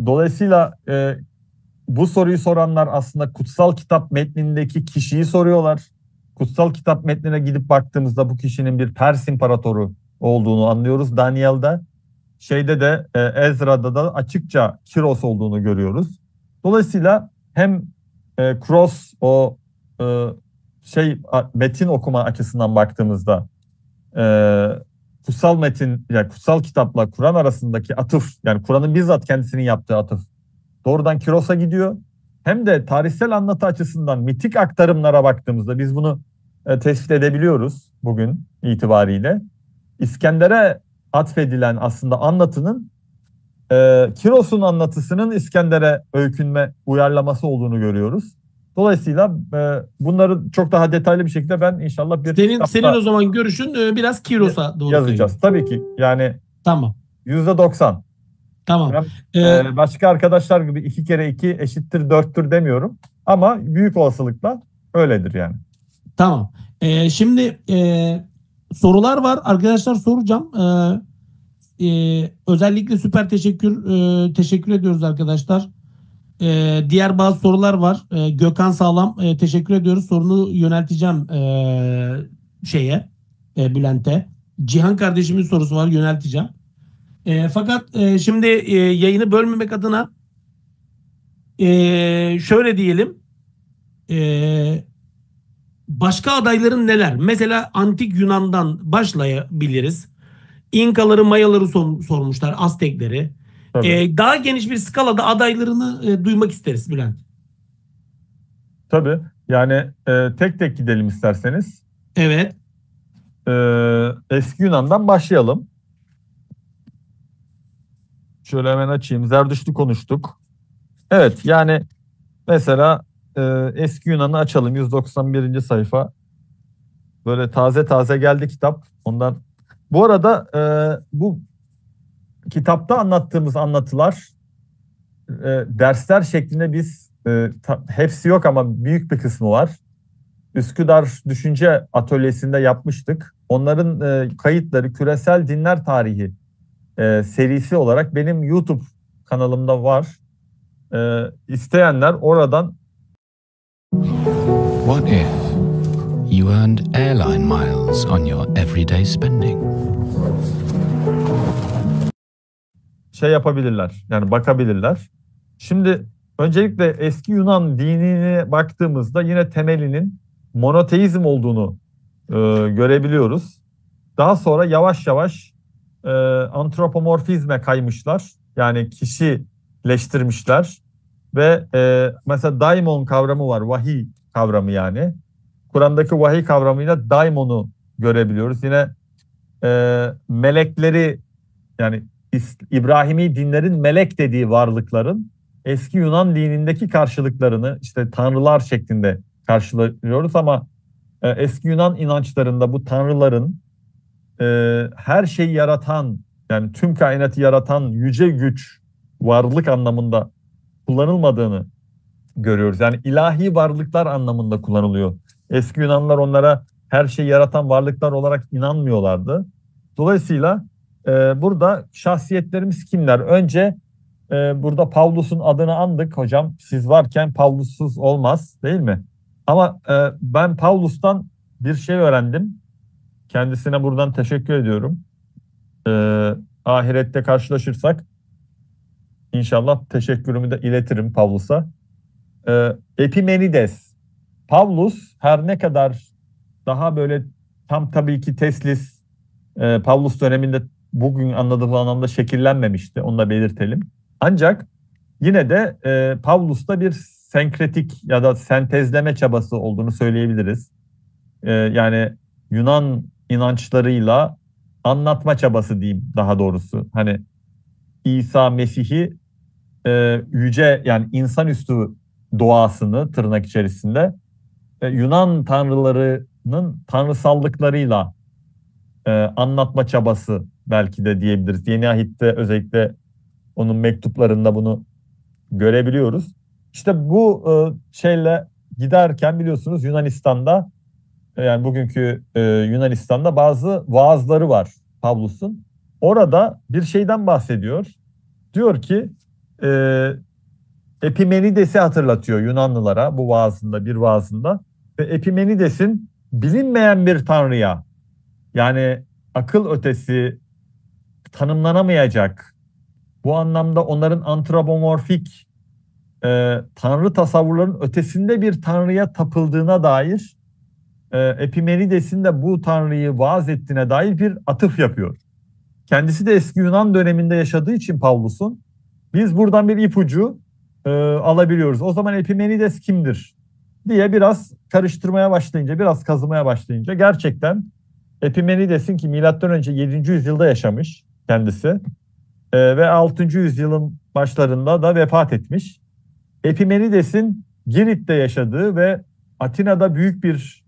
Dolayısıyla bu soruyu soranlar aslında kutsal kitap metnindeki kişiyi soruyorlar. Kutsal kitap metnine gidip baktığımızda bu kişinin bir Pers imparatoru olduğunu anlıyoruz. Daniel'de, şeyde de Ezra'da da açıkça Kiros olduğunu görüyoruz. Dolayısıyla hem Cross o metin okuma açısından baktığımızda kutsal metin yani kutsal kitapla Kur'an arasındaki atıf yani Kur'an'ın bizzat kendisinin yaptığı atıf doğrudan Kiros'a gidiyor. Hem de tarihsel anlatı açısından mitik aktarımlara baktığımızda biz bunu tespit edebiliyoruz bugün itibariyle. İskender'e atfedilen aslında anlatının Kiros'un anlatısının İskender'e öykünme uyarlaması olduğunu görüyoruz. Dolayısıyla bunları çok daha detaylı bir şekilde ben inşallah bir senin o zaman görüşün biraz Kiros'a doğru yazacağız. Tabii ki yani tamam. %90. Tamam. Ben, başka arkadaşlar gibi 2 kere 2 eşittir 4'tür demiyorum. Ama büyük olasılıkla öyledir yani. Tamam. Şimdi sorular var. Arkadaşlar soracağım. Özellikle süper teşekkür ediyoruz arkadaşlar. Diğer bazı sorular var. Gökhan Sağlam teşekkür ediyoruz. Sorunu yönelteceğim Bülent'e. Cihan kardeşimin sorusu var yönelteceğim. Fakat şimdi yayını bölmemek adına şöyle diyelim. Başka adayların neler? Mesela Antik Yunan'dan başlayabiliriz. İnkaları, Mayaları sormuşlar, Aztekleri. Daha geniş bir skalada adaylarını duymak isteriz Bülent. Tabii. Yani tek tek gidelim isterseniz. Evet. Eski Yunan'dan başlayalım. Şöyle hemen açayım. Zerdüşt'ü konuştuk. Evet yani mesela Eski Yunan'ı açalım. 191. sayfa. Böyle taze taze geldi kitap. Ondan. Bu arada bu kitapta anlattığımız anlatılar dersler şeklinde biz hepsi yok ama büyük bir kısmı var. Üsküdar Düşünce Atölyesi'nde yapmıştık. Onların kayıtları Küresel Dinler Tarihi serisi olarak benim YouTube kanalımda var. İsteyenler oradan. What if you earned airline miles on your everyday spending? Yapabilirler. Yani bakabilirler. Şimdi öncelikle eski Yunan dinine baktığımızda yine temelinin monoteizm olduğunu görebiliyoruz. Daha sonra yavaş yavaş antropomorfizme kaymışlar. Yani kişileştirmişler ve mesela daimon kavramı var, vahiy kavramı yani. Kur'an'daki vahiy kavramıyla daimonu görebiliyoruz. Yine melekleri, yani İbrahimi dinlerin melek dediği varlıkların eski Yunan dinindeki karşılıklarını işte tanrılar şeklinde karşılıyoruz ama eski Yunan inançlarında bu tanrıların her şeyi yaratan, yani tüm kainatı yaratan yüce güç, varlık anlamında kullanılmadığını görüyoruz. Yani ilahi varlıklar anlamında kullanılıyor. Eski Yunanlılar onlara her şeyi yaratan varlıklar olarak inanmıyorlardı. Dolayısıyla burada şahsiyetlerimiz kimler? Önce burada Pavlus'un adını andık hocam. Siz varken Pavlus'suz olmaz, değil mi? Ama ben Pavlus'tan bir şey öğrendim. Kendisine buradan teşekkür ediyorum. Ahirette karşılaşırsak inşallah teşekkürümü de iletirim Pavlus'a. Epimenides. Pavlus her ne kadar daha böyle tam tabii ki Teslis Pavlus döneminde bugün anladığımız anlamda şekillenmemişti. Onu da belirtelim. Ancak yine de Pavlus'ta bir senkretik ya da sentezleme çabası olduğunu söyleyebiliriz. Yani Yunan inançlarıyla anlatma çabası diyeyim daha doğrusu. Hani İsa Mesih'i yüce, yani insanüstü doğasını tırnak içerisinde Yunan tanrılarının tanrısallıklarıyla anlatma çabası belki de diyebiliriz. Yeni Ahit'te özellikle onun mektuplarında bunu görebiliyoruz. İşte bu şeyle giderken biliyorsunuz Yunanistan'da, yani bugünkü Yunanistan'da bazı vaazları var Pavlus'un. Orada bir şeyden bahsediyor. Diyor ki Epimenides'i hatırlatıyor Yunanlılara bu vaazında, bir vaazında. Ve Epimenides'in bilinmeyen bir tanrıya, yani akıl ötesi, tanımlanamayacak, bu anlamda onların antropomorfik tanrı tasavvurlarının ötesinde bir tanrıya tapıldığına dair, Epimenides'in de bu tanrıyı vaaz ettiğine dair bir atıf yapıyor. Kendisi de eski Yunan döneminde yaşadığı için Pavlus'un, biz buradan bir ipucu alabiliyoruz. O zaman Epimenides kimdir diye biraz karıştırmaya başlayınca, biraz kazımaya başlayınca gerçekten Epimenides'in, ki M.Ö. 7. yüzyılda yaşamış kendisi ve 6. yüzyılın başlarında da vefat etmiş. Epimenides'in Girit'te yaşadığı ve Atina'da büyük bir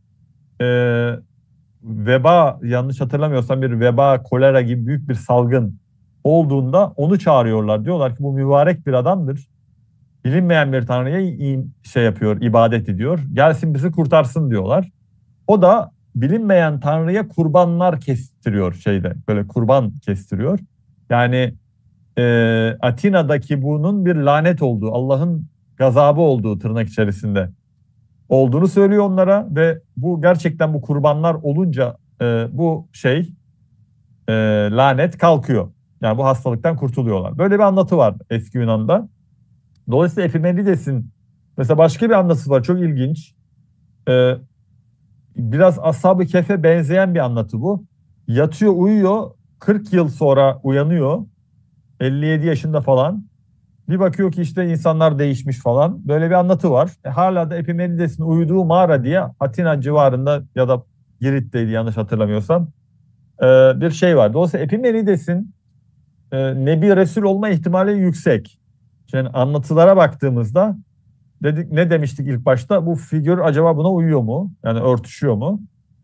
veba, yanlış hatırlamıyorsam bir veba, kolera gibi büyük bir salgın olduğunda onu çağırıyorlar. Diyorlar ki bu mübarek bir adamdır. Bilinmeyen bir tanrıya şey yapıyor, ibadet ediyor. Gelsin bizi kurtarsın diyorlar. O da bilinmeyen tanrıya kurbanlar kestiriyor şeyde. Böyle kurban kestiriyor. Yani Atina'daki bunun bir lanet olduğu, Allah'ın gazabı olduğu tırnak içerisinde olduğunu söylüyor onlara ve bu gerçekten bu kurbanlar olunca bu şey lanet kalkıyor. Yani bu hastalıktan kurtuluyorlar. Böyle bir anlatı var eski Yunan'da. Dolayısıyla Epimenides'in mesela başka bir anlatısı var. Çok ilginç. Biraz Ashab-ı Kehf'e benzeyen bir anlatı bu. Yatıyor, uyuyor. 40 yıl sonra uyanıyor. 57 yaşında falan. Bir bakıyor ki işte insanlar değişmiş falan. Böyle bir anlatı var. Hala da Epimenides'in uyuduğu mağara diye Atina civarında ya da Girit'teydi yanlış hatırlamıyorsam bir şey var. Dolayısıyla Epimenides'in Nebi Resul olma ihtimali yüksek. Yani anlatılara baktığımızda ne demiştik ilk başta? Bu figür acaba buna uyuyor mu? Yani örtüşüyor mu?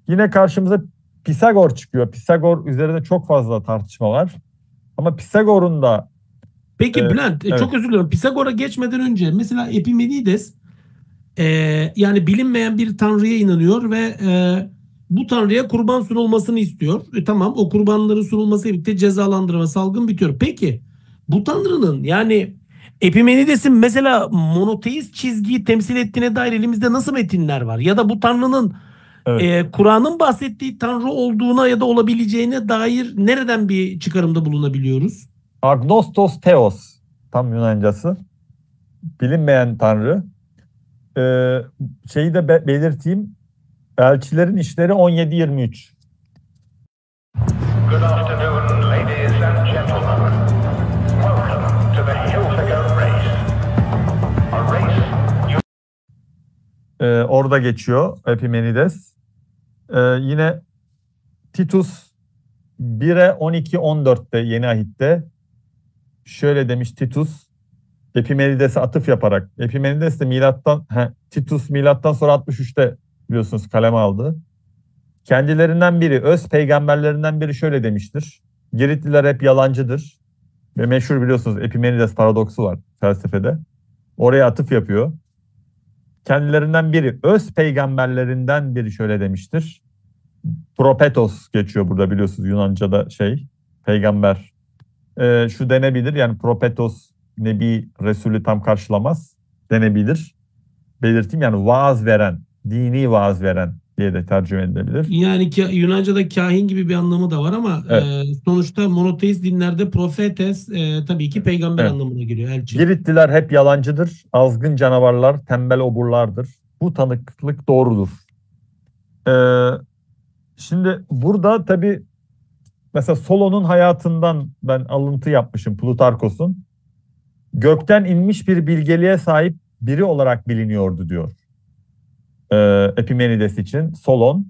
Yine karşımıza Pisagor çıkıyor. Pisagor üzerinde çok fazla tartışma var. Ama Pisagor'un da peki Bülent, evet. Çok özür diliyorum. Pisagor'a geçmeden önce mesela Epimenides yani bilinmeyen bir tanrıya inanıyor ve bu tanrıya kurban sunulmasını istiyor. Tamam, o kurbanların sunulması birlikte cezalandırma, salgın bitiyor. Peki bu tanrının, yani Epimenides'in mesela monoteist çizgiyi temsil ettiğine dair elimizde nasıl metinler var? Ya da bu tanrının Kur'an'ın bahsettiği tanrı olduğuna ya da olabileceğine dair nereden bir çıkarımda bulunabiliyoruz? Agnostos Theos tam Yunancası. bilinmeyen tanrı. Şeyi de belirteyim. Elçilerin İşleri 17-23. Good afternoon, ladies and gentlemen. Welcome to the Hilfiger Race. A race Orada geçiyor Epimenides. Yine Titus 1'e 12-14'te Yeni Ahit'te şöyle demiş Titus, Epimenides'e atıf yaparak. Epimenides de Titus milattan sonra 63'te biliyorsunuz kaleme aldı. Kendilerinden biri, öz peygamberlerinden biri şöyle demiştir. Giritliler hep yalancıdır. Ve meşhur biliyorsunuz Epimenides paradoksu var felsefede. Oraya atıf yapıyor. Kendilerinden biri, öz peygamberlerinden biri şöyle demiştir. Propetos geçiyor burada biliyorsunuz Yunanca'da peygamber. Şu denebilir yani Propetos Nebi Resulü tam karşılamaz denebilir. Belirteyim yani vaaz veren, dini vaaz veren diye de tercüme edilebilir. Yani Yunanca'da kahin gibi bir anlamı da var ama Evet. sonuçta monoteist dinlerde profetes tabii ki peygamber Evet. anlamına geliyor. Elçi. Giritliler hep yalancıdır, azgın canavarlar, tembel oburlardır. Bu tanıklık doğrudur. Şimdi burada tabii mesela Solon'un hayatından ben alıntı yapmışım, Plutarkos'un. Gökten inmiş bir bilgeliğe sahip biri olarak biliniyordu diyor Epimenides için Solon.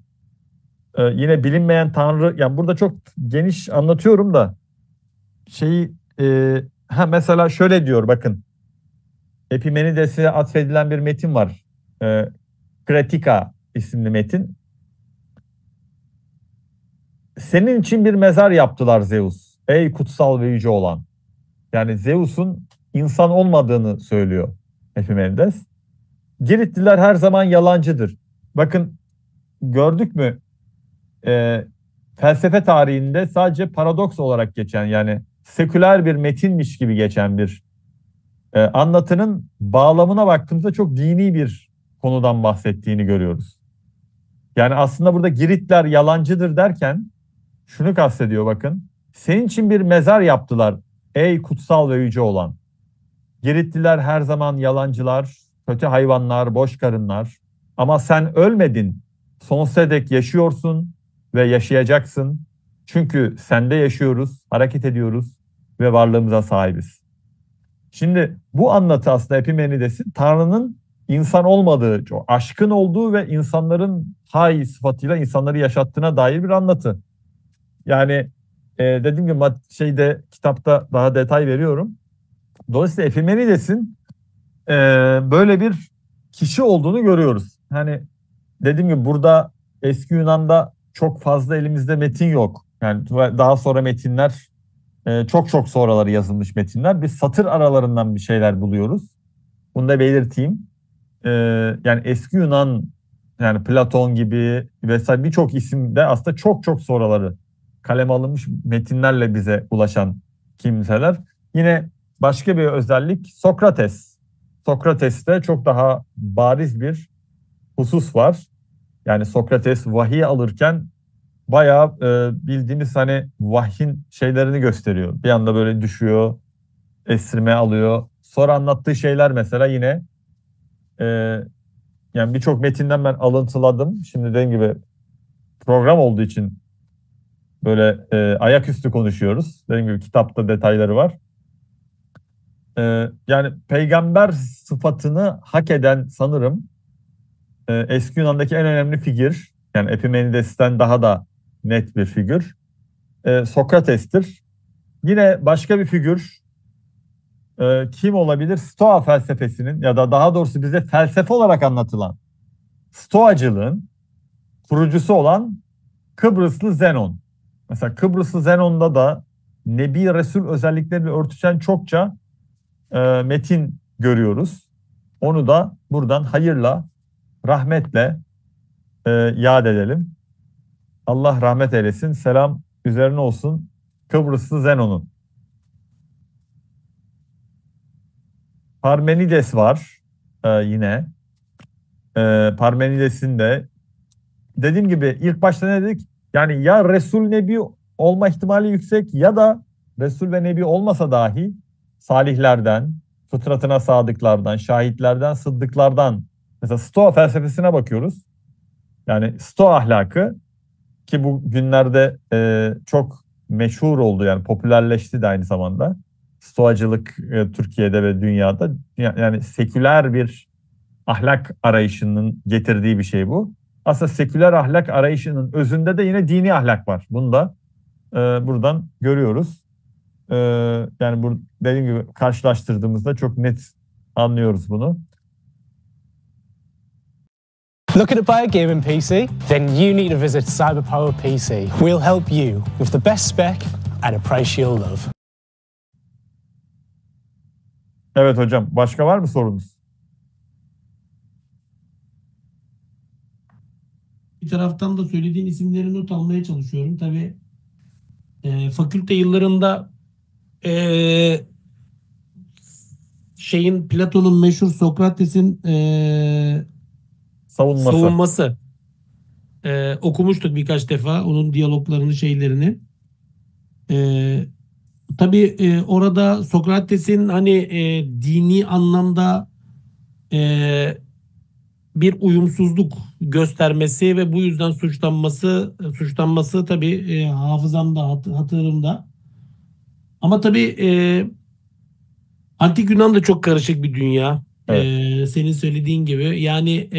Yine bilinmeyen tanrı, yani burada çok geniş anlatıyorum da mesela şöyle diyor bakın. Epimenides'e atfedilen bir metin var. Kritika isimli metin. Senin için bir mezar yaptılar Zeus. Ey kutsal ve yüce olan. Yani Zeus'un insan olmadığını söylüyor Epimenides. Giritliler her zaman yalancıdır. Bakın gördük mü felsefe tarihinde sadece paradoks olarak geçen yani seküler bir metinmiş gibi geçen bir anlatının bağlamına baktığımızda çok dini bir konudan bahsettiğini görüyoruz. Yani aslında burada Giritler yalancıdır derken şunu kastediyor bakın. Senin için bir mezar yaptılar ey kutsal ve yüce olan. Giritliler her zaman yalancılar, kötü hayvanlar, boş karınlar. Ama sen ölmedin. Sonsuza dek yaşıyorsun ve yaşayacaksın. Çünkü sende yaşıyoruz, hareket ediyoruz ve varlığımıza sahibiz. Şimdi bu anlatı aslında Epimenides'in Tanrı'nın insan olmadığı, aşkın olduğu ve insanların hay sıfatıyla insanları yaşattığına dair bir anlatı. Yani dediğim gibi kitapta daha detay veriyorum. Dolayısıyla Epimenides'in böyle bir kişi olduğunu görüyoruz. Hani dediğim gibi burada eski Yunan'da çok fazla elimizde metin yok. Yani daha sonra metinler çok sonraları yazılmış metinler. Biz satır aralarından bir şeyler buluyoruz. Bunu da belirteyim. Yani eski Yunan yani Platon gibi vesaire birçok isimde aslında çok sonraları kaleme alınmış metinlerle bize ulaşan kimseler. Yine başka bir özellik Sokrates. Sokrates'te çok daha bariz bir husus var. Yani Sokrates vahiy alırken bayağı bildiğimiz hani vahyin şeylerini gösteriyor. Bir anda böyle düşüyor, esirme alıyor. Sonra anlattığı şeyler mesela yine yani birçok metinden ben alıntıladım. Şimdi dediğim gibi program olduğu için böyle ayaküstü konuşuyoruz. Dediğim gibi kitapta detayları var. Yani peygamber sıfatını hak eden sanırım eski Yunan'daki en önemli figür, yani Epimenides'ten daha da net bir figür, Sokrates'tir. Yine başka bir figür kim olabilir? Stoa felsefesinin ya da daha doğrusu bize felsefe olarak anlatılan Stoacılığın kurucusu olan Kıbrıslı Zenon. Mesela Kıbrıslı Zenon'da da Nebi Resul özellikleriyle örtüşen çokça metin görüyoruz. Onu da buradan hayırla, rahmetle yad edelim. Allah rahmet eylesin. Selam üzerine olsun Kıbrıslı Zenon'un. Parmenides var yine. Parmenides'in de dediğim gibi ilk başta ne dedik? Yani ya Resul Nebi olma ihtimali yüksek ya da Resul ve Nebi olmasa dahi salihlerden, fıtratına sadıklardan, şahitlerden, sıddıklardan. Mesela Stoa felsefesine bakıyoruz. Yani Stoa ahlakı ki bu günlerde çok meşhur oldu, yani popülerleşti de aynı zamanda. Stoacılık Türkiye'de ve dünyada yani seküler bir ahlak arayışının getirdiği bir şey bu. Aslında seküler ahlak arayışının özünde de yine dini ahlak var. Bunu da buradan görüyoruz. Yani dediğim gibi karşılaştırdığımızda çok net anlıyoruz bunu. Looking to buy a gaming PC? Then you need to visit CyberPower PC. We'll help you with the best spec at a price you'll love. Evet hocam, başka var mı sorunuz? Bir taraftan da söylediğin isimleri not almaya çalışıyorum. Tabii fakülte yıllarında Platon'un meşhur Sokrates'in savunması. Okumuştuk birkaç defa onun diyaloglarını, şeylerini. Tabii orada Sokrates'in hani dini anlamda bir uyumsuzluk göstermesi ve bu yüzden suçlanması tabii hafızamda, hatırımda. Ama tabii Antik Yunan da çok karışık bir dünya. Evet. Senin söylediğin gibi. Yani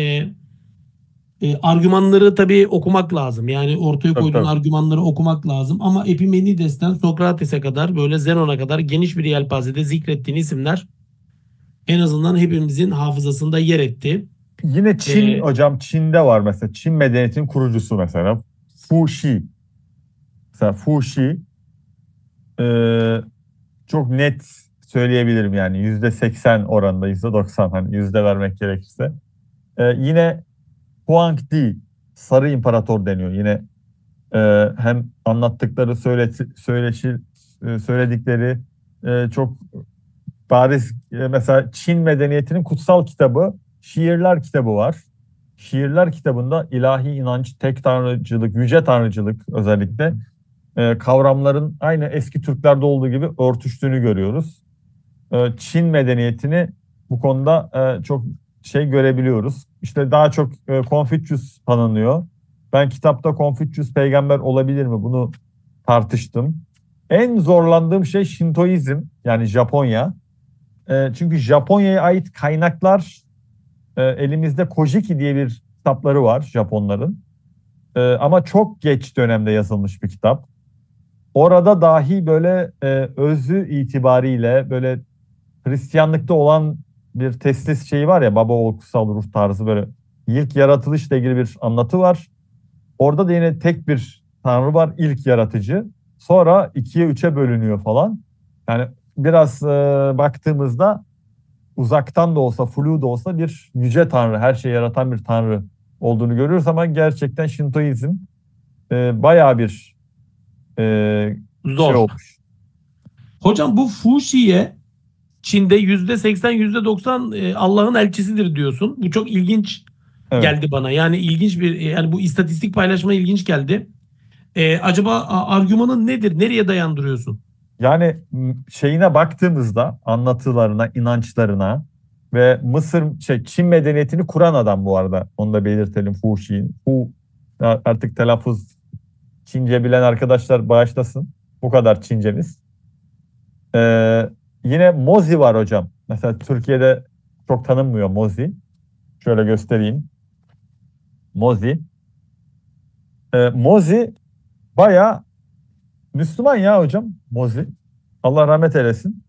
argümanları tabii okumak lazım. Yani ortaya koyduğun argümanları okumak lazım. Ama Epimenides'ten Sokrates'e kadar, böyle Zenon'a kadar geniş bir yelpazede zikrettiğin isimler en azından hepimizin hafızasında yer etti. Yine Çin hocam, Çin'de var mesela. Çin medeniyetinin kurucusu mesela. Fu Xi. Mesela Fu Xi çok net söyleyebilirim yani. %80 oranında, %90 hani yüzde vermek gerekirse. Yine Huang Di, Sarı İmparator deniyor. Yine hem anlattıkları, söyledikleri çok bariz. Mesela Çin medeniyetinin kutsal kitabı, Şiirler kitabı var. Şiirler kitabında ilahi inanç, tek tanrıcılık, yüce tanrıcılık özellikle kavramların aynı eski Türklerde olduğu gibi örtüştüğünü görüyoruz. Çin medeniyetini bu konuda çok görebiliyoruz. İşte daha çok Confucius tanınıyor. Ben kitapta Confucius peygamber olabilir mi? Bunu tartıştım. En zorlandığım şey Şintoizm, yani Japonya. Çünkü Japonya'ya ait kaynaklar elimizde Kojiki diye bir kitapları var Japonların. Ama çok geç dönemde yazılmış bir kitap. Orada dahi böyle özü itibariyle böyle Hristiyanlıkta olan bir teslis şeyi var ya, baba oğul kutsal ruh tarzı, böyle ilk yaratılışla ilgili bir anlatı var. Orada da yine tek bir tanrı var, ilk yaratıcı. Sonra 2'ye 3'e bölünüyor falan. Yani biraz baktığımızda uzaktan da olsa, flu da olsa bir yüce tanrı, her şeyi yaratan bir tanrı olduğunu görüyoruz ama gerçekten Şintoizm bayağı bir zor olmuş. Hocam bu Fu Xi'ye Çin'de %80, %90 Allah'ın elçisidir diyorsun. Bu çok ilginç geldi bana. Yani ilginç yani bu istatistik paylaşma ilginç geldi. Acaba argümanın nedir? Nereye dayandırıyorsun? Yani şeyine baktığımızda, anlatılarına, inançlarına ve Çin medeniyetini kuran adam bu arada. Onu da belirtelim, Fu Xi'nin. Artık telaffuz Çince bilen arkadaşlar bağışlasın. Bu kadar Çincemiz. Yine Mozi var hocam. Mesela Türkiye'de çok tanınmıyor Mozi. Şöyle göstereyim. Mozi. Mozi bayağı Müslüman ya hocam, Mozi. Allah rahmet eylesin.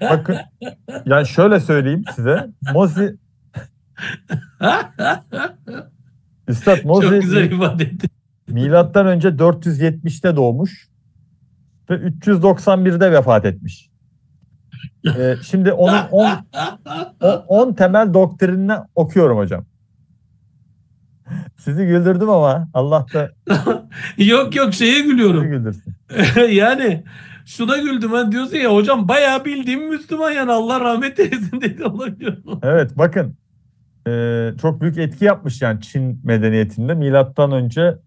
Bakın, yani şöyle söyleyeyim size. Mozi Üstad Mozi çok güzel ifade etti. Milattan önce 470'te doğmuş ve 391'de vefat etmiş. Şimdi onun 10 temel doktrinini okuyorum hocam. Sizi güldürdüm ama Allah da yok şeye gülüyorum. Güldürsün. Yani şuna güldüm, ben diyorsun ya hocam, bayağı bildiğim Müslüman, yani Allah rahmet eylesin dedi. Evet, bakın çok büyük etki yapmış yani Çin medeniyetinde milattan önce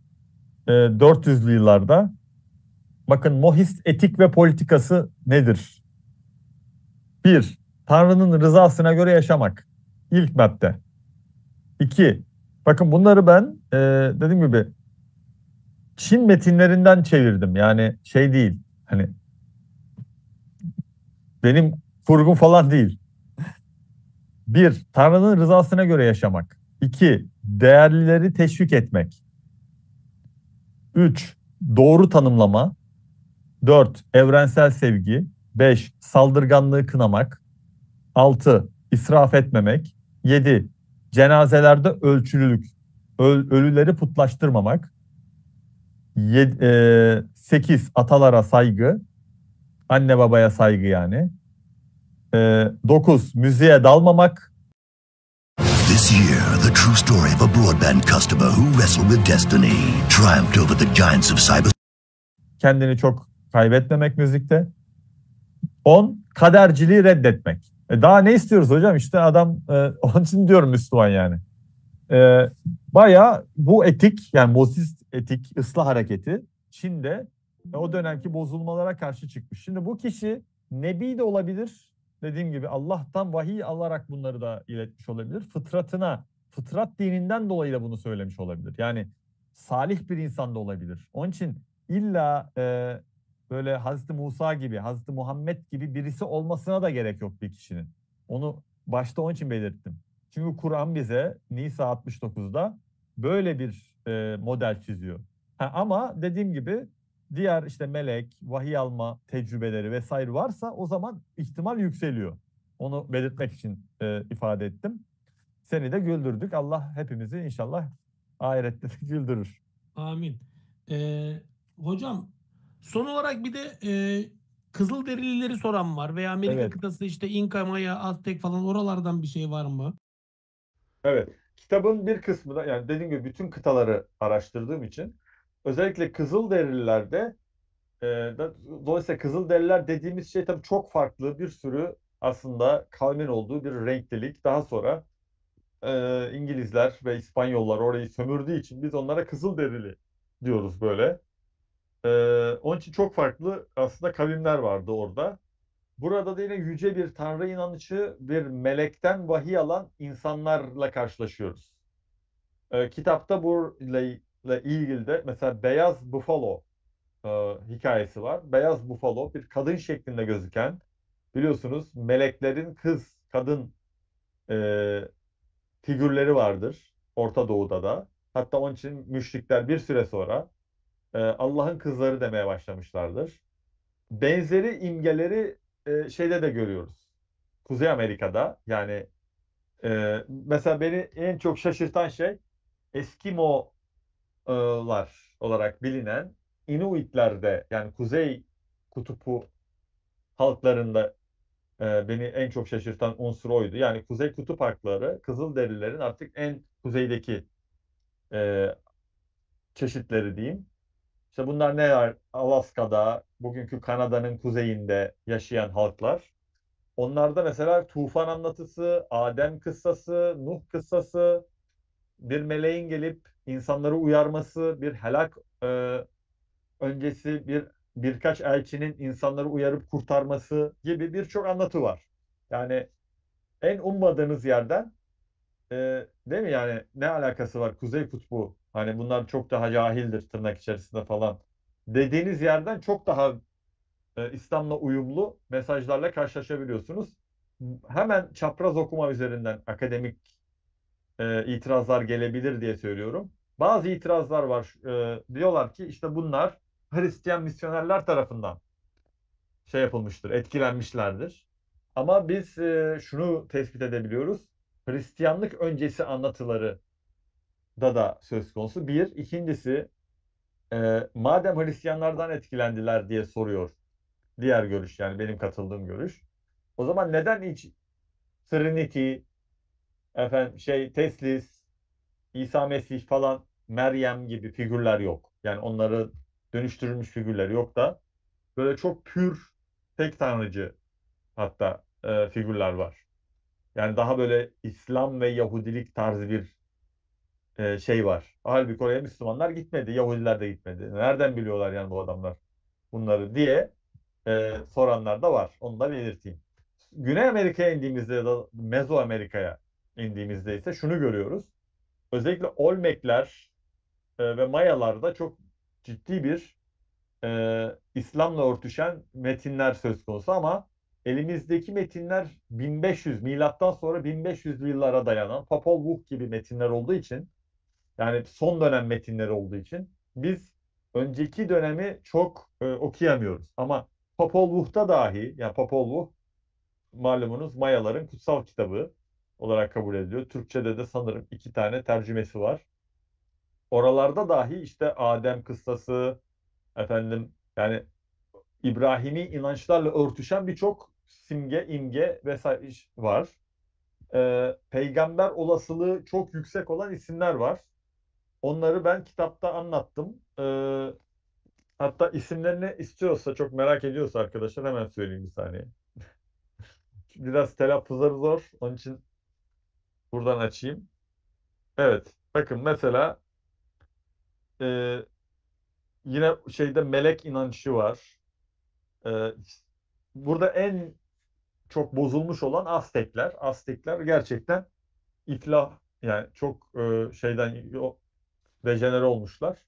400'lü yıllarda. Bakın, Mohist etik ve politikası nedir? 1. Tanrı'nın rızasına göre yaşamak. İlk madde. 2. Bakın bunları ben dediğim gibi Çin metinlerinden çevirdim. Yani şey değil. Hani benim kurgum falan değil. 1. Tanrı'nın rızasına göre yaşamak. 2. Değerlileri teşvik etmek. 3. Doğru tanımlama. 4. Evrensel sevgi. 5. Saldırganlığı kınamak. 6. İsraf etmemek. 7. Cenazelerde ölçülülük. Ölüleri putlaştırmamak. 8. Atalara saygı. Anne babaya saygı yani. 9. Müziğe dalmamak. This year, the true story of a broadband customer who wrestled with destiny, triumphed over the giants of cyber. Kendini çok kaybetmemek müzikte. 10. Kaderciliği reddetmek. Daha ne istiyoruz hocam? İşte adam onun için diyorum Müslüman yani. Bayağı bu etik yani Mozist etik ıslah hareketi Çin'de o dönemki bozulmalara karşı çıkmış. Şimdi bu kişi nebi de olabilir. Dediğim gibi Allah'tan vahiy alarak bunları da iletmiş olabilir. Fıtrat dininden dolayı da bunu söylemiş olabilir. Yani salih bir insan da olabilir. Onun için illa böyle Hazreti Musa gibi, Hazreti Muhammed gibi birisi olmasına da gerek yok bir kişinin. Onu başta onun için belirttim. Çünkü Kur'an bize Nisa 69'da böyle bir model çiziyor. Ama dediğim gibi diğer işte melek, vahiy alma tecrübeleri vesaire varsa o zaman ihtimal yükseliyor. Onu belirtmek için ifade ettim. Seni de güldürdük. Allah hepimizi inşallah ahirette de güldürür. Amin. Hocam son olarak bir de Kızılderilileri soran var veya Amerika kıtası işte İnka, Maya, Aztek falan oralardan bir şey var mı? Evet. Kitabın bir kısmı da yani dediğim gibi bütün kıtaları araştırdığım için özellikle Kızılderililerde dolayısıyla Kızılderililer dediğimiz şey tabii çok farklı bir sürü aslında kavmin olduğu bir renklilik. Daha sonra İngilizler ve İspanyollar orayı sömürdüğü için biz onlara Kızılderili diyoruz böyle. Onun için çok farklı aslında kavimler vardı orada. Burada da yine yüce bir tanrı inanışı, bir melekten vahiy alan insanlarla karşılaşıyoruz. Kitapta burayla ilgili de mesela Beyaz Buffalo hikayesi var. Beyaz Buffalo bir kadın şeklinde gözüken, biliyorsunuz meleklerin kadın figürleri vardır Orta Doğu'da da. Hatta onun için müşrikler bir süre sonra Allah'ın kızları demeye başlamışlardır. Benzeri imgeleri şeyde de görüyoruz. Kuzey Amerika'da yani mesela beni en çok şaşırtan şey Eskimolar olarak bilinen Inuitler'de yani Kuzey Kutbu halklarında beni en çok şaşırtan unsur oydu. Yani Kuzey Kutup halkları Kızılderililerin artık en kuzeydeki çeşitleri diyeyim. İşte bunlar ne var? Alaska'da, bugünkü Kanada'nın kuzeyinde yaşayan halklar. Onlarda mesela tufan anlatısı, Adem kıssası, Nuh kıssası, bir meleğin gelip insanları uyarması, bir helak öncesi birkaç elçinin insanları uyarıp kurtarması gibi birçok anlatı var. Yani en ummadığınız yerden değil mi yani ne alakası var Kuzey Kutbu? Hani bunlar çok daha cahildir tırnak içerisinde falan. Dediğiniz yerden çok daha İslam'la uyumlu mesajlarla karşılaşabiliyorsunuz. Hemen çapraz okuma üzerinden akademik itirazlar gelebilir diye söylüyorum. Bazı itirazlar var. Diyorlar ki işte bunlar Hristiyan misyonerler tarafından şey yapılmıştır, etkilenmişlerdir. Ama biz şunu tespit edebiliyoruz. Hristiyanlık öncesi anlatıları da söz konusu. Bir. İkincisi madem Hristiyanlardan etkilendiler diye soruyor. Diğer görüş yani benim katıldığım görüş. O zaman neden hiç Trinity, Teslis, İsa Mesih falan, Meryem gibi figürler yok. Yani onları dönüştürülmüş figürler yok da böyle çok pür, tek tanrıcı hatta figürler var. Yani daha böyle İslam ve Yahudilik tarzı bir şey var. Halbuki oraya Müslümanlar gitmedi, Yahudiler de gitmedi. Nereden biliyorlar yani bu adamlar bunları diye soranlar da var. Onu da belirteyim. Güney Amerika'ya indiğimizde ya da Mezoamerika'ya indiğimizde ise şunu görüyoruz. Özellikle Olmekler ve Mayalarda çok ciddi bir İslam'la örtüşen metinler söz konusu ama elimizdeki metinler 1500 milattan sonra 1500'lü yıllara dayanan Popol Vuh gibi metinler olduğu için, yani son dönem metinleri olduğu için biz önceki dönemi çok okuyamıyoruz. Ama Popol Vuh'ta dahi, yani Popol Vuh malumunuz Mayaların kutsal kitabı olarak kabul ediliyor. Türkçe'de de sanırım 2 tane tercümesi var. Oralarda dahi işte Adem kıssası, efendim yani İbrahimi inançlarla örtüşen birçok simge, imge vesaire var. Peygamber olasılığı çok yüksek olan isimler var. Onları ben kitapta anlattım. Hatta isimlerini istiyorsa, çok merak ediyorsa arkadaşlar hemen söyleyeyim bir saniye. Biraz telaffuzları zor. Onun için buradan açayım. Evet. Bakın mesela yine şeyde melek inancı var. Burada en çok bozulmuş olan Aztekler. Aztekler gerçekten iflah, yani çok dejenere olmuşlar.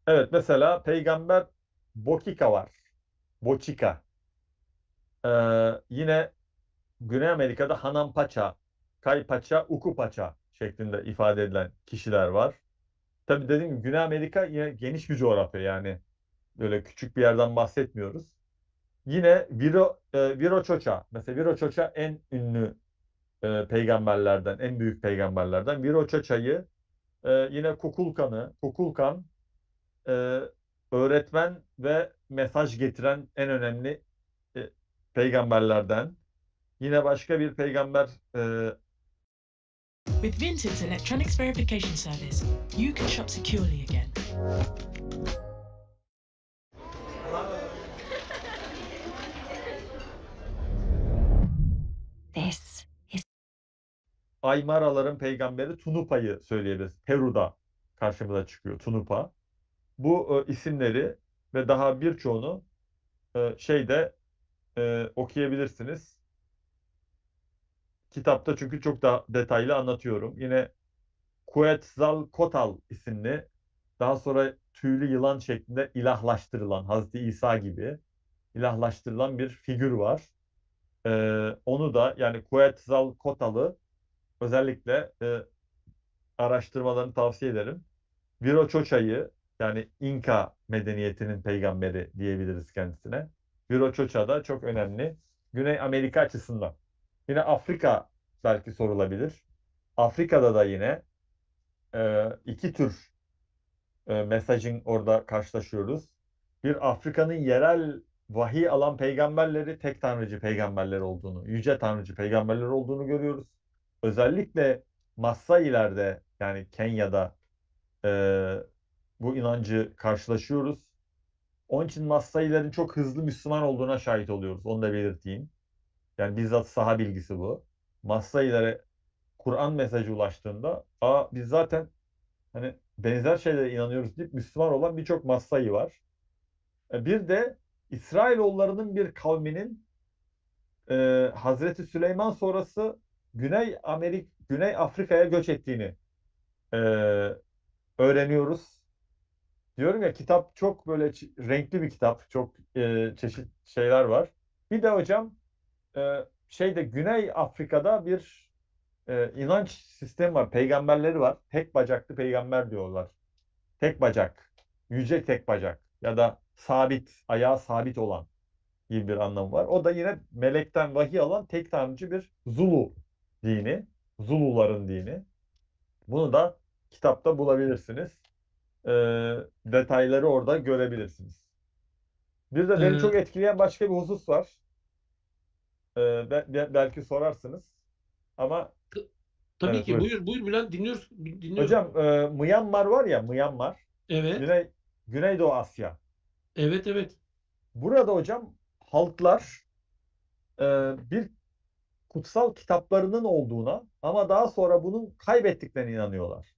Evet, mesela peygamber Bokika var. Bochika. Yine Güney Amerika'da Hanan Pacha, Kai Pacha, Uku Pacha şeklinde ifade edilen kişiler var. Tabii dediğim gibi Güney Amerika yine geniş bir coğrafya, yani böyle küçük bir yerden bahsetmiyoruz. Yine Viroçoça. Mesela Viroçoça en ünlü peygamberlerden, en büyük peygamberlerden. Viroçoça'yı yine Kukulkan öğretmen ve mesaj getiren en önemli peygamberlerden. Yine başka bir peygamber With Vinted's electronics verification service, you can shop securely again. This is Aymaraların peygamberi Tunupa'yı söyleyebiliriz. Peru'da karşımıza çıkıyor Tunupa. Bu isimleri ve daha birçoğunu okuyabilirsiniz. Kitapta çünkü çok daha detaylı anlatıyorum. Yine Quetzalcoatl isimli, daha sonra tüylü yılan şeklinde ilahlaştırılan, Hazreti İsa gibi ilahlaştırılan bir figür var. Onu da, yani Quetzalcoatl'ı özellikle araştırmalarını tavsiye ederim. Viroçoça'yı, yani İnka medeniyetinin peygamberi diyebiliriz kendisine. Viroçoça da çok önemli Güney Amerika açısından. Yine Afrika belki sorulabilir. Afrika'da da yine iki tür mesajın orada karşılaşıyoruz. Bir, Afrika'nın yerel vahiy alan peygamberleri tek tanrıcı peygamberler olduğunu, yüce tanrıcı peygamberler olduğunu görüyoruz. Özellikle Masailerde, yani Kenya'da bu inancı karşılaşıyoruz. Onun için Masailerin çok hızlı Müslüman olduğuna şahit oluyoruz. Onu da belirteyim. Yani bizzat saha bilgisi bu. Masailere Kur'an mesajı ulaştığında, biz zaten hani benzer şeylere inanıyoruz deyip Müslüman olan birçok Masai var. Bir de İsrailoğullarının bir kavminin Hazreti Süleyman sonrası Güney Afrika'ya göç ettiğini öğreniyoruz. Diyorum ya, kitap çok böyle renkli bir kitap. Çok çeşit şeyler var. Bir de hocam Güney Afrika'da bir inanç sistemi var. Peygamberleri var. Tek bacaklı peygamber diyorlar. Tek bacak. Yüce tek bacak. Ya da sabit, ayağı sabit olan gibi bir anlamı var. O da yine melekten vahiy alan tek tanrıcı bir Zulu dini. Zuluların dini. Bunu da kitapta bulabilirsiniz. Detayları orada görebilirsiniz. Bir de beni çok etkileyen başka bir husus var. Belki sorarsınız. Ama Tabii evet, ki. buyurun. Buyur Bülent, dinliyoruz. Hocam Myanmar var ya, Myanmar. Evet. Güneydoğu Asya. Evet. Burada hocam halklar bir kutsal kitaplarının olduğuna ama daha sonra bunun kaybettiklerine inanıyorlar.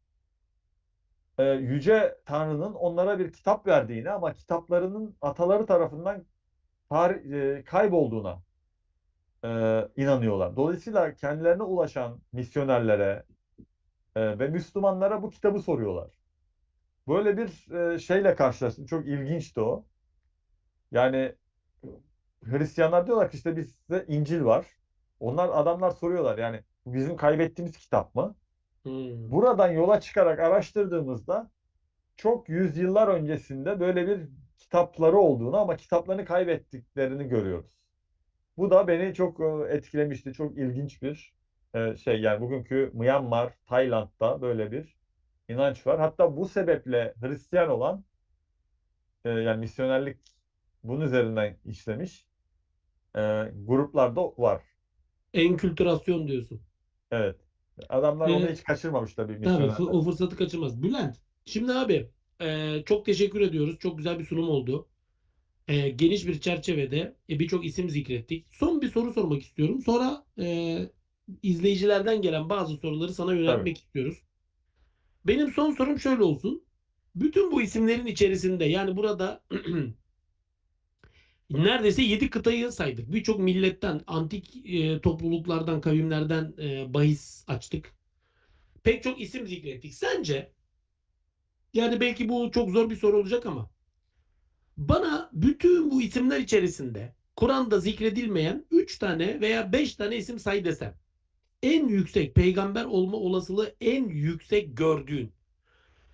Yüce Tanrı'nın onlara bir kitap verdiğine ama kitaplarının ataları tarafından kaybolduğuna inanıyorlar. Dolayısıyla kendilerine ulaşan misyonerlere ve Müslümanlara bu kitabı soruyorlar. Böyle bir şeyle karşılaştım. Çok ilginçti o. Yani Hristiyanlar diyorlar ki işte bizde İncil var. Adamlar soruyorlar yani bu bizim kaybettiğimiz kitap mı? Buradan yola çıkarak araştırdığımızda çok yüzyıllar öncesinde böyle bir kitapları olduğunu ama kitaplarını kaybettiklerini görüyoruz. Bu da beni çok etkilemişti. Çok ilginç bir şey. Yani bugünkü Myanmar, Tayland'da böyle bir inanç var. Hatta bu sebeple Hristiyan olan yani misyonerlik bunun üzerinden işlemiş gruplarda var. Enkültürasyon diyorsun. Evet. Adamlar onu hiç kaçırmamış tabii Tabii misyonerler. o fırsatı kaçırmaz. Bülent, şimdi abi çok teşekkür ediyoruz. Çok güzel bir sunum oldu. Geniş bir çerçevede birçok isim zikrettik. Son bir soru sormak istiyorum. Sonra izleyicilerden gelen bazı soruları sana yöneltmek istiyoruz. Benim son sorum şöyle olsun. Bütün bu isimlerin içerisinde yani burada neredeyse 7 kıtayı saydık. Birçok milletten, antik topluluklardan, kavimlerden bahis açtık. Pek çok isim zikrettik. Sence yani belki bu çok zor bir soru olacak ama bana bütün bu isimler içerisinde Kur'an'da zikredilmeyen 3 tane veya 5 tane isim say desem. En yüksek peygamber olma olasılığı en yüksek gördüğün.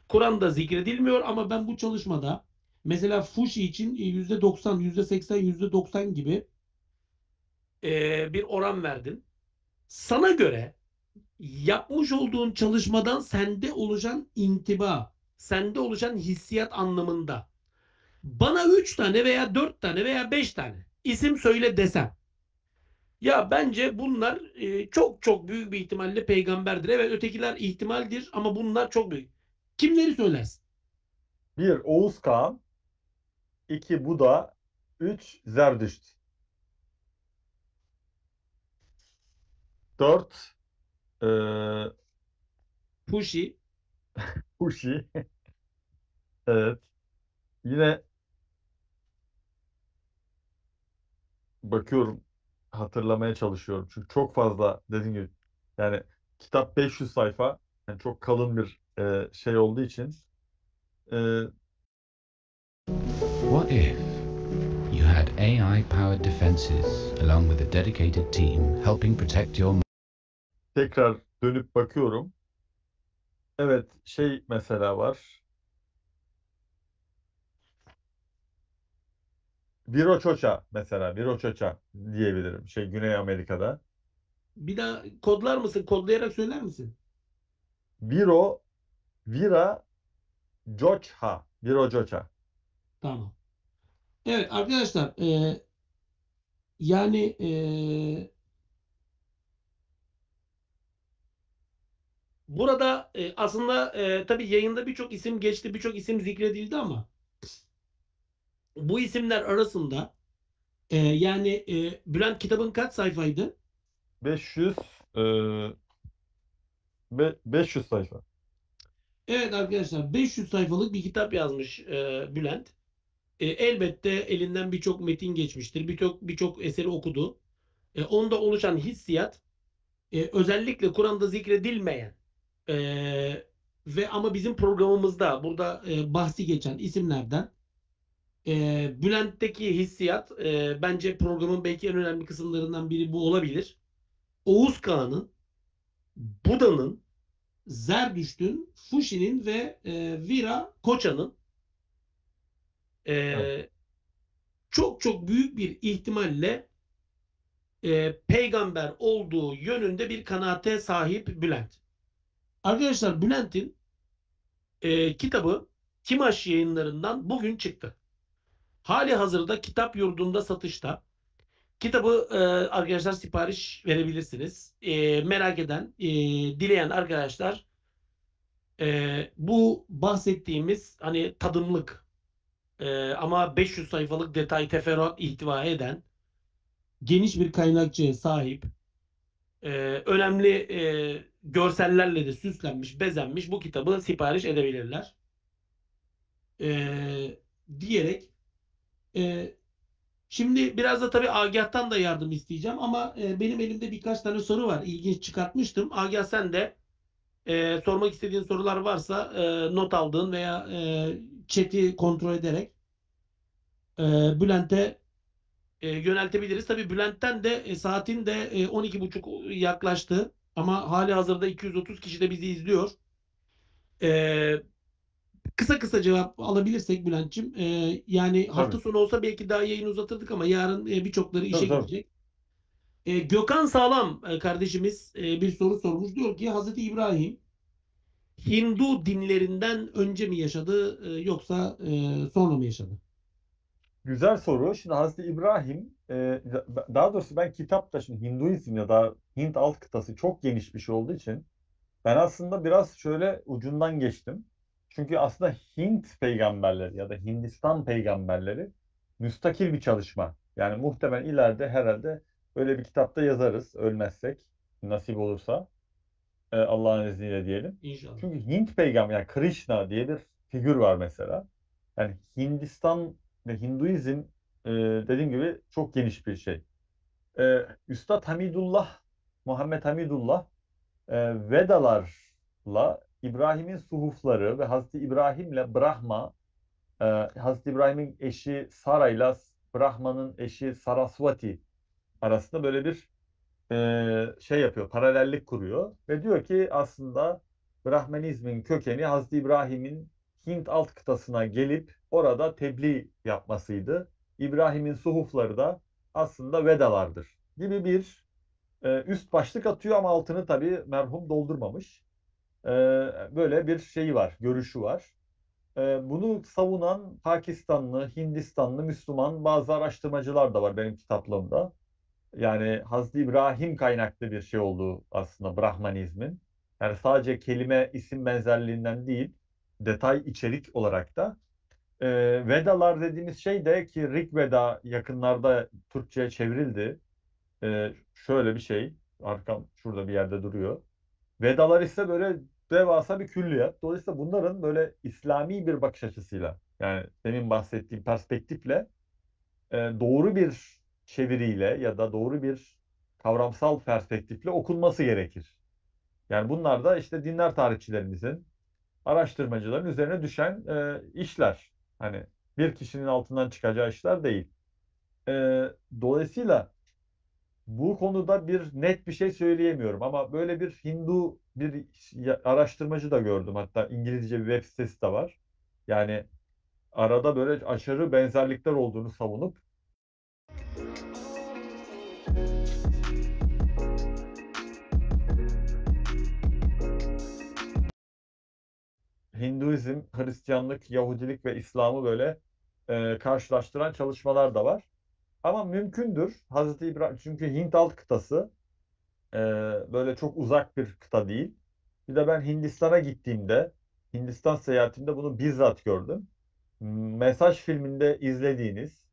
Kur'an'da zikredilmiyor ama ben bu çalışmada mesela Fushi için %90, %80, %90 gibi bir oran verdin. Sana göre yapmış olduğun çalışmadan sende oluşan intiba, sende oluşan hissiyat anlamında bana 3 tane veya 4 tane veya 5 tane isim söyle desem. Ya bence bunlar çok çok büyük bir ihtimalle peygamberdir. Evet ötekiler ihtimaldir ama bunlar çok büyük. Kimleri söylersin? 1. Oğuz Kağan, 2. Buda, 3. Zerdüşt. 4. Fushi. Fushi. Evet. Yine bakıyorum, hatırlamaya çalışıyorum. Çünkü çok fazla dediğim gibi yani kitap 500 sayfa. Yani çok kalın bir şey olduğu için. What if you had AI-powered defenses along with a dedicated team helping protect your... Tekrar dönüp bakıyorum. Evet, şey mesela var. Viroçoça mesela. Viroçoça diyebilirim. Güney Amerika'da. Bir daha kodlar mısın? Kodlayarak söyler misin? Vira Jocha. Viroçoça. Tamam. Evet arkadaşlar yani burada aslında tabii yayında birçok isim geçti, birçok isim zikredildi ama bu isimler arasında yani Bülent kitabın kaç sayfaydı? 500 sayfa. Evet arkadaşlar 500 sayfalık bir kitap yazmış Bülent. Elbette elinden birçok metin geçmiştir. Birçok eseri okudu. Onda oluşan hissiyat özellikle Kur'an'da zikredilmeyen ve ama bizim programımızda burada bahsi geçen isimlerden Bülent'teki hissiyat bence programın belki en önemli kısımlarından biri bu olabilir. Oğuz Kağan'ın, Buda'nın, Zerdüşt'ün, Fushi'nin ve Vira Koça'nın çok çok büyük bir ihtimalle peygamber olduğu yönünde bir kanaate sahip Bülent. Arkadaşlar Bülent'in kitabı Kimaş Yayınları'ndan bugün çıktı. Hali hazırda kitap yurdunda satışta. Kitabı arkadaşlar sipariş verebilirsiniz. Merak eden, dileyen arkadaşlar bu bahsettiğimiz hani tadımlık ama 500 sayfalık detay teferruat ihtiva eden geniş bir kaynakçıya sahip önemli görsellerle de süslenmiş, bezenmiş bu kitabı sipariş edebilirler. Diyerek Şimdi biraz da tabii Agah'tan da yardım isteyeceğim ama benim elimde birkaç tane soru var. İlginç çıkartmıştım. Agah sen de sormak istediğin sorular varsa not aldığın veya chat'i kontrol ederek Bülent'e yöneltebiliriz. Tabii Bülent'ten de saatin de 12.30 yaklaştı ama hali hazırda 230 kişi de bizi izliyor. Kısa kısa cevap alabilirsek Bülent'ciğim. Yani hafta Tabii. sonu olsa belki daha yayın uzatırdık ama yarın birçokları işe Tabii. gidecek. Gökhan Sağlam kardeşimiz bir soru sormuş. Diyor ki Hazreti İbrahim Hindu dinlerinden önce mi yaşadı yoksa sonra mı yaşadı? Güzel soru. Şimdi Hazreti İbrahim, daha doğrusu ben kitapta şimdi Hinduizm ya da Hint alt kıtası çok geniş bir şey olduğu için ben aslında biraz şöyle ucundan geçtim. Çünkü aslında Hint peygamberleri ya da Hindistan peygamberleri müstakil bir çalışma. Yani muhtemelen ileride herhalde öyle bir kitapta yazarız ölmezsek, nasip olursa. Allah'ın izniyle diyelim. İnşallah. Çünkü Hint peygamber yani Krishna diye bir figür var mesela. Yani Hindistan ve Hinduizm dediğim gibi çok geniş bir şey. Üstad Hamidullah, Muhammed Hamidullah Vedalarla İbrahim'in suhufları ve Hazreti İbrahim'le Brahma, Hazreti İbrahim'in eşi Sara'yla Brahma'nın eşi Sarasvati arasında böyle bir şey yapıyor, paralellik kuruyor ve diyor ki aslında Brahmanizmin kökeni Hazreti İbrahim'in Hint alt kıtasına gelip orada tebliğ yapmasıydı. İbrahim'in suhufları da aslında Vedalardır gibi bir üst başlık atıyor ama altını tabii merhum doldurmamış. Böyle bir şeyi var, görüşü var. Bunu savunan Pakistanlı, Hindistanlı, Müslüman bazı araştırmacılar da var benim kitaplığımda. Yani Hazreti İbrahim kaynaklı bir şey olduğu aslında Brahmanizmin. Yani sadece kelime isim benzerliğinden değil, detay içerik olarak da. Vedalar dediğimiz şey de ki Rig Veda yakınlarda Türkçe'ye çevrildi. Şöyle bir şey, arkam şurada bir yerde duruyor. Vedalar ise böyle devasa bir külliyat. Dolayısıyla bunların böyle İslami bir bakış açısıyla, yani demin bahsettiğim perspektifle doğru bir çeviriyle ya da doğru bir kavramsal perspektifle okunması gerekir. Yani bunlar da işte dinler tarihçilerimizin, araştırmacıların üzerine düşen işler. Hani bir kişinin altından çıkacağı işler değil. E, Dolayısıyla bu konuda bir net bir şey söyleyemiyorum ama böyle bir Hindu bir araştırmacı da gördüm. Hatta İngilizce bir web sitesi de var. Yani arada böyle aşırı benzerlikler olduğunu savunup Hinduizm, Hristiyanlık, Yahudilik ve İslam'ı böyle karşılaştıran çalışmalar da var. Ama mümkündür. Hazreti İbrahim çünkü Hint alt kıtası e, böyle çok uzak bir kıta değil. Bir de ben Hindistan'a gittiğimde, Hindistan seyahatimde bunu bizzat gördüm. Mesaj filminde izlediğiniz,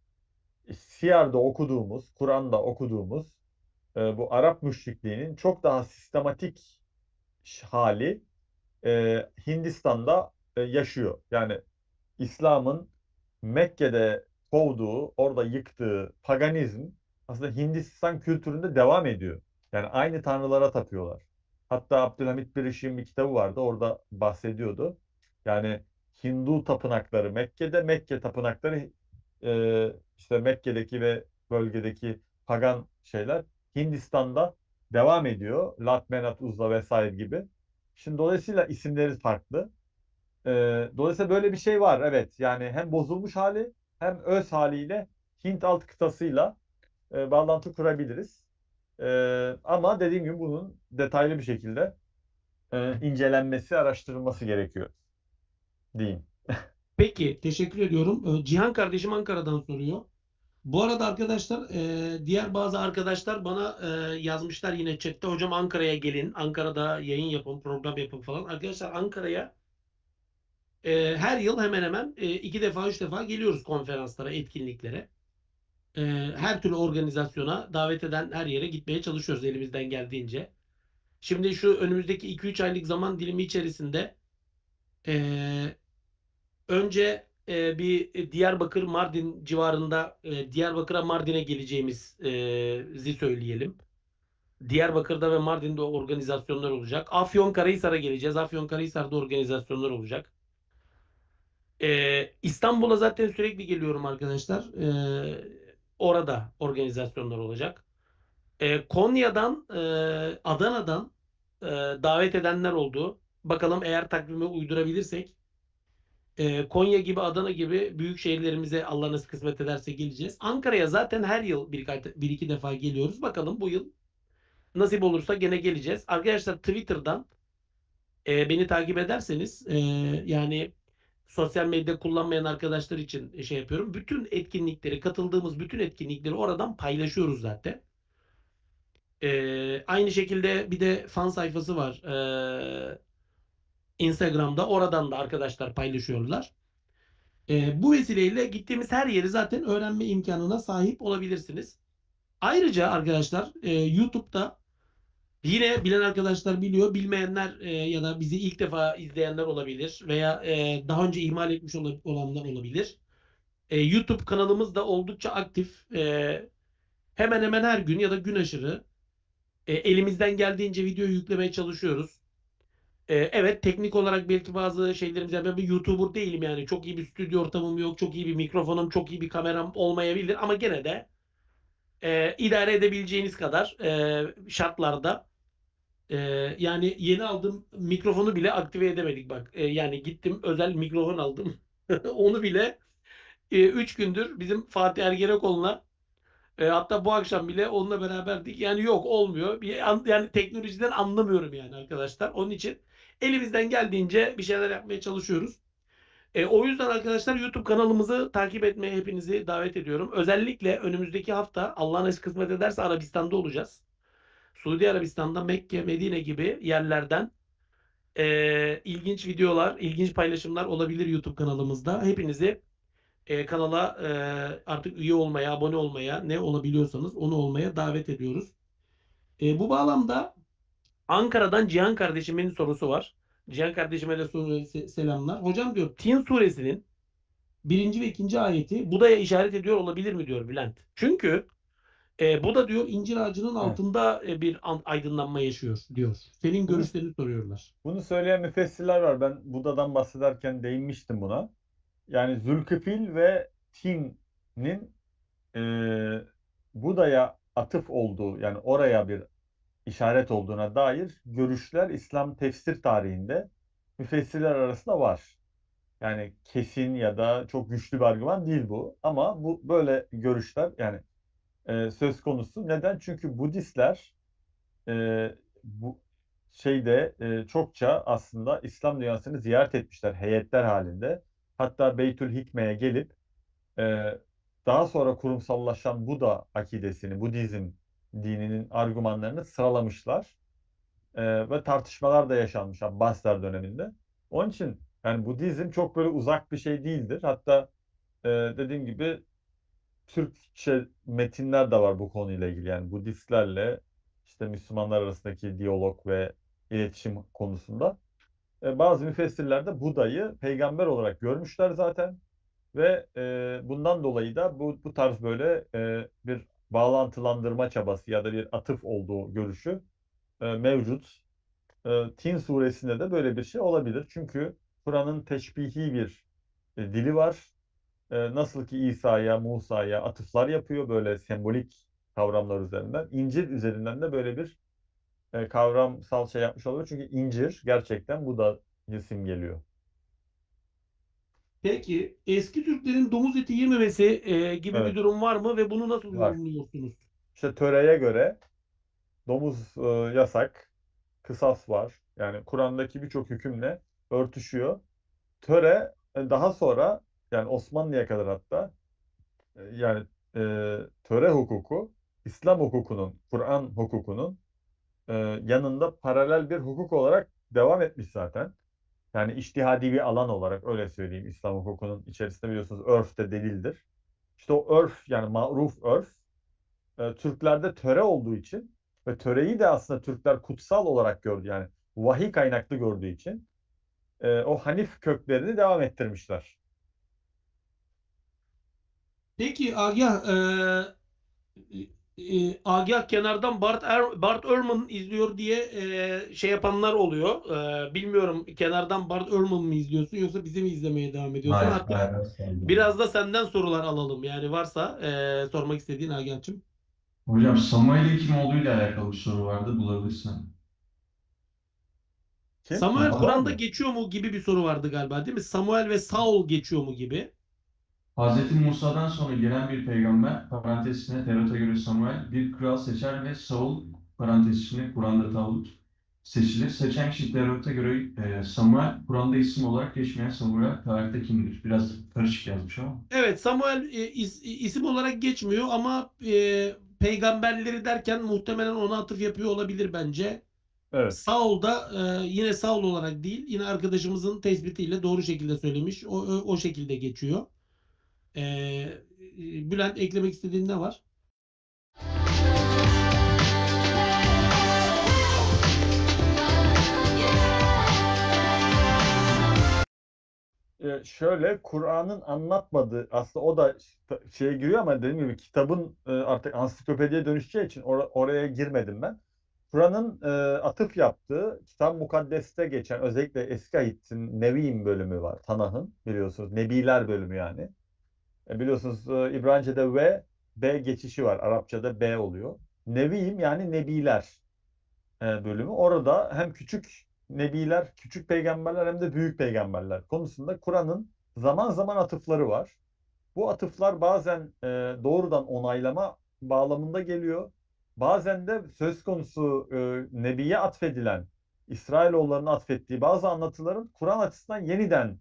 Siyar'da okuduğumuz, Kur'an'da okuduğumuz bu Arap müşrikliğinin çok daha sistematik hali Hindistan'da yaşıyor. Yani İslam'ın Mekke'de kovduğu, orada yıktığı paganizm aslında Hindistan kültüründe devam ediyor. Yani aynı tanrılara tapıyorlar. Hatta Abdülhamit Birişik'in bir kitabı vardı, orada bahsediyordu. Yani Hindu tapınakları Mekke'de, Mekke tapınakları işte Mekke'deki ve bölgedeki pagan şeyler Hindistan'da devam ediyor. Lat, Menat, Uzza vesaire gibi. Şimdi dolayısıyla isimleri farklı. Dolayısıyla böyle bir şey var. Evet, yani hem bozulmuş hali hem öz haliyle Hint alt kıtasıyla bağlantı kurabiliriz. Ama dediğim gibi bunun detaylı bir şekilde incelenmesi, araştırılması gerekiyor diyeyim. Peki, teşekkür ediyorum. Cihan kardeşim Ankara'dan soruyor. Bu arada arkadaşlar diğer bazı arkadaşlar bana yazmışlar yine chatte. Hocam Ankara'ya gelin. Ankara'da yayın yapın, program yapın falan. Arkadaşlar Ankara'ya her yıl hemen hemen 2 defa 3 defa geliyoruz konferanslara, etkinliklere. Her türlü organizasyona davet eden her yere gitmeye çalışıyoruz elimizden geldiğince. Şimdi şu önümüzdeki 2-3 aylık zaman dilimi içerisinde önce bir Diyarbakır, Mardin civarında Diyarbakır'a, Mardin'e geleceğimizi söyleyelim. Diyarbakır'da ve Mardin'de organizasyonlar olacak. Afyonkarahisar'a geleceğiz. Afyonkarahisar'da organizasyonlar olacak. İstanbul'a zaten sürekli geliyorum arkadaşlar. Orada organizasyonlar olacak. Konya'dan, Adana'dan davet edenler oldu. Bakalım eğer takvime uydurabilirsek Konya gibi, Adana gibi büyük şehirlerimize Allah nasip kısmet ederse geleceğiz. Ankara'ya zaten her yıl bir iki defa geliyoruz. Bakalım bu yıl nasip olursa gene geleceğiz. Arkadaşlar Twitter'dan beni takip ederseniz yani sosyal medya kullanmayan arkadaşlar için şey yapıyorum. Bütün etkinlikleri, katıldığımız bütün etkinlikleri oradan paylaşıyoruz zaten. Aynı şekilde bir de fan sayfası var. Instagram'da, oradan da arkadaşlar paylaşıyorlar. Bu vesileyle gittiğimiz her yeri zaten öğrenme imkanına sahip olabilirsiniz. Ayrıca arkadaşlar YouTube'da yine bilen arkadaşlar biliyor, bilmeyenler ya da bizi ilk defa izleyenler olabilir veya daha önce ihmal etmiş olanlar olabilir. YouTube kanalımız da oldukça aktif. Hemen hemen her gün ya da gün aşırı elimizden geldiğince video yüklemeye çalışıyoruz. Evet, teknik olarak belki bazı şeylerimiz, yani ben bir YouTuber değilim, yani çok iyi bir stüdyo ortamım yok, çok iyi bir mikrofonum, çok iyi bir kameram olmayabilir ama gene de idare edebileceğiniz kadar şartlarda yani yeni aldığım mikrofonu bile aktive edemedik bak. Yani gittim özel mikrofon aldım. Onu bile 3 gündür bizim Fatih Ergenekon'la hatta bu akşam bile onunla beraberdik. Yani yok, olmuyor. Yani teknolojiden anlamıyorum yani arkadaşlar. Onun için elimizden geldiğince bir şeyler yapmaya çalışıyoruz. O yüzden arkadaşlar YouTube kanalımızı takip etmeye hepinizi davet ediyorum. Özellikle önümüzdeki hafta Allah nasip kısmet ederse Arabistan'da olacağız. Suudi Arabistan'da Mekke, Medine gibi yerlerden ilginç videolar, ilginç paylaşımlar olabilir YouTube kanalımızda. Hepinizi kanala artık üye olmaya, abone olmaya, ne olabiliyorsanız onu olmaya davet ediyoruz. Bu bağlamda Ankara'dan Cihan kardeşimin sorusu var. Cihan kardeşime de selamlar. Hocam diyor, Tin suresinin 1. ve 2. ayeti Buda'ya işaret ediyor olabilir mi diyor Bülent. Çünkü bu da diyor incir ağacının altında bir aydınlanma yaşıyor diyor. Senin görüşlerini soruyorlar. Bunu söyleyen müfessirler var. Ben Buda'dan bahsederken değinmiştim buna. Yani Zülkıfil ve Tin'in Buda'ya atıf olduğu, yani oraya bir işaret olduğuna dair görüşler İslam tefsir tarihinde müfessirler arasında var. Yani kesin ya da çok güçlü bir argüman değil bu. Ama bu böyle görüşler yani söz konusu. Neden? Çünkü Budistler bu şeyde çokça aslında İslam dünyasını ziyaret etmişler heyetler halinde. Hatta Beytül Hikme'ye gelip daha sonra kurumsallaşan Buda akidesini, Budizm dininin argümanlarını sıralamışlar. Ve tartışmalar da yaşanmış Abbasiler döneminde. Onun için yani Budizm çok böyle uzak bir şey değildir. Hatta dediğim gibi Türkçe metinler de var bu konuyla ilgili. Yani Budistlerle işte Müslümanlar arasındaki diyalog ve iletişim konusunda. Bazı müfessirler de Buda'yı peygamber olarak görmüşler zaten. Ve bundan dolayı da bu tarz böyle bir bağlantılandırma çabası ya da bir atıf olduğu görüşü mevcut. Tin suresinde de böyle bir şey olabilir. Çünkü Kur'an'ın teşbihi bir dili var. Nasıl ki İsa'ya, Musa'ya atıflar yapıyor böyle sembolik kavramlar üzerinden. İncil üzerinden de böyle bir kavramsal şey yapmış oluyor. Çünkü incir gerçekten Buda'yı simgeliyor. Peki eski Türklerin domuz eti yememesi gibi bir Evet. durum var mı ve bunu nasıl Var. yorumluyorsunuz? İşte töreye göre domuz yasak, kısas var. Yani Kur'an'daki birçok hükümle örtüşüyor. Töre daha sonra yani Osmanlı'ya kadar hatta yani töre hukuku İslam hukukunun, Kur'an hukukunun yanında paralel bir hukuk olarak devam etmiş zaten. Yani içtihadi bir alan olarak öyle söyleyeyim. İslam hukukunun içerisinde biliyorsunuz örf de delildir. İşte o örf yani maruf örf Türklerde töre olduğu için ve töreyi de aslında Türkler kutsal olarak gördü. Yani vahiy kaynaklı gördüğü için o Hanif köklerini devam ettirmişler. Peki Agah, Agah kenardan Bart Ehrman izliyor diye şey yapanlar oluyor. Bilmiyorum, kenardan Bart Ehrman mı izliyorsun yoksa bizi mi izlemeye devam ediyorsun? Hayır, Hatta hayır, asla. biraz da senden sorular alalım. Yani varsa sormak istediğin Agah'cığım. Hocam Samuel Hekimoğlu ile alakalı bir soru vardı, bulabilirsen. Kim? Samuel Samuel Kur'an'da mi? geçiyor mu gibi bir soru vardı galiba, değil mi? Samuel ve Saul geçiyor mu gibi. Hz. Musa'dan sonra gelen bir peygamber, parantez içinde Tevrat'a göre Samuel, bir kral seçer ve Saul, parantez içinde Kur'an'da Tavut, seçilir. Seçen kişi Tevrat'a göre Samuel, Kur'an'da isim olarak geçmeyen Samuel tarihte kimdir? Biraz karışık yazmış ama. Evet, Samuel isim olarak geçmiyor ama peygamberleri derken muhtemelen ona atıf yapıyor olabilir bence. Evet. Saul da yine Saul olarak değil, yine arkadaşımızın tespitiyle doğru şekilde söylemiş. O şekilde geçiyor. Bülent, eklemek istediğin ne var? Şöyle Kur'an'ın anlatmadığı aslında o da şeye giriyor ama dediğim gibi kitabın artık ansiklopediye dönüşeceği için oraya girmedim ben. Kur'an'ın atıf yaptığı Kitab-ı Mukaddes'te geçen özellikle Eski Ahit'in Nevi'im bölümü var. Tanah'ın biliyorsunuz Nebiler bölümü yani. Biliyorsunuz İbranice'de ve B geçişi var. Arapçada B oluyor. Nevi'im yani Nebiler bölümü. Orada hem küçük nebiler, küçük peygamberler hem de büyük peygamberler konusunda Kur'an'ın zaman zaman atıfları var. Bu atıflar bazen doğrudan onaylama bağlamında geliyor. Bazen de söz konusu Nebi'ye atfedilen, İsrailoğullarına atfettiği bazı anlatıların Kur'an açısından yeniden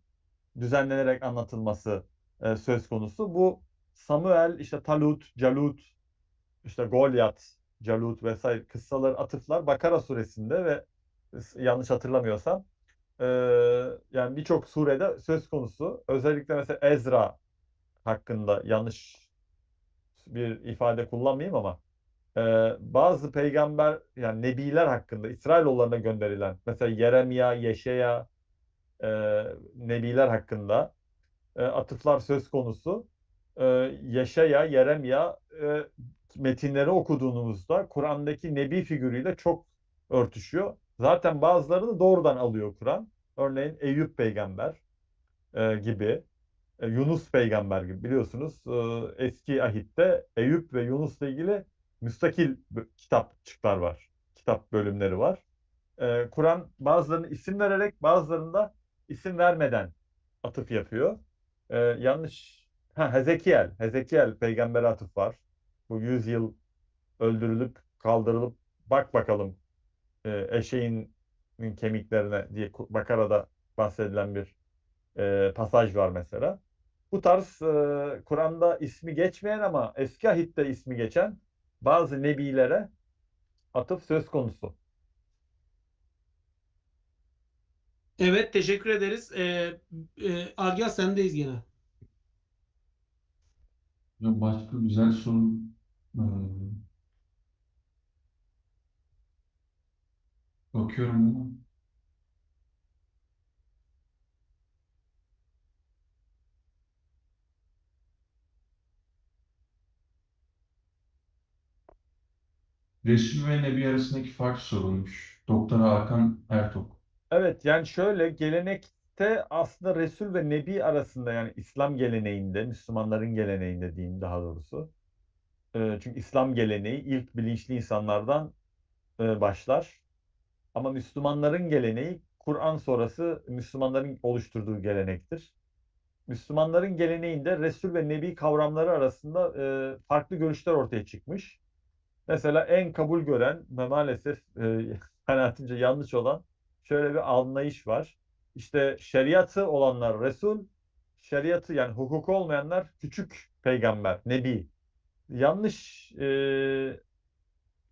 düzenlenerek anlatılması söz konusu. Bu Samuel, işte Talut, Calut, işte Golyat, Calut vesaire kıssalar, atıflar Bakara suresinde ve yanlış hatırlamıyorsam yani birçok surede söz konusu. Özellikle mesela Ezra hakkında yanlış bir ifade kullanmayayım ama bazı peygamber yani nebiler hakkında İsrailoğullarına gönderilen mesela Yeremya, Yeşaya nebiler hakkında atıflar söz konusu. Yeşaya, Yeremya metinleri okuduğumuzda Kur'an'daki nebi figürüyle çok örtüşüyor. Zaten bazılarını doğrudan alıyor Kur'an. Örneğin Eyüp peygamber gibi, Yunus peygamber gibi biliyorsunuz eski ahitte Eyüp ve Yunus'la ilgili müstakil kitapçıklar var. Kitap bölümleri var. Kur'an bazılarını isim vererek bazılarında isim vermeden atıf yapıyor. Yanlış. Hezekiel peygambere atıf var. Bu 100 yıl öldürülüp kaldırılıp bak bakalım eşeğin kemiklerine diye Bakara'da bahsedilen bir pasaj var mesela. Bu tarz Kur'an'da ismi geçmeyen ama eski ahitte ismi geçen bazı nebilere atıf söz konusu. Evet, teşekkür ederiz. Agah, sendeyiz gene. Başka güzel soru. Bakıyorum ama. Resul ve Nebi arasındaki fark sorulmuş. Doktor Hakan Ertok. Evet yani şöyle gelenekte aslında Resul ve Nebi arasında yani İslam geleneğinde, Müslümanların geleneğinde diyeyim daha doğrusu. Çünkü İslam geleneği ilk bilinçli insanlardan başlar. Ama Müslümanların geleneği Kur'an sonrası Müslümanların oluşturduğu gelenektir. Müslümanların geleneğinde Resul ve Nebi kavramları arasında farklı görüşler ortaya çıkmış. Mesela en kabul gören ve maalesef kanaatimce yanlış olan şöyle bir anlayış var. İşte şeriatı olanlar Resul, şeriatı yani hukuku olmayanlar küçük peygamber, Nebi. Yanlış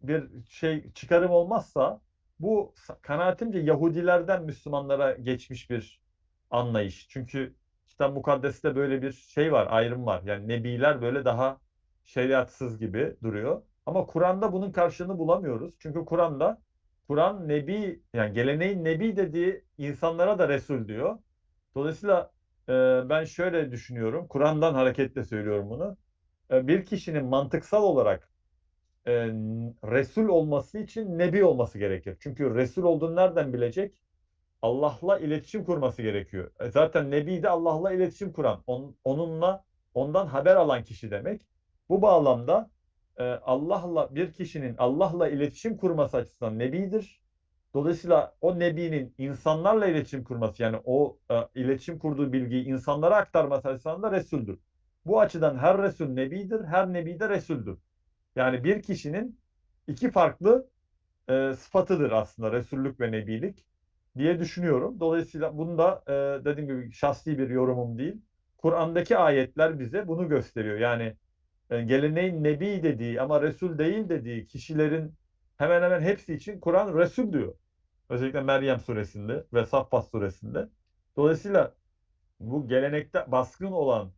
bir şey çıkarım olmazsa bu kanaatimce Yahudilerden Müslümanlara geçmiş bir anlayış. Çünkü Kitap-ı Mukaddes'te böyle bir şey var, ayrım var. Yani Nebiler böyle daha şeriatsız gibi duruyor. Ama Kur'an'da bunun karşılığını bulamıyoruz. Çünkü Kur'an Nebi yani geleneğin Nebi dediği insanlara da Resul diyor. Dolayısıyla ben şöyle düşünüyorum. Kur'an'dan hareketle söylüyorum bunu. bir kişinin mantıksal olarak Resul olması için Nebi olması gerekir. Çünkü Resul olduğunu nereden bilecek? Allah'la iletişim kurması gerekiyor. Zaten Nebi de Allah'la iletişim kuran, ondan haber alan kişi demek. Bu bağlamda bir kişinin Allah'la iletişim kurması açısından Nebidir. Dolayısıyla o Nebi'nin insanlarla iletişim kurması, yani o iletişim kurduğu bilgiyi insanlara aktarması açısından da Resul'dür. Bu açıdan her Resul Nebi'dir, her Nebi de Resul'dür. Yani bir kişinin iki farklı sıfatıdır aslında Resullük ve Nebilik diye düşünüyorum. Dolayısıyla bunu da dediğim gibi şahsi bir yorumum değil. Kur'an'daki ayetler bize bunu gösteriyor. Yani geleneğin Nebi dediği ama Resul değil dediği kişilerin hemen hemen hepsi için Kur'an Resul diyor. Özellikle Meryem suresinde ve Saffat suresinde. Dolayısıyla bu gelenekte baskın olan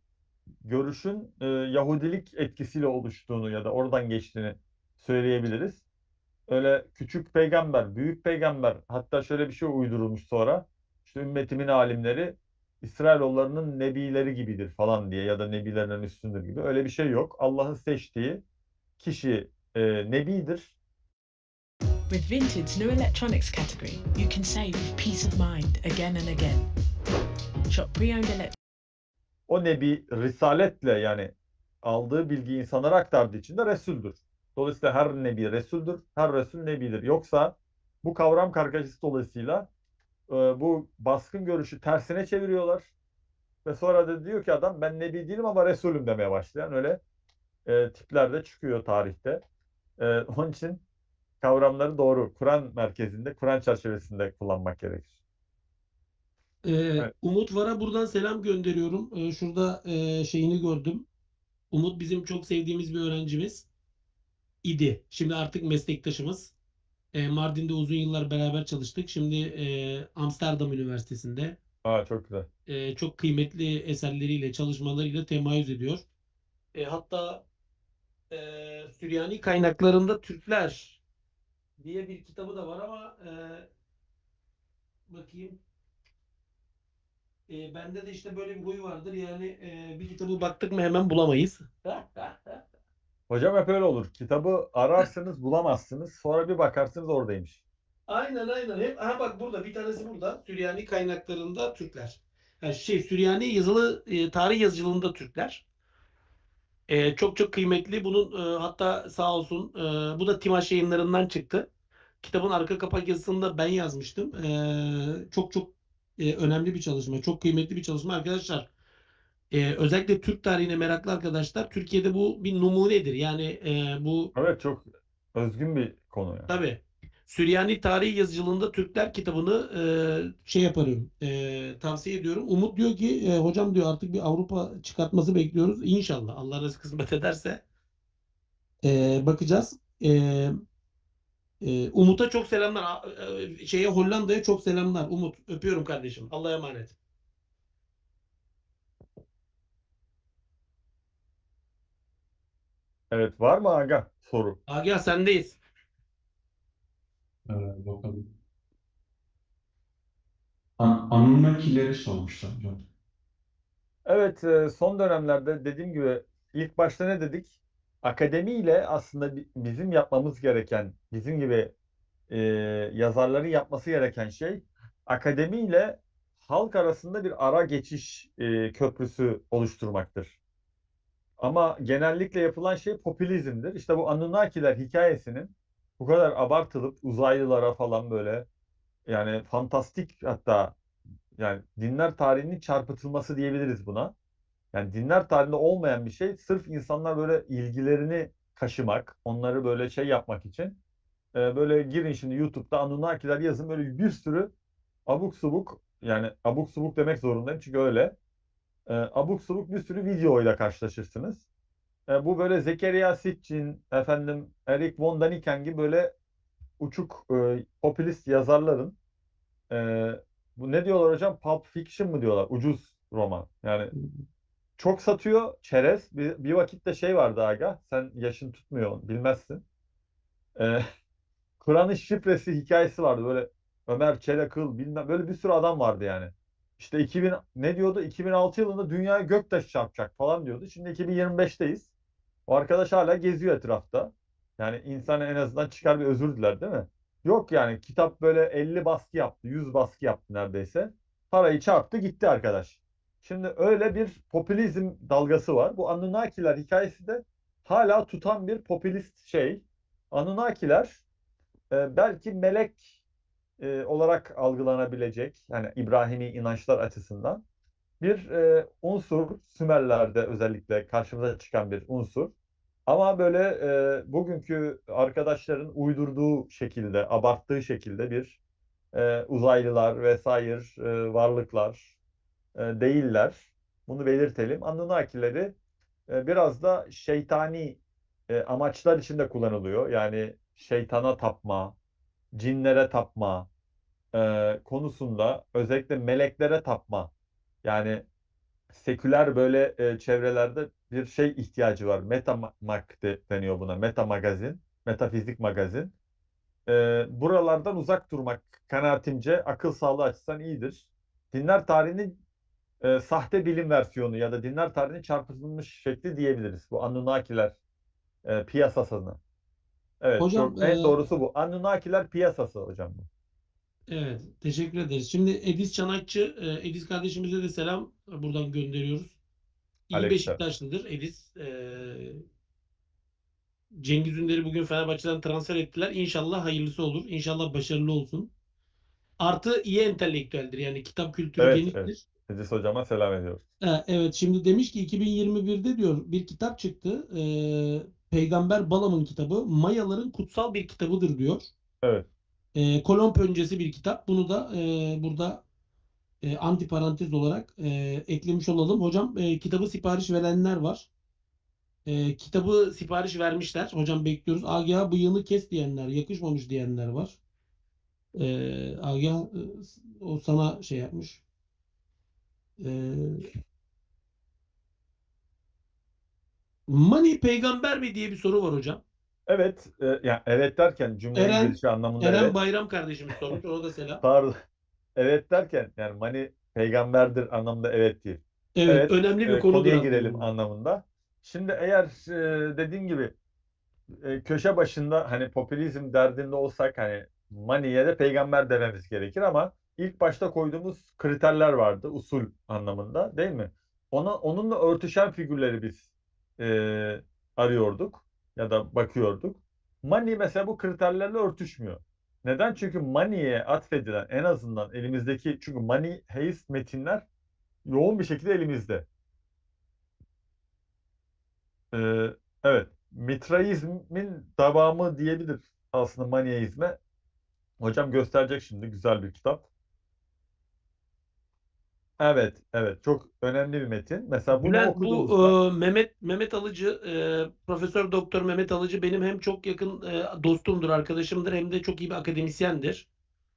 görüşün Yahudilik etkisiyle oluştuğunu ya da oradan geçtiğini söyleyebiliriz. Öyle küçük peygamber, büyük peygamber, hatta şöyle bir şey uydurulmuş sonra. İşte ümmetimin alimleri İsrailoğullarının nebileri gibidir falan diye ya da nebilerinin üstündür gibi. Öyle bir şey yok. Allah'ın seçtiği kişi nebidir. With Vinted's new electronics category, you can save with peace of mind again and again. Shop pre-owned electronics. O nebi risaletle, yani aldığı bilgiyi insanlara aktardığı için de Resul'dür. Dolayısıyla her nebi Resul'dür, her Resul nebidir. Yoksa bu kavram kargaşası dolayısıyla bu baskın görüşü tersine çeviriyorlar. Ve sonra da diyor ki adam ben nebi değilim ama Resulüm demeye başlayan öyle tipler de çıkıyor tarihte. Onun için kavramları doğru, Kur'an merkezinde, Kur'an çerçevesinde kullanmak gerekir. Evet. Umut Var'a buradan selam gönderiyorum. Şurada şeyini gördüm. Umut bizim çok sevdiğimiz bir öğrencimiz idi. Şimdi artık meslektaşımız. Mardin'de uzun yıllar beraber çalıştık. Şimdi Amsterdam Üniversitesi'nde. Çok güzel. Çok kıymetli eserleriyle, çalışmalarıyla temayüz ediyor. Hatta Süryani kaynaklarında Türkler diye bir kitabı da var ama bakayım. Bende de işte böyle bir huy vardır. Yani bir kitabı baktık mı hemen bulamayız. Hocam hep öyle olur. Kitabı ararsınız bulamazsınız. Sonra bir bakarsınız oradaymış. Aynen. Hep, bak burada bir tanesi burada. Süryani kaynaklarında Türkler. Yani Süryani yazılı tarih yazıcılığında Türkler. Çok çok kıymetli. Bunun hatta sağ olsun bu da Timaş Yayınları'ndan çıktı. Kitabın arka kapak yazısını da ben yazmıştım. Çok çok önemli bir çalışma. Çok kıymetli bir çalışma arkadaşlar. Özellikle Türk tarihine meraklı arkadaşlar. Türkiye'de bu bir numunedir. Yani bu... Evet, çok özgün bir konu yani. Tabii. Süryani Tarih Yazıcılığında Türkler kitabını yaparım. Tavsiye ediyorum. Umut diyor ki hocam diyor artık bir Avrupa çıkartması bekliyoruz. İnşallah Allah nasip kısmet ederse bakacağız. Umut'a çok selamlar. Hollanda'ya çok selamlar. Umut öpüyorum kardeşim. Allah'a emanet. Evet, var mı Aga soru? Aga sendeyiz. Bakalım. Anunnakileri sormuşlar hocam. Evet, son dönemlerde dediğim gibi ilk başta ne dedik? Akademiyle aslında bizim yapmamız gereken, bizim gibi yazarların yapması gereken şey akademiyle halk arasında bir ara geçiş köprüsü oluşturmaktır. Ama genellikle yapılan şey popülizmdir. İşte bu Anunnakiler hikayesinin bu kadar abartılıp uzaylılara falan böyle, yani fantastik, hatta yani dinler tarihinin çarpıtılması diyebiliriz buna. Yani dinler tarihinde olmayan bir şey, sırf insanlar böyle ilgilerini kaşımak, onları böyle şey yapmak için böyle girin şimdi YouTube'da Anunnakiler yazın, böyle bir sürü abuk subuk, yani abuk subuk demek zorundayım çünkü öyle abuk subuk bir sürü videoyla karşılaşırsınız. Bu böyle Zekeriya Sitchin, Eric von Daniken gibi böyle uçuk popülist yazarların bu ne diyorlar hocam? Pulp Fiction mı diyorlar? Ucuz roman. Yani çok satıyor çerez. Bir vakitte şey vardı Aga. Sen yaşın tutmuyor, bilmezsin. Kur'an'ın şifresi hikayesi vardı. Böyle Ömer Çelakıl bilmem, böyle bir sürü adam vardı yani. İşte ne diyordu? 2006 yılında dünyaya göktaşı çarpacak falan diyordu. Şimdi 2025'teyiz. O arkadaş hala geziyor etrafta. Yani insan en azından çıkar bir özür diler değil mi? Yok yani kitap böyle 50 baskı yaptı, 100 baskı yaptı neredeyse. Parayı çarptı gitti arkadaş. Şimdi öyle bir popülizm dalgası var. Bu Anunnakiler hikayesi de hala tutan bir popülist şey. Anunnakiler belki melek olarak algılanabilecek yani İbrahimi inançlar açısından bir unsur, Sümerler'de özellikle karşımıza çıkan bir unsur. Ama böyle bugünkü arkadaşların uydurduğu şekilde, abarttığı şekilde bir uzaylılar vesaire varlıklar değiller. Bunu belirtelim. Anunnakileri biraz da şeytani amaçlar için de kullanılıyor. Yani şeytana tapma, cinlere tapma konusunda özellikle meleklere tapma. Yani seküler böyle çevrelerde bir şey ihtiyacı var. Metamak deniyor buna. Meta magazin, metafizik magazin. Buralardan uzak durmak kanaatimce akıl sağlığı açısından iyidir. Dinler tarihinin sahte bilim versiyonu ya da dinler tarihinin çarpıtılmış şekli diyebiliriz. Bu Anunnakiler piyasasını. Evet, Hocam çok en doğrusu bu. Anunnakiler piyasası hocam bu. evet, teşekkür ederiz. Şimdi Edis Çanakçı, Edis kardeşimize de selam buradan gönderiyoruz. İyi Aleykümselam. Beşiktaşlıdır Edis. Cengiz Ünder'i bugün Fenerbahçe'den transfer ettiler. İnşallah hayırlısı olur. İnşallah başarılı olsun. Artı iyi entelektüeldir. Yani kitap kültürü Evet, geniştir. evet. Edis hocama selam ediyoruz. Evet, şimdi demiş ki 2021'de diyor bir kitap çıktı. Peygamber Balam'ın kitabı. Mayaların kutsal bir kitabıdır diyor. Evet. Kolomb öncesi bir kitap. Bunu da burada antiparantez olarak eklemiş olalım. Hocam kitabı sipariş verenler var. Kitabı sipariş vermişler. Hocam bekliyoruz. Agah bıyığını kes diyenler, yakışmamış diyenler var. Agah o sana şey yapmış. Mani peygamber mi diye bir soru var hocam. Evet, yani evet derken cümlenin girişi anlamında Eren evet. Bayram kardeşimiz sormuş. Ona da selam. Pardon. Evet derken yani Mani peygamberdir anlamında evet değil. Evet, önemli bir konudur konuya aslında. girelim anlamında. Şimdi eğer dediğin gibi köşe başında hani popülizm derdinde olsak hani Mani'ye de peygamber dememiz gerekir ama ilk başta koyduğumuz kriterler vardı usul anlamında değil mi? Onunla örtüşen figürleri biz arıyorduk ya da bakıyorduk. Mani mesela bu kriterlerle örtüşmüyor. Neden? Çünkü Mani'ye atfedilen en azından elimizdeki çünkü maniheist metinler yoğun bir şekilde elimizde. Evet. Mitraizmin devamı diyebilir aslında maniheizme. Hocam gösterecek şimdi güzel bir kitap. Evet, evet. Çok önemli bir metin. Mesela bunu Bülent, bu okuduğumuzda Mehmet Alıcı, Profesör Doktor Mehmet Alıcı benim hem çok yakın dostumdur, arkadaşımdır hem de çok iyi bir akademisyendir.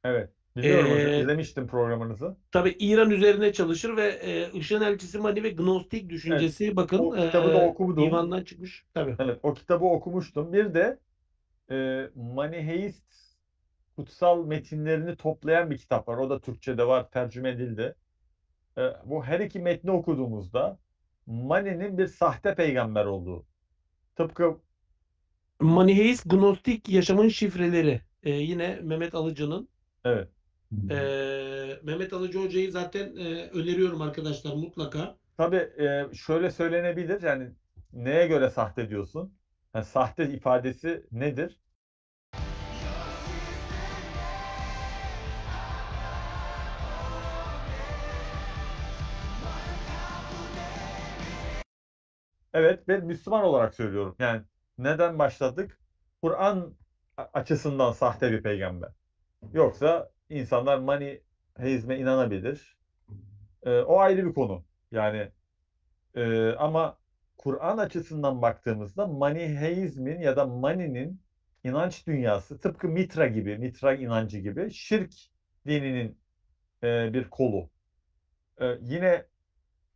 evet. Biliyorum hocam. E, İzlemiştim programınızı. tabii İran üzerine çalışır ve Işığın Elçisi Mani ve Gnostik düşüncesi bakın O kitabı da okudum. divandan çıkmış. Tabii. Evet, o kitabı okumuştum. Bir de maniheist kutsal metinlerini toplayan bir kitap var. O da Türkçe'de var, tercüme edildi. Bu her iki metni okuduğumuzda Mani'nin bir sahte peygamber olduğu. Tıpkı Maniheist Gnostik Yaşamın Şifreleri. Yine Mehmet Alıcı'nın. evet. Mehmet Alıcı Hoca'yı zaten öneriyorum arkadaşlar mutlaka. Tabii şöyle söylenebilir yani neye göre sahte diyorsun? Yani sahte ifadesi nedir? Evet, ben Müslüman olarak söylüyorum. Yani neden başladık? Kur'an açısından sahte bir peygamber. Yoksa insanlar maniheizme inanabilir. O ayrı bir konu. Yani ama Kur'an açısından baktığımızda maniheizmin ya da Mani'nin inanç dünyası tıpkı Mitra gibi, Mitra inancı gibi şirk dininin bir kolu. Yine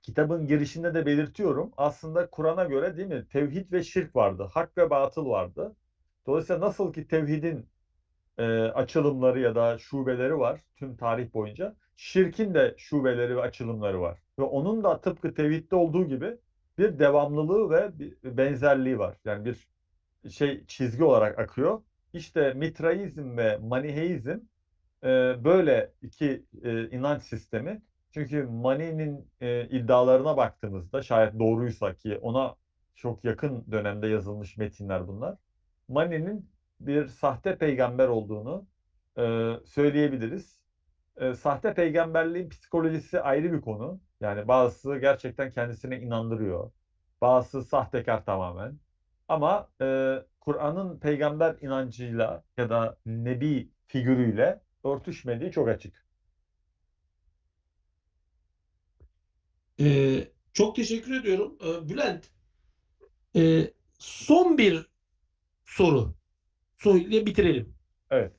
kitabın girişinde de belirtiyorum. Aslında Kur'an'a göre değil mi? Tevhid ve şirk vardı. Hak ve batıl vardı. Dolayısıyla nasıl ki tevhidin açılımları ya da şubeleri var tüm tarih boyunca. Şirkin de şubeleri ve açılımları var. Ve onun da tıpkı tevhidde olduğu gibi bir devamlılığı ve bir benzerliği var. Yani bir şey çizgi olarak akıyor. İşte Mitraizm ve Maniheizm böyle iki inanç sistemi. Çünkü Mani'nin iddialarına baktığımızda şayet doğruysa ki ona çok yakın dönemde yazılmış metinler bunlar. Mani'nin bir sahte peygamber olduğunu söyleyebiliriz. Sahte peygamberliğin psikolojisi ayrı bir konu. Yani bazısı gerçekten kendisine inandırıyor. Bazısı sahtekar tamamen. Ama Kur'an'ın peygamber inancıyla ya da nebi figürüyle örtüşmediği çok açık. Çok teşekkür ediyorum. Bülent, son bir soru. Soruyla bitirelim. Evet.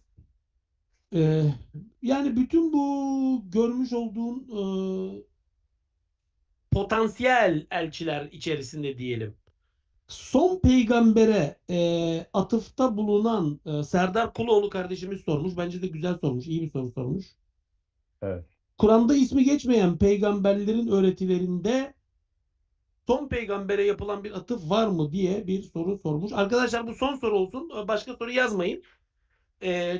Yani bütün bu görmüş olduğun potansiyel elçiler içerisinde diyelim. Son peygambere atıfta bulunan Serdar Kuloğlu kardeşimiz sormuş. Bence de güzel sormuş. İyi bir soru sormuş. Evet. Kur'an'da ismi geçmeyen peygamberlerin öğretilerinde son peygambere yapılan bir atıf var mı diye bir soru sormuş. Arkadaşlar bu son soru olsun. Başka soru yazmayın.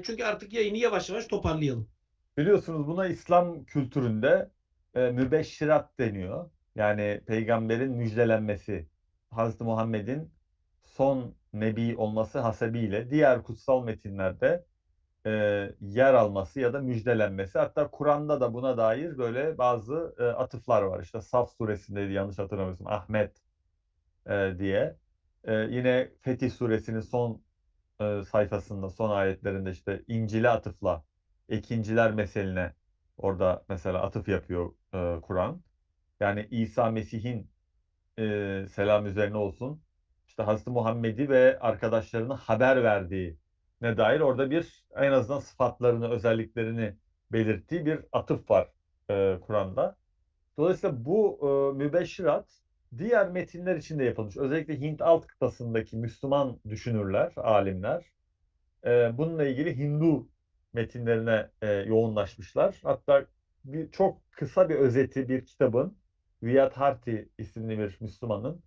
Çünkü artık yayını yavaş yavaş toparlayalım. Biliyorsunuz buna İslam kültüründe mübeşşirat deniyor. Yani peygamberin müjdelenmesi. Hazreti Muhammed'in son nebi olması hasebiyle diğer kutsal metinlerde yer alması ya da müjdelenmesi. Hatta Kur'an'da da buna dair böyle bazı atıflar var. İşte Saf suresindeydi yanlış hatırlamıyorsam Ahmet diye. Yine Fetih suresinin son sayfasında, son ayetlerinde işte İncil'e atıfla ekinciler meseline orada mesela atıf yapıyor Kur'an. Yani İsa Mesih'in selam üzerine olsun. İşte Hazreti Muhammed'i ve arkadaşlarına haber verdiği ne dair orada bir en azından sıfatlarını, özelliklerini belirttiği bir atıf var Kur'an'da. Dolayısıyla bu mübeşşirat diğer metinler için de yapılmış. Özellikle Hint alt kıtasındaki Müslüman düşünürler, alimler bununla ilgili Hindu metinlerine yoğunlaşmışlar. Hatta çok kısa bir özeti bir kitabın Viyatharti isimli bir Müslümanın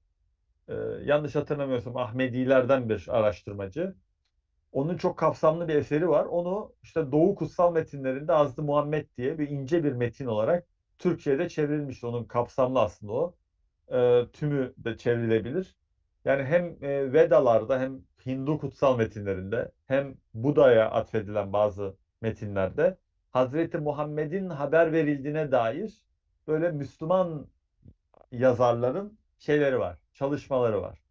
yanlış hatırlamıyorsam Ahmedilerden bir araştırmacı. Onun çok kapsamlı bir eseri var. Onu işte Doğu Kutsal Metinlerinde Hazreti Muhammed diye bir ince bir metin olarak Türkçe'de çevrilmiş. Onun kapsamlı aslında o. Tümü de çevrilebilir. Yani hem Vedalarda hem Hindu kutsal metinlerinde hem Buda'ya atfedilen bazı metinlerde Hazreti Muhammed'in haber verildiğine dair böyle Müslüman yazarların şeyleri var, çalışmaları var.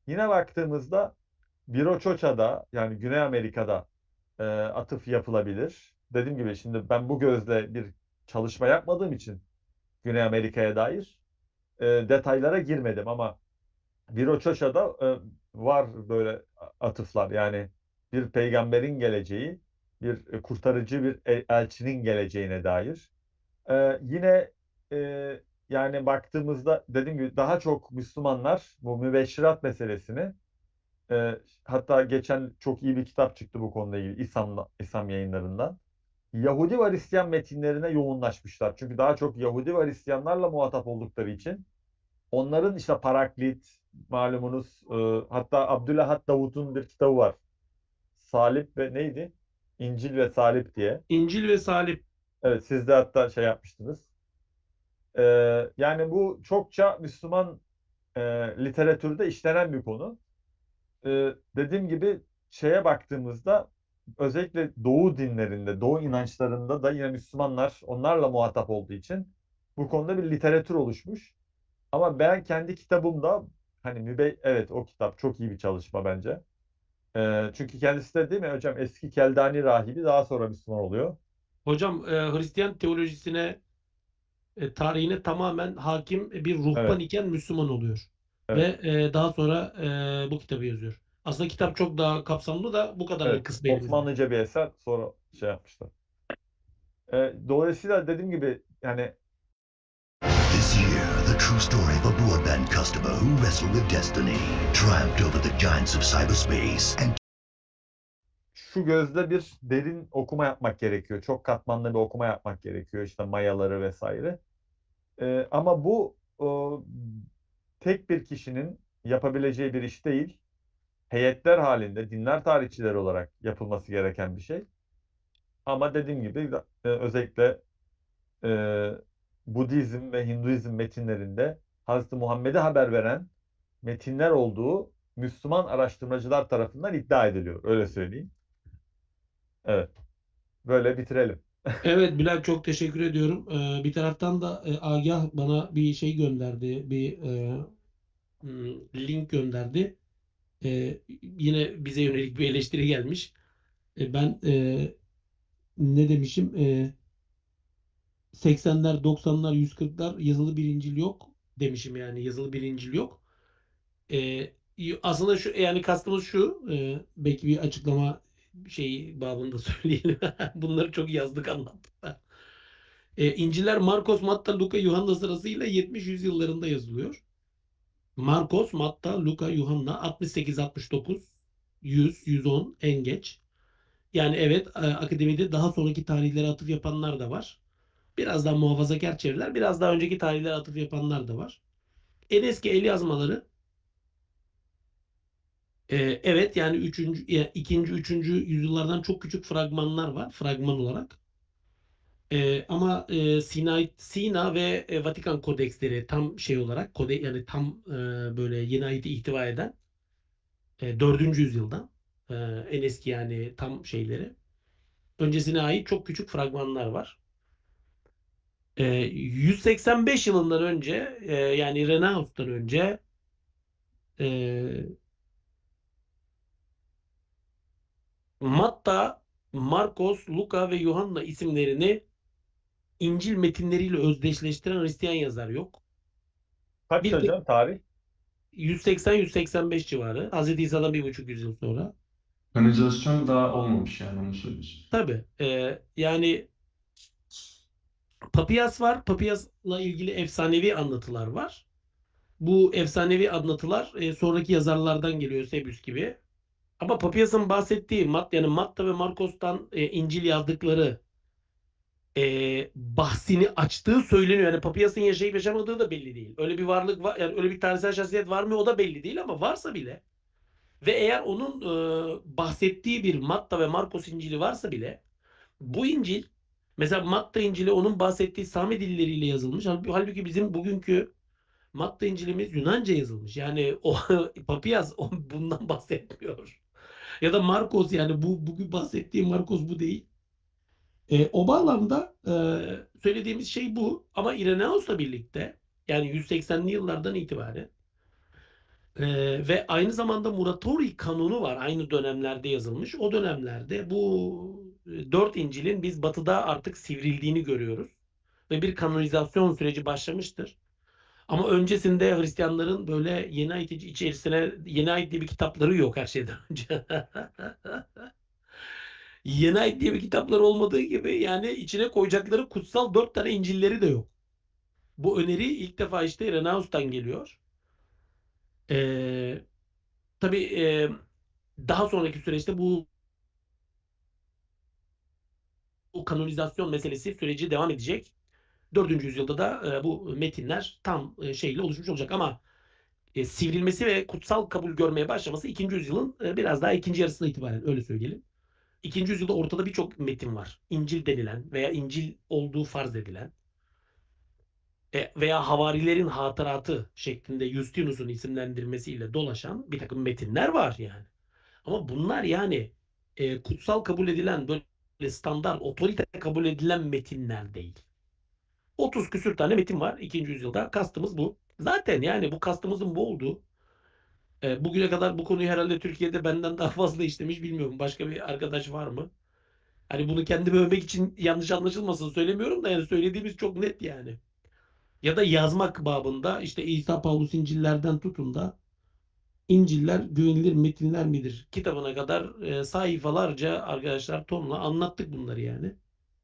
Yine baktığımızda Viroçoça'da yani Güney Amerika'da atıf yapılabilir. Dediğim gibi şimdi ben bu gözle bir çalışma yapmadığım için Güney Amerika'ya dair detaylara girmedim ama Viroçoça'da var böyle atıflar. Yani bir peygamberin geleceği, bir kurtarıcı bir elçinin geleceğine dair. Yine yani baktığımızda dediğim gibi daha çok Müslümanlar bu mübeşşirat meselesini hatta geçen çok iyi bir kitap çıktı bu konuyla ilgili İslam yayınlarından. Yahudi ve Hristiyan metinlerine yoğunlaşmışlar. Çünkü daha çok Yahudi ve Hristiyanlarla muhatap oldukları için onların işte Paraklit malumunuz hatta Abdülahad Davud'un bir kitabı var. Salip ve neydi? İncil ve Salip diye. İncil ve Salip. Evet siz de hatta şey yapmıştınız. Yani bu çokça Müslüman literatürde işlenen bir konu. Dediğim gibi şeye baktığımızda özellikle Doğu dinlerinde, Doğu inançlarında da yine Müslümanlar onlarla muhatap olduğu için bu konuda bir literatür oluşmuş. Ama ben kendi kitabımda hani evet o kitap çok iyi bir çalışma bence. Çünkü kendisi de değil mi hocam eski Keldani rahibi daha sonra Müslüman oluyor. Hocam Hristiyan teolojisine tarihine tamamen hakim bir ruhban Evet. iken Müslüman oluyor. Evet. Ve daha sonra bu kitabı yazıyor. Aslında kitap çok daha kapsamlı da bu kadar Evet, kısmı elimizde. Osmanlıca bir eser sonra şey yapmışlar. Dolayısıyla dediğim gibi yani This year, the true story of a broadband customer who wrestled with destiny, triumphed over the giants of cyberspace, and şu gözle bir derin okuma yapmak gerekiyor. Çok katmanlı bir okuma yapmak gerekiyor. İşte mayaları vesaire. Ama bu tek bir kişinin yapabileceği bir iş değil. Heyetler halinde dinler tarihçileri olarak yapılması gereken bir şey. Ama dediğim gibi özellikle e, Budizm ve Hinduizm metinlerinde Hazreti Muhammed'e haber veren metinler olduğu Müslüman araştırmacılar tarafından iddia ediliyor. Öyle söyleyeyim. Evet. Böyle bitirelim. Evet Bülent, çok teşekkür ediyorum. Bir taraftan da Agah bana bir şey gönderdi. Bir link gönderdi. Yine bize yönelik bir eleştiri gelmiş. Ben ne demişim? 80'ler, 90'lar, 140'lar yazılı bir İncil yok demişim, yani yazılı bir İncil yok. Aslında şu, yani kastımız şu, belki bir açıklama şeyi babında söyleyelim. Bunları çok yazdık, anlattık. İncil'ler Markos, Matta, Luka, Yuhanna sırasıyla 70-100 yıllarında yazılıyor. Markos, Matta, Luka, Yuhanna 68, 69, 100, 110 en geç. Yani evet, akademide daha sonraki tarihlere atıf yapanlar da var. Biraz daha muhafazakar çevreler, biraz daha önceki tarihlere atıf yapanlar da var. En eski el yazmaları evet, yani 2. 3. yüzyıllardan çok küçük fragmanlar var, fragman olarak. Ama Sina ve Vatikan kodeksleri tam şey olarak yani tam böyle yeni ayeti ihtiva eden 4. yüzyıldan en eski, yani tam şeyleri. Öncesine ait çok küçük fragmanlar var. 185 yılından önce, yani Rönesans'tan önce Matta, Markos, Luka ve Yuhanna isimlerini İncil metinleriyle özdeşleştiren Hristiyan yazar yok. Kaç Bir tek hocam tarih? 180-185 civarı. Hz. İsa'dan 1,5 yüzyıl sonra. Kanalizasyon daha olmamış, yani onu söylüyorsun. Tabii. Yani Papiyas var. Papiyas'la ilgili efsanevi anlatılar var. Bu efsanevi anlatılar sonraki yazarlardan geliyor, Eusebius gibi. Ama Papiyas'ın bahsettiği yani Matta ve Markos'tan İncil yazdıkları bahsini açtığı söyleniyor. Yani Papiyas'ın yaşayıp yaşamadığı da belli değil. Öyle bir varlık var, yani öyle bir tarihsel şahsiyet var mı o da belli değil, ama varsa bile ve eğer onun bahsettiği bir Matta ve Markos İncil'i varsa bile, bu İncil, mesela Matta İncil'i onun bahsettiği Sami dilleriyle yazılmış. Halbuki bizim bugünkü Matta İncil'imiz Yunanca yazılmış. Yani o Papiyas bundan bahsetmiyor. Ya da Markos, yani bugün bahsettiğim Markos bu değil. O bağlamda söylediğimiz şey bu. Ama İrenaeus'la birlikte, yani 180'li yıllardan itibaren ve aynı zamanda Muratori kanunu var. Aynı dönemlerde yazılmış. O dönemlerde bu 4 İncil'in biz Batı'da artık sivrildiğini görüyoruz. Ve bir kanonizasyon süreci başlamıştır. Ama öncesinde Hristiyanların böyle Yeni Ayet içerisine, Yeni Ayet diye bir kitapları yok her şeyden önce. Yeni Ayet diye bir kitapları olmadığı gibi, yani içine koyacakları kutsal 4 tane İncil'leri de yok. Bu öneri ilk defa işte Rönesans'tan geliyor. Tabii daha sonraki süreçte bu kanonizasyon meselesi süreci devam edecek. 4. yüzyılda da bu metinler tam şeyle oluşmuş olacak, ama sivrilmesi ve kutsal kabul görmeye başlaması 2. yüzyılın biraz daha ikinci yarısına itibaren, öyle söyleyelim. 2. yüzyılda ortada birçok metin var. İncil denilen veya İncil olduğu farz edilen veya havarilerin hatıratı şeklinde Justinus'un isimlendirmesiyle dolaşan bir takım metinler var yani. Ama bunlar yani kutsal kabul edilen, böyle standart, otorite kabul edilen metinler değil. 30 küsür tane metin var 2. yüzyılda. Kastımız bu. Zaten yani bu kastımızın bu olduğu. Bugüne kadar bu konuyu herhalde Türkiye'de benden daha fazla işlemiş, bilmiyorum. Başka bir arkadaş var mı? Hani bunu kendimi övmek için yanlış anlaşılmasın söylemiyorum da, yani söylediğimiz çok net yani. Ya da yazmak babında işte İsa Paulus İncil'lerden tutun da İncil'ler güvenilir metinler midir kitabına kadar sayfalarca arkadaşlar, tonla anlattık bunları yani.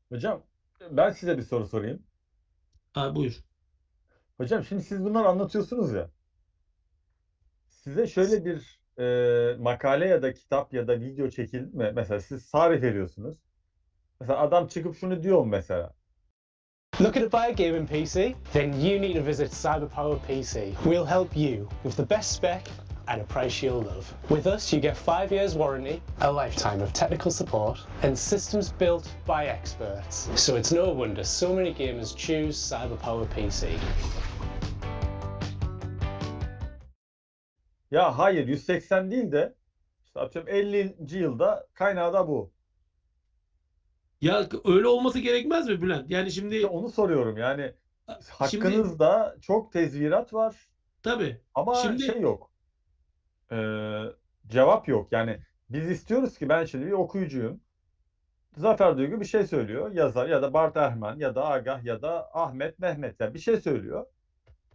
Hocam ben size bir soru sorayım. Buyur. Hocam şimdi siz bunları anlatıyorsunuz ya. Size şöyle bir makale ya da kitap ya da video çekildi mi? Mesela siz tarif veriyorsunuz. Mesela adam çıkıp şunu diyor mu mesela? Looking to buy a gaming PC? Then you need to visit CyberPower PC. We'll help you with the best spec and a price you'll love. With us, you get 5 years warranty, a lifetime of technical support, and systems built by experts. So it's no wonder so many gamers choose CyberPower PC. Ya hayır 180 değil de işte atıyorum 50. yılda kaynağı da bu. Ya öyle olması gerekmez mi Bülent? Yani şimdi İşte onu soruyorum yani şimdi hakkınızda çok tezvirat var tabii. ama Şimdi şey yok. Cevap yok. Yani biz istiyoruz ki ben şimdi bir okuyucuyum. Zafer Duygu bir şey söylüyor. Yazar ya da Bart Ehrman ya da Agah ya da Ahmet Mehmet yani bir şey söylüyor.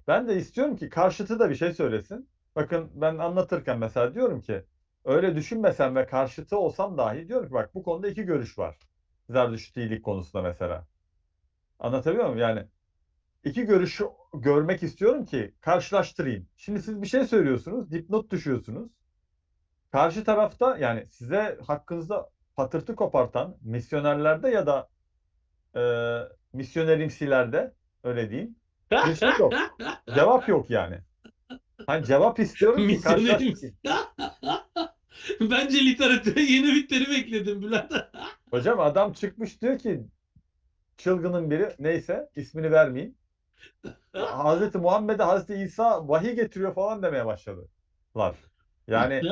Ben de istiyorum ki karşıtı da bir şey söylesin. Bakın ben anlatırken mesela diyorum ki öyle düşünmesem ve karşıtı olsam dahi diyorum ki bak bu konuda iki görüş var. Zerdüştilik konusunda mesela. Anlatabiliyor muyum? Yani iki görüşü görmek istiyorum ki karşılaştırayım. Şimdi siz bir şey söylüyorsunuz, dipnot düşüyorsunuz. Karşı tarafta yani size hakkınızda patırtı kopartan misyonerlerde ya da misyonerimsilerde öyle diyeyim. Bir şey yok. Cevap yok yani. Hani cevap istiyorum ki misyonerim. karşılaştırayım. Bence literatüre yeni bir terim ekledim Bülent. Hocam adam çıkmış diyor ki çılgının biri neyse ismini vermeyeyim. Hazreti Muhammed'e Hazreti İsa vahiy getiriyor falan demeye başladılar. Yani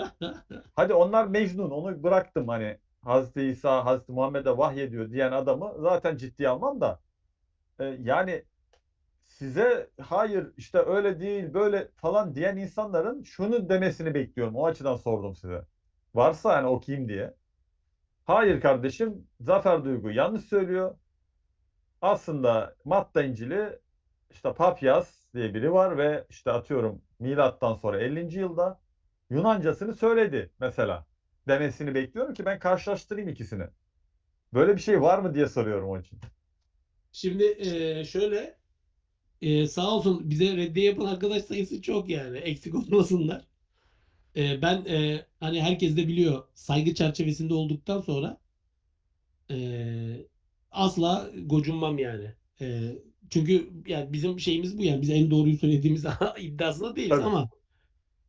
hadi onlar Mecnun onu bıraktım hani Hazreti İsa Hazreti Muhammed'e vahiy ediyor diyen adamı zaten ciddiye almam da yani size hayır işte öyle değil böyle falan diyen insanların şunu demesini bekliyorum. O açıdan sordum size. Varsa yani okuyayım diye. Hayır kardeşim Zafer Duygu yanlış söylüyor. Aslında Matta İncil'i işte Papyas diye biri var ve işte atıyorum milattan sonra 50. yılda Yunancasını söyledi mesela. Demesini bekliyorum ki ben karşılaştırayım ikisini. Böyle bir şey var mı diye soruyorum onun için. Şimdi şöyle sağ olsun bize reddiye yapan arkadaş sayısı çok yani. Eksik olmasınlar. Ben hani herkes de biliyor saygı çerçevesinde olduktan sonra asla gocunmam yani. Çünkü yani bizim şeyimiz bu yani biz en doğruyu söylediğimiz iddiasında değiliz Tabii. ama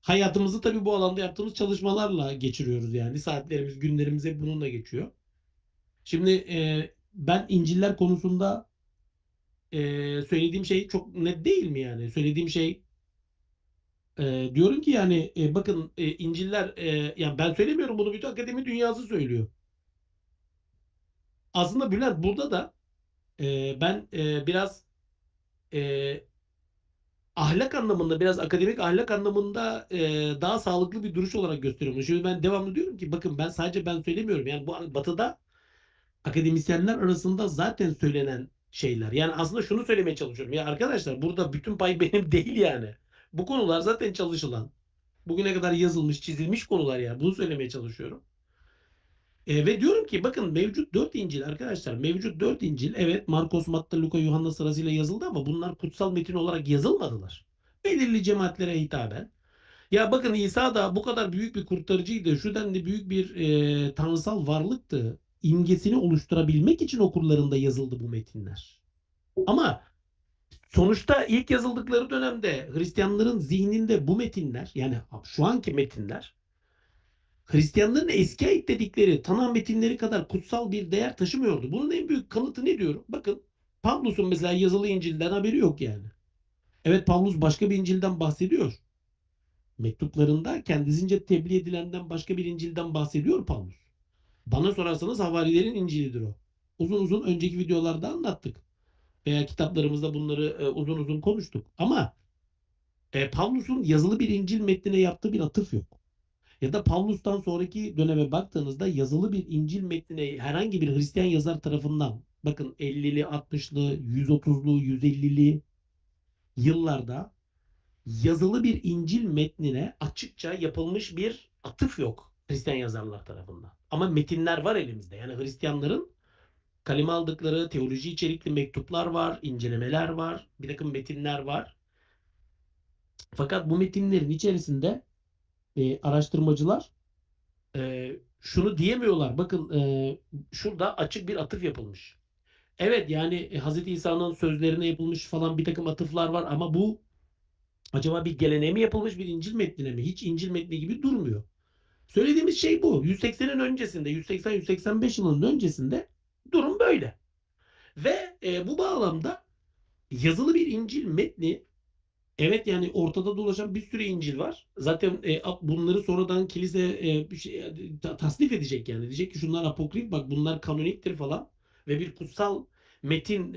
hayatımızı tabii bu alanda yaptığımız çalışmalarla geçiriyoruz yani. Saatlerimiz, günlerimiz hep bununla geçiyor. Şimdi ben İncil'ler konusunda söylediğim şey çok net değil mi yani? Söylediğim şey diyorum ki yani bakın İncil'ler yani ben söylemiyorum bunu bütün akademi dünyası söylüyor. Aslında Bülent burada da ben biraz ahlak anlamında biraz akademik ahlak anlamında daha sağlıklı bir duruş olarak gösteriyorum. Şimdi ben devamlı diyorum ki bakın ben sadece ben söylemiyorum. Yani bu Batı'da akademisyenler arasında zaten söylenen şeyler. Yani aslında şunu söylemeye çalışıyorum. Ya arkadaşlar burada bütün pay benim değil yani. Bu konular zaten çalışılan. Bugüne kadar yazılmış, çizilmiş konular yani. Bunu söylemeye çalışıyorum. Ve diyorum ki bakın mevcut 4 İncil arkadaşlar. Mevcut 4 İncil evet Markos, Matta, Luka, Yuhanna sırasıyla yazıldı ama bunlar kutsal metin olarak yazılmadılar. Belirli cemaatlere hitaben. Ya bakın İsa da bu kadar büyük bir kurtarıcıydı. Şu denli büyük bir tanrısal varlıktı. İmgesini oluşturabilmek için okurlarında yazıldı bu metinler. Ama sonuçta ilk yazıldıkları dönemde Hristiyanların zihninde bu metinler yani şu anki metinler Hristiyanların eski ait dedikleri Tanah metinleri kadar kutsal bir değer taşımıyordu. Bunun en büyük kanıtı ne diyorum? Bakın Pavlus'un mesela yazılı İncil'den haberi yok yani. Evet Pavlus başka bir İncil'den bahsediyor. Mektuplarında kendisince tebliğ edilenden başka bir İncil'den bahsediyor Pavlus. Bana sorarsanız havarilerin İncil'idir o. Uzun uzun önceki videolarda anlattık. Veya kitaplarımızda bunları uzun uzun konuştuk. Ama Pavlus'un yazılı bir İncil metnine yaptığı bir atıf yok. Ya da Pavlus'tan sonraki döneme baktığınızda yazılı bir İncil metnine herhangi bir Hristiyan yazar tarafından bakın 50'li, 60'lı, 130'lu, 150'li yıllarda yazılı bir İncil metnine açıkça yapılmış bir atıf yok Hristiyan yazarlar tarafından. Ama metinler var elimizde. Yani Hristiyanların kaleme aldıkları teoloji içerikli mektuplar var, incelemeler var, bir takım metinler var. Fakat bu metinlerin içerisinde araştırmacılar şunu diyemiyorlar. Bakın şurada açık bir atıf yapılmış. Evet yani Hazreti İsa'nın sözlerine yapılmış falan bir takım atıflar var ama bu acaba bir geleneğe mi yapılmış, bir İncil metnine mi? Hiç İncil metni gibi durmuyor. Söylediğimiz şey bu. 180'in öncesinde, 180-185 yılının öncesinde durum böyle. Ve bu bağlamda yazılı bir İncil metni, evet yani ortada dolaşan bir sürü İncil var. Zaten bunları sonradan kilise tasnif edecek yani. Diyecek ki şunlar apokrif, bak bunlar kanoniktir falan. Ve bir kutsal metin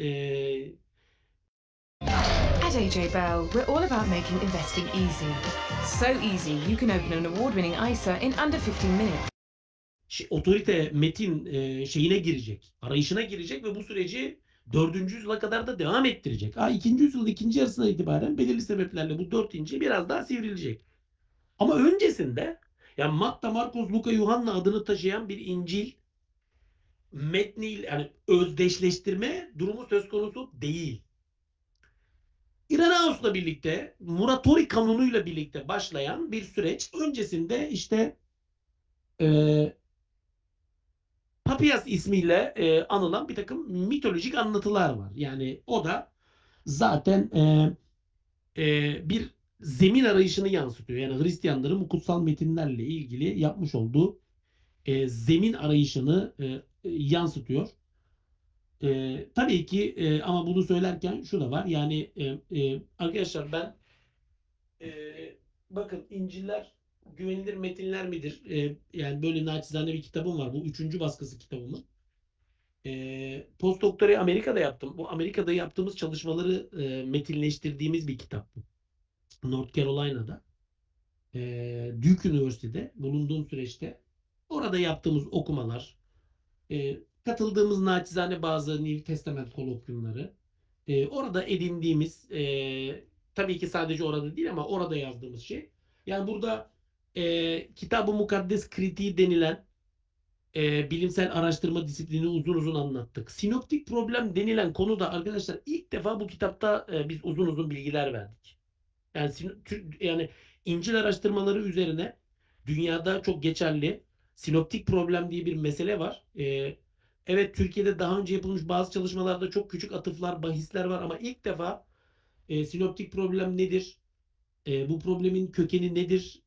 At AJ Bell, we're all about making investing easy. So easy, you can open an award-winning ISA in under 15 minutes. Otorite metin şeyine girecek, arayışına girecek ve bu süreci 4. yüzyıla kadar da devam ettirecek. 2. yüzyılın ikinci yarısına itibaren belirli sebeplerle bu 4 inci biraz daha sivrilecek. Ama öncesinde yani Matta, Markos, Luka, Yuhanna adını taşıyan bir İncil metniyle yani özdeşleştirme durumu söz konusu değil. İrenaeus'la birlikte, Muratori kanunuyla birlikte başlayan bir süreç. Öncesinde işte Papias ismiyle anılan bir takım mitolojik anlatılar var. Yani o da zaten bir zemin arayışını yansıtıyor. Yani Hristiyanların bu kutsal metinlerle ilgili yapmış olduğu zemin arayışını yansıtıyor. Tabii ki ama bunu söylerken şu da var. Yani arkadaşlar ben bakın İncil'ler güvenilir metinler midir? Yani böyle naçizane bir kitabım var. Bu 3. baskısı kitabımın. Postdoktorayı Amerika'da yaptım. Bu Amerika'da yaptığımız çalışmaları metinleştirdiğimiz bir kitap bu. North Carolina'da. Duke Üniversitesi'de bulunduğum süreçte orada yaptığımız okumalar, katıldığımız naçizane bazı New Testament kolokyumları, orada edindiğimiz, tabii ki sadece orada değil ama orada yazdığımız şey. Yani burada Kitab-ı Mukaddes kritiği denilen bilimsel araştırma disiplini uzun uzun anlattık. Sinoptik problem denilen konuda arkadaşlar ilk defa bu kitapta biz uzun uzun bilgiler verdik. Yani İncil araştırmaları üzerine dünyada çok geçerli sinoptik problem diye bir mesele var. Evet Türkiye'de daha önce yapılmış bazı çalışmalarda çok küçük atıflar, bahisler var ama ilk defa sinoptik problem nedir? Bu problemin kökeni nedir?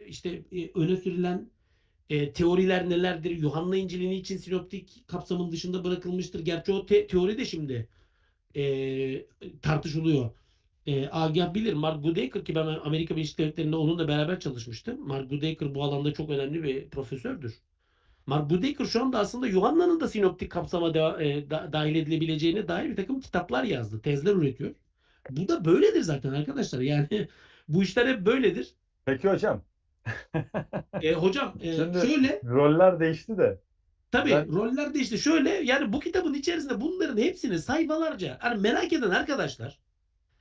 İşte öne sürülen teoriler nelerdir? Yuhanna İncil'i için sinoptik kapsamın dışında bırakılmıştır. Gerçi o teori de şimdi tartışılıyor. Agah bilir. Mark Goodacre ki ben Amerika Birleşik Devletleri'nde onunla beraber çalışmıştım. Mark Goodacre bu alanda çok önemli bir profesördür. Mark Goodacre şu anda aslında Yuhanna'nın da sinoptik kapsama dahil edilebileceğine dair bir takım kitaplar yazdı. Tezler üretiyor. Bu da böyledir zaten arkadaşlar. Yani bu işler hep böyledir. Peki hocam. Hocam Şimdi şöyle. roller değişti de. Tabii roller değişti. Şöyle yani bu kitabın içerisinde bunların hepsini sayfalarca hani merak eden arkadaşlar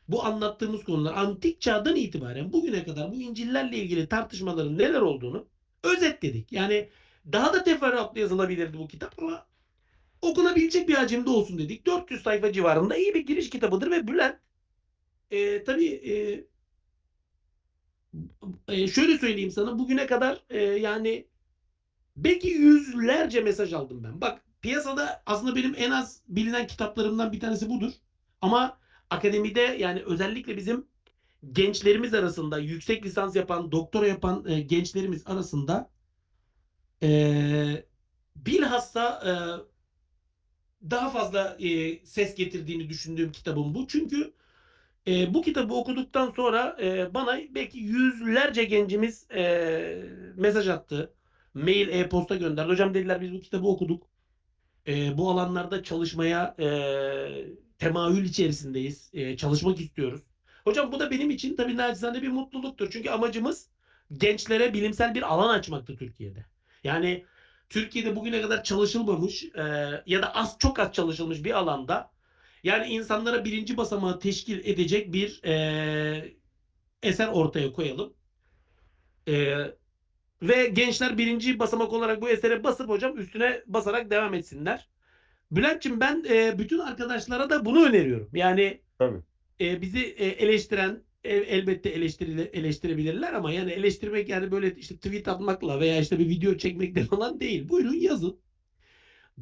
bu anlattığımız konular antik çağdan itibaren bugüne kadar bu İncil'lerle ilgili tartışmaların neler olduğunu özetledik. Yani daha da teferruatlı yazılabilirdi bu kitap ama okunabilecek bir hacimde olsun dedik. 400 sayfa civarında iyi bir giriş kitabıdır ve Bülent tabii şöyle söyleyeyim sana bugüne kadar yani belki yüzlerce mesaj aldım ben. Bak piyasada aslında benim en az bilinen kitaplarımdan bir tanesi budur. Ama akademide yani özellikle bizim gençlerimiz arasında yüksek lisans yapan, doktora yapan gençlerimiz arasında bilhassa daha fazla ses getirdiğini düşündüğüm kitabım bu. Çünkü bu kitabı okuduktan sonra bana belki yüzlerce gencimiz mesaj attı. Mail, e-posta gönderdi. Hocam dediler biz bu kitabı okuduk. Bu alanlarda çalışmaya temayül içerisindeyiz. Çalışmak istiyoruz. Hocam bu da benim için tabii naçizane bir mutluluktur. Çünkü amacımız gençlere bilimsel bir alan açmaktı Türkiye'de. Yani Türkiye'de bugüne kadar çalışılmamış ya da çok az çalışılmış bir alanda yani insanlara birinci basamağı teşkil edecek bir eser ortaya koyalım. Ve gençler birinci basamak olarak bu esere basıp hocam üstüne basarak devam etsinler. Bülent'ciğim ben bütün arkadaşlara da bunu öneriyorum. Yani bizi eleştiren elbette eleştirebilirler ama yani eleştirmek yani böyle işte tweet atmakla veya işte bir video çekmekle falan değil. Buyurun yazın.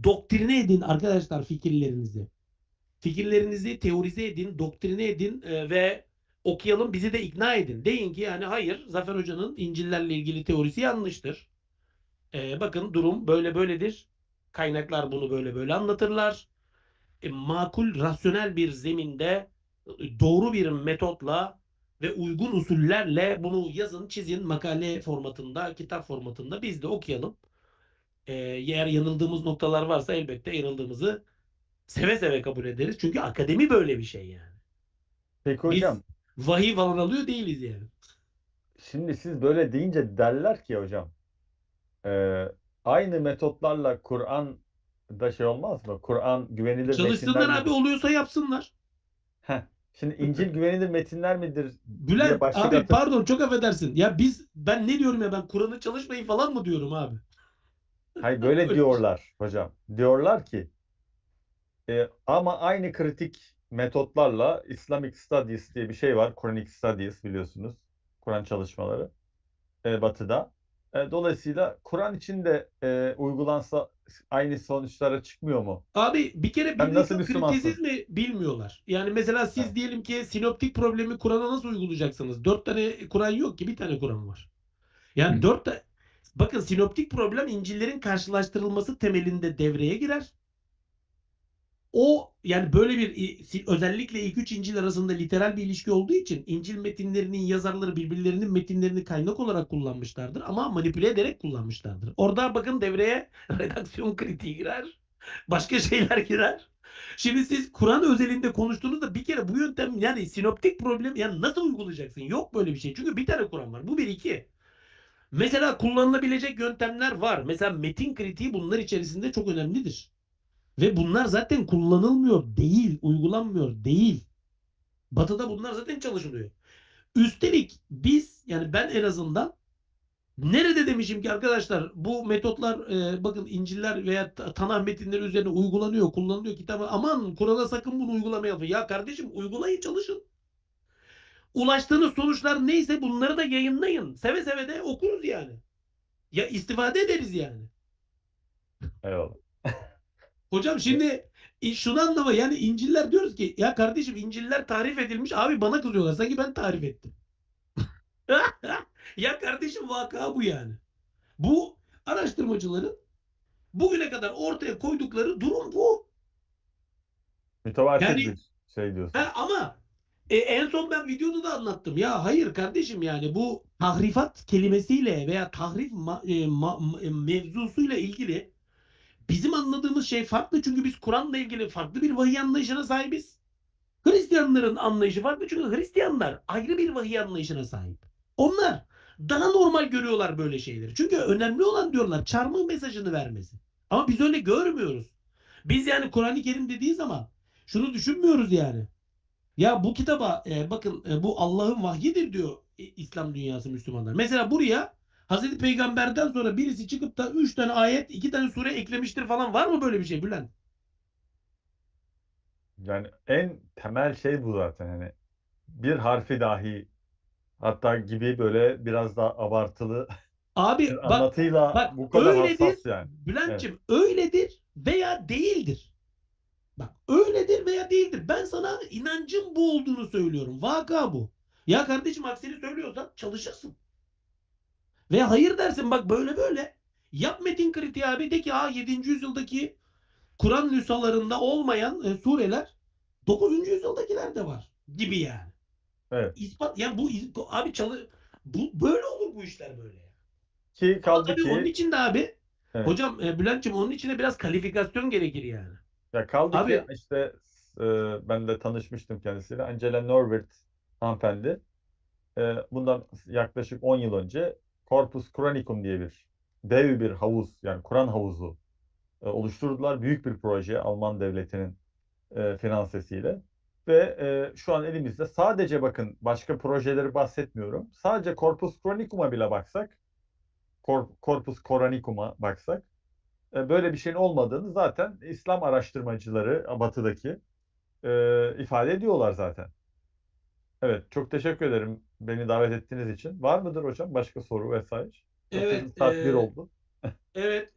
Doktrine edin arkadaşlar fikirlerinizi. Fikirlerinizi teorize edin, doktrine edin ve okuyalım, bizi de ikna edin. Deyin ki yani hayır, Zafer Hoca'nın İncil'lerle ilgili teorisi yanlıştır. Bakın durum böyle böyledir. Kaynaklar bunu böyle böyle anlatırlar. Makul, rasyonel bir zeminde doğru bir metotla ve uygun usullerle bunu yazın, çizin makale formatında, kitap formatında biz de okuyalım. Eğer yanıldığımız noktalar varsa elbette yanıldığımızı seve seve kabul ederiz. Çünkü akademi böyle bir şey yani. Peki Biz hocam, vahiy falan alıyor değiliz yani. şimdi siz böyle deyince derler ki hocam, aynı metotlarla Kur'an'da şey olmaz mı? Kur'an güvenilir Çalışsınlar metinler abi, midir? oluyorsa yapsınlar. Heh. Şimdi İncil güvenilir metinler midir diye Bülent başlık abi atıp pardon, çok affedersin. Ya ben ne diyorum ya, ben Kur'an'ı çalışmayın falan mı diyorum abi? hayır böyle Öyle bir şey. diyorlar hocam. Diyorlar ki ama aynı kritik metotlarla Islamic Studies diye bir şey var. Quranic Studies biliyorsunuz. Kur'an çalışmaları Batı'da. Dolayısıyla Kur'an için de uygulansa aynı sonuçlara çıkmıyor mu? Abi bir kere Sen nasıl biblical Müslümansın? kritizizmi bilmiyorlar. Yani mesela siz diyelim ki sinoptik problemi Kur'an'a nasıl uygulayacaksınız? 4 tane Kur'an yok ki, bir tane Kur'an var. Yani bakın, sinoptik problem İncil'lerin karşılaştırılması temelinde devreye girer. O yani böyle bir özellikle ilk üç İncil arasında literal bir ilişki olduğu için İncil metinlerinin yazarları birbirlerinin metinlerini kaynak olarak kullanmışlardır ama manipüle ederek kullanmışlardır. Orada bakın devreye redaksiyon kritiği girer. Başka şeyler girer. Şimdi siz Kur'an özelinde konuştuğunuzda bir kere bu yöntem, yani sinoptik problem, yani nasıl uygulayacaksın? Yok böyle bir şey. Çünkü bir tane Kur'an var. Bu bir iki. Mesela kullanılabilecek yöntemler var. Mesela metin kritiği bunlar içerisinde çok önemlidir. Ve bunlar zaten kullanılmıyor değil, uygulanmıyor değil. Batı'da bunlar zaten çalışılıyor. Üstelik biz, yani ben en azından nerede demişim ki arkadaşlar bu metotlar bakın İncil'ler veya Tanah metinleri üzerine uygulanıyor, kullanılıyor kitabı. Aman Kur'an'a sakın bunu uygulamayalım. Ya kardeşim uygulayın, çalışın. Ulaştığınız sonuçlar neyse bunları da yayınlayın. Seve seve de okuruz yani. Ya istifade ederiz yani. Eyvallah. Hocam şimdi şunu anlama, yani İncil'ler diyoruz ki ya kardeşim İncil'ler tarif edilmiş, abi bana kızıyorlar sanki ben tarif ettim. Ya kardeşim vaka bu yani. Bu araştırmacıların bugüne kadar ortaya koydukları durum bu. Mütevatir Yani bir şey diyorsun. ama en son ben videoda da anlattım. Ya hayır kardeşim, yani bu tahrifat kelimesiyle veya tahrif mevzusuyla ilgili bizim anladığımız şey farklı. Çünkü biz Kur'an'la ilgili farklı bir vahiy anlayışına sahibiz. Hristiyanların anlayışı farklı, çünkü Hristiyanlar ayrı bir vahiy anlayışına sahip. Onlar daha normal görüyorlar böyle şeyleri. Çünkü önemli olan diyorlar çarmıh mesajını vermesi. Ama biz öyle görmüyoruz. Biz yani Kur'an-ı Kerim dediği zaman şunu düşünmüyoruz yani. Ya bu kitaba bakın bu Allah'ın vahyidir diyor İslam dünyası, Müslümanlar. Mesela buraya Hazreti Peygamber'den sonra birisi çıkıp da 3 tane ayet, 2 tane sure eklemiştir falan, var mı böyle bir şey Bülent? Yani en temel şey bu zaten, hani bir harfi dahi hatta gibi böyle biraz daha abartılı Abi bir anlatıyla bak bu kadar öyledir hassas yani. Bülent'ciğim, öyledir veya değildir. Bak öyledir veya değildir. Ben sana inancım bu olduğunu söylüyorum. Vaka bu. Ya kardeşim aksini söylüyorsan çalışırsın. Ve hayır dersin, bak böyle böyle. Yap metin kritiği abi, de ki 7. yüzyıldaki Kur'an nüshalarında olmayan sureler 9. yüzyıldakiler de var gibi yani. Evet. İspat yani bu abi bu böyle olur, bu işler böyle. Ki Ama kaldı tabii ki onun için de abi evet. hocam Bülent'ciğim, onun için de biraz kalifikasyon gerekir yani. Ya kaldı Abi ki işte ben de tanışmıştım kendisiyle. Angela Norwood hanımefendi. Bundan yaklaşık 10 yıl önce Corpus Coranicum diye bir dev bir havuz, yani Kur'an havuzu oluşturdular. Büyük bir proje, Alman devletinin finansesiyle. Ve şu an elimizde sadece, bakın başka projeleri bahsetmiyorum. Sadece Corpus Coranicum'a bile baksak, Corpus Coranicum'a baksak böyle bir şeyin olmadığını zaten İslam araştırmacıları Batı'daki ifade ediyorlar zaten. Evet, çok teşekkür ederim beni davet ettiğiniz için. Var mıdır hocam başka soru vesaire? Çok evet saat 1 oldu. evet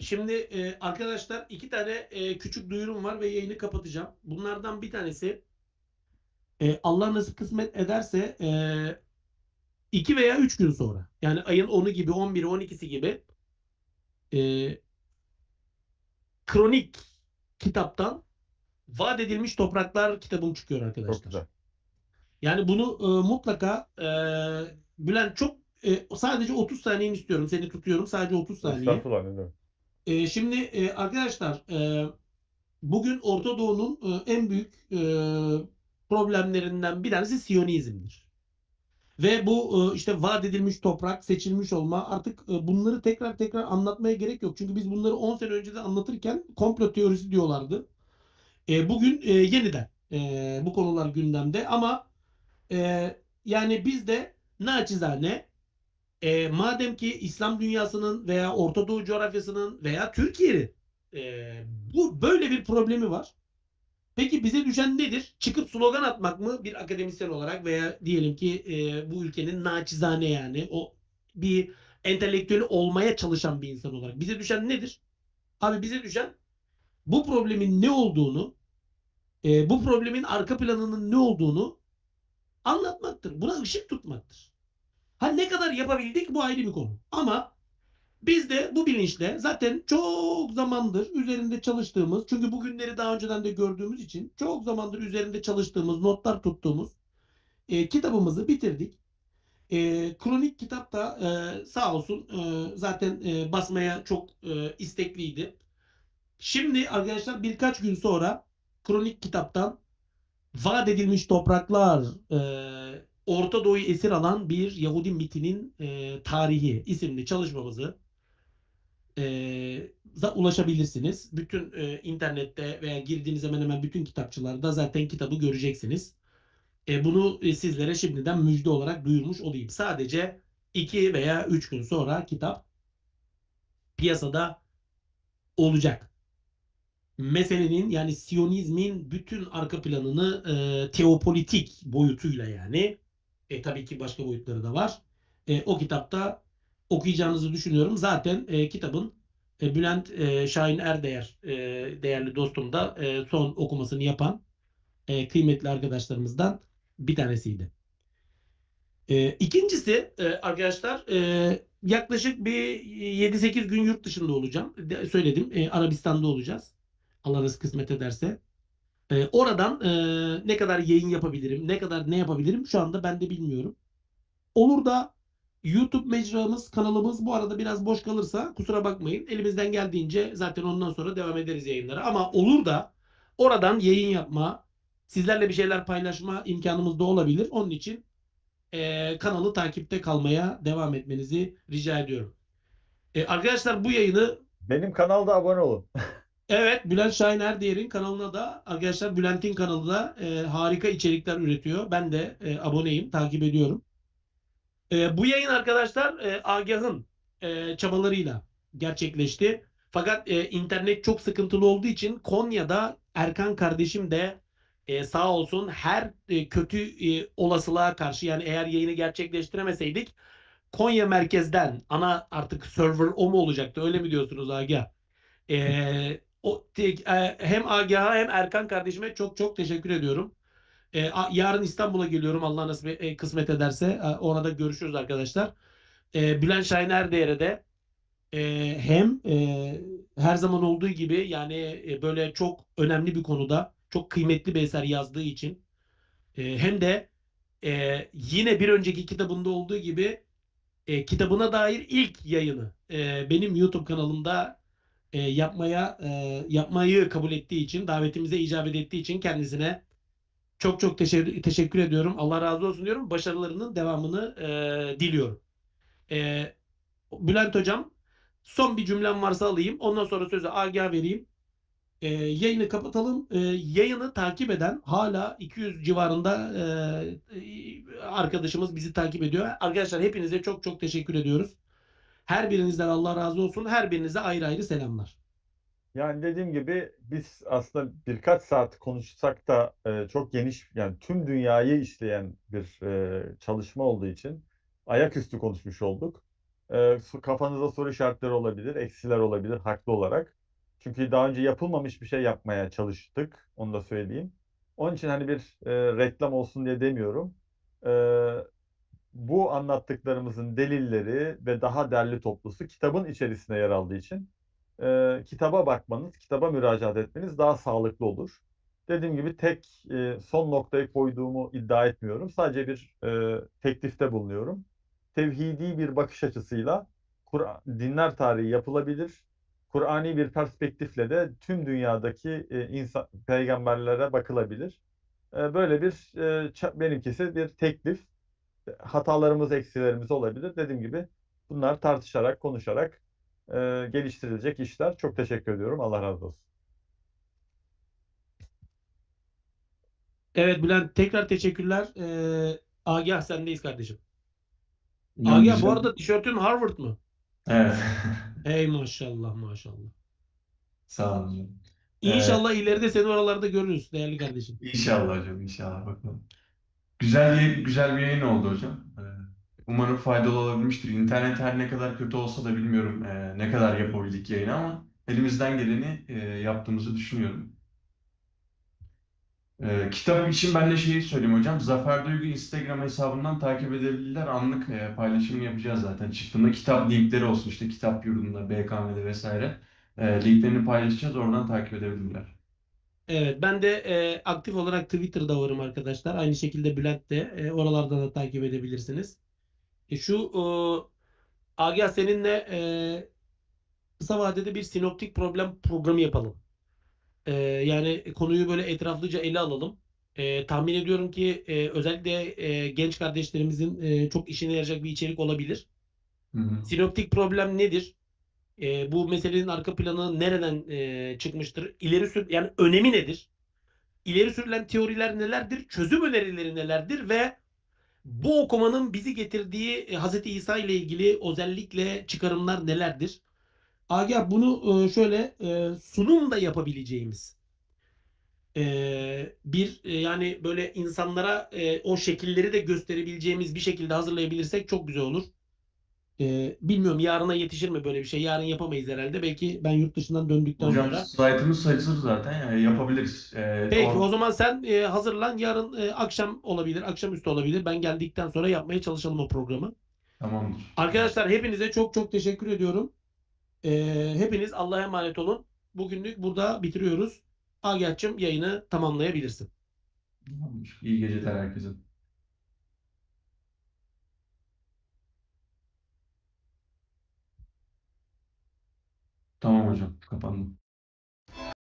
Şimdi arkadaşlar 2 tane küçük duyurum var ve yayını kapatacağım. Bunlardan bir tanesi Allah nasip kısmet ederse 2 veya 3 gün sonra, yani ayın 10'u gibi, 11'i, 12'si gibi e, Kronik kitaptan Vaat Edilmiş Topraklar kitabım çıkıyor Çok arkadaşlar. güzel. Yani bunu mutlaka Bülent, çok sadece 30 saniyeni istiyorum. Seni tutuyorum. Sadece 30 saniye. Estağfurullah, ne demek. Şimdi arkadaşlar, bugün Orta Doğu'nun en büyük problemlerinden bir tanesi Siyonizm'dir. Ve bu işte vaat edilmiş toprak, seçilmiş olma, artık bunları tekrar tekrar anlatmaya gerek yok. Çünkü biz bunları 10 sene önce de anlatırken komplo teorisi diyorlardı. Bugün yeniden bu konular gündemde, ama yani biz de naçizane, madem ki İslam dünyasının veya Orta Doğu coğrafyasının veya Türkiye'nin bu böyle bir problemi var. Peki bize düşen nedir? Çıkıp slogan atmak mı bir akademisyen olarak, veya diyelim ki bu ülkenin naçizane, yani o bir entelektüel olmaya çalışan bir insan olarak bize düşen nedir? Abi bize düşen bu problemin ne olduğunu, bu problemin arka planının ne olduğunu anlatmaktır. Buna ışık tutmaktır. Ha, ne kadar yapabildik bu ayrı bir konu. Ama biz de bu bilinçle zaten çok zamandır üzerinde çalıştığımız, çünkü bu günleri daha önceden de gördüğümüz için çok zamandır üzerinde çalıştığımız, notlar tuttuğumuz kitabımızı bitirdik. Kronik kitap da sağ olsun zaten basmaya çok istekliydi. Şimdi arkadaşlar birkaç gün sonra Kronik kitaptan Vaat Edilmiş Topraklar, Orta Doğu'yu esir alan bir Yahudi mitinin tarihi isimli çalışmamızı ulaşabilirsiniz. Bütün internette veya girdiğiniz hemen hemen bütün kitapçılarda zaten kitabı göreceksiniz. Bunu sizlere şimdiden müjde olarak duyurmuş olayım. Sadece 2 veya 3 gün sonra kitap piyasada olacak. Meselenin, yani Siyonizmin bütün arka planını teopolitik boyutuyla, yani tabii ki başka boyutları da var. O kitapta okuyacağınızı düşünüyorum. Zaten kitabın Bülent Şahin Erdeğer değerli dostum da son okumasını yapan kıymetli arkadaşlarımızdan bir tanesiydi. İkincisi arkadaşlar, yaklaşık bir 7-8 gün yurt dışında olacağım. Söyledim, Arabistan'da olacağız. Allah nasip kısmet ederse. Oradan ne kadar yayın yapabilirim, ne kadar ne yapabilirim şu anda ben de bilmiyorum. Olur da YouTube mecramız, kanalımız bu arada biraz boş kalırsa kusura bakmayın. Elimizden geldiğince zaten ondan sonra devam ederiz yayınlara. Ama olur da oradan yayın yapma, sizlerle bir şeyler paylaşma imkanımız da olabilir. Onun için kanalı takipte kalmaya devam etmenizi rica ediyorum. Arkadaşlar, bu yayını Benim kanalda abone olun. evet, Bülent Şahin Erdeğer'in kanalına da arkadaşlar, Bülent'in kanalı da harika içerikler üretiyor. Ben de aboneyim, takip ediyorum. Bu yayın arkadaşlar Agah'ın çabalarıyla gerçekleşti. Fakat internet çok sıkıntılı olduğu için Konya'da Erkan kardeşim de sağ olsun her kötü olasılığa karşı, yani eğer yayını gerçekleştiremeseydik Konya merkezden, ana artık server o mu olacaktı, öyle mi diyorsunuz Agah? Hem Agah'a hem Erkan kardeşime çok çok teşekkür ediyorum. Yarın İstanbul'a geliyorum, Allah nasip kısmet ederse. Orada görüşürüz arkadaşlar. Bülent Şahin Erdeğer'e de hem her zaman olduğu gibi, yani böyle çok önemli bir konuda çok kıymetli bir eser yazdığı için, hem de yine bir önceki kitabında olduğu gibi kitabına dair ilk yayını benim YouTube kanalımda yapmayı kabul ettiği için, davetimize icabet ettiği için kendisine çok çok teşekkür ediyorum. Allah razı olsun diyorum. Başarılarının devamını diliyorum. Bülent Hocam, son bir cümlem varsa alayım. Ondan sonra sözü Agah vereyim. Yayını kapatalım. Yayını takip eden hala 200 civarında arkadaşımız bizi takip ediyor. Arkadaşlar, hepinize çok çok teşekkür ediyoruz. Her birinizden Allah razı olsun. Her birinize ayrı ayrı selamlar. Yani dediğim gibi biz aslında birkaç saat konuşsak da çok geniş, yani tüm dünyayı işleyen bir çalışma olduğu için ayaküstü konuşmuş olduk. Kafanızda soru işaretleri olabilir, eksiler olabilir haklı olarak. Çünkü daha önce yapılmamış bir şey yapmaya çalıştık. Onu da söyleyeyim. Onun için hani bir reklam olsun diye demiyorum. E, Bu anlattıklarımızın delilleri ve daha derli toplusu kitabın içerisinde yer aldığı için kitaba bakmanız, kitaba müracaat etmeniz daha sağlıklı olur. Dediğim gibi tek son noktayı koyduğumu iddia etmiyorum. Sadece bir teklifte bulunuyorum. Tevhidi bir bakış açısıyla dinler tarihi yapılabilir. Kur'ani bir perspektifle de tüm dünyadaki insan, peygamberlere bakılabilir. Böyle bir benimkisi bir teklif. Hatalarımız, eksilerimiz olabilir. Dediğim gibi bunlar tartışarak, konuşarak geliştirilecek işler. Çok teşekkür ediyorum. Allah razı olsun. Evet Bülent, tekrar teşekkürler. Agah sendeyiz kardeşim. Hocam Agah bu güzel. arada tişörtün Harvard mı? Evet. Hey maşallah maşallah. Sağ olun hocam. İnşallah ileride seni oralarda görürüz değerli kardeşim. İnşallah hocam, inşallah bakalım. Güzel bir yayın oldu hocam. Umarım faydalı olabilmiştir. İnternet her ne kadar kötü olsa da bilmiyorum ne kadar yapabildik yayını ama elimizden geleni yaptığımızı düşünüyorum. Kitap için ben de şeyi söyleyeyim hocam. Zafer Duygu Instagram hesabından takip edebilirler. Anlık paylaşım yapacağız zaten. Çıktığında kitap linkleri olsun işte kitap yurdunda, BKM'de vesaire. Linklerini paylaşacağız. Oradan takip edebilirler. Evet ben de aktif olarak Twitter'da varım arkadaşlar. Aynı şekilde Bülent de oralardan da takip edebilirsiniz. Şu Agah seninle kısa vadede bir sinoptik problem programı yapalım. Yani konuyu böyle etraflıca ele alalım. Tahmin ediyorum ki özellikle genç kardeşlerimizin çok işine yarayacak bir içerik olabilir. Hı hı. Sinoptik problem nedir? Bu meselenin arka planı nereden çıkmıştır? Yani önemi nedir? İleri sürülen teoriler nelerdir? Çözüm önerileri nelerdir? Ve bu okumanın bizi getirdiği Hz. İsa ile ilgili özellikle çıkarımlar nelerdir? Agah bunu şöyle sunum da yapabileceğimiz yani böyle insanlara o şekilleri de gösterebileceğimiz bir şekilde hazırlayabilirsek çok güzel olur. Bilmiyorum yarına yetişir mi böyle bir şey? Yarın yapamayız herhalde. Belki ben yurt dışından döndükten Hocam sonra. slaytımız hazır zaten yani yapabiliriz. Peki o zaman sen hazırlan. Yarın akşam olabilir, akşamüstü olabilir. Ben geldikten sonra yapmaya çalışalım o programı. Tamamdır. Arkadaşlar hepinize çok çok teşekkür ediyorum. Hepiniz Allah'a emanet olun. Bugünlük burada bitiriyoruz. Agah'cığım yayını tamamlayabilirsin. Tamamdır. İyi geceler herkese. Tamam hocam, kapandım.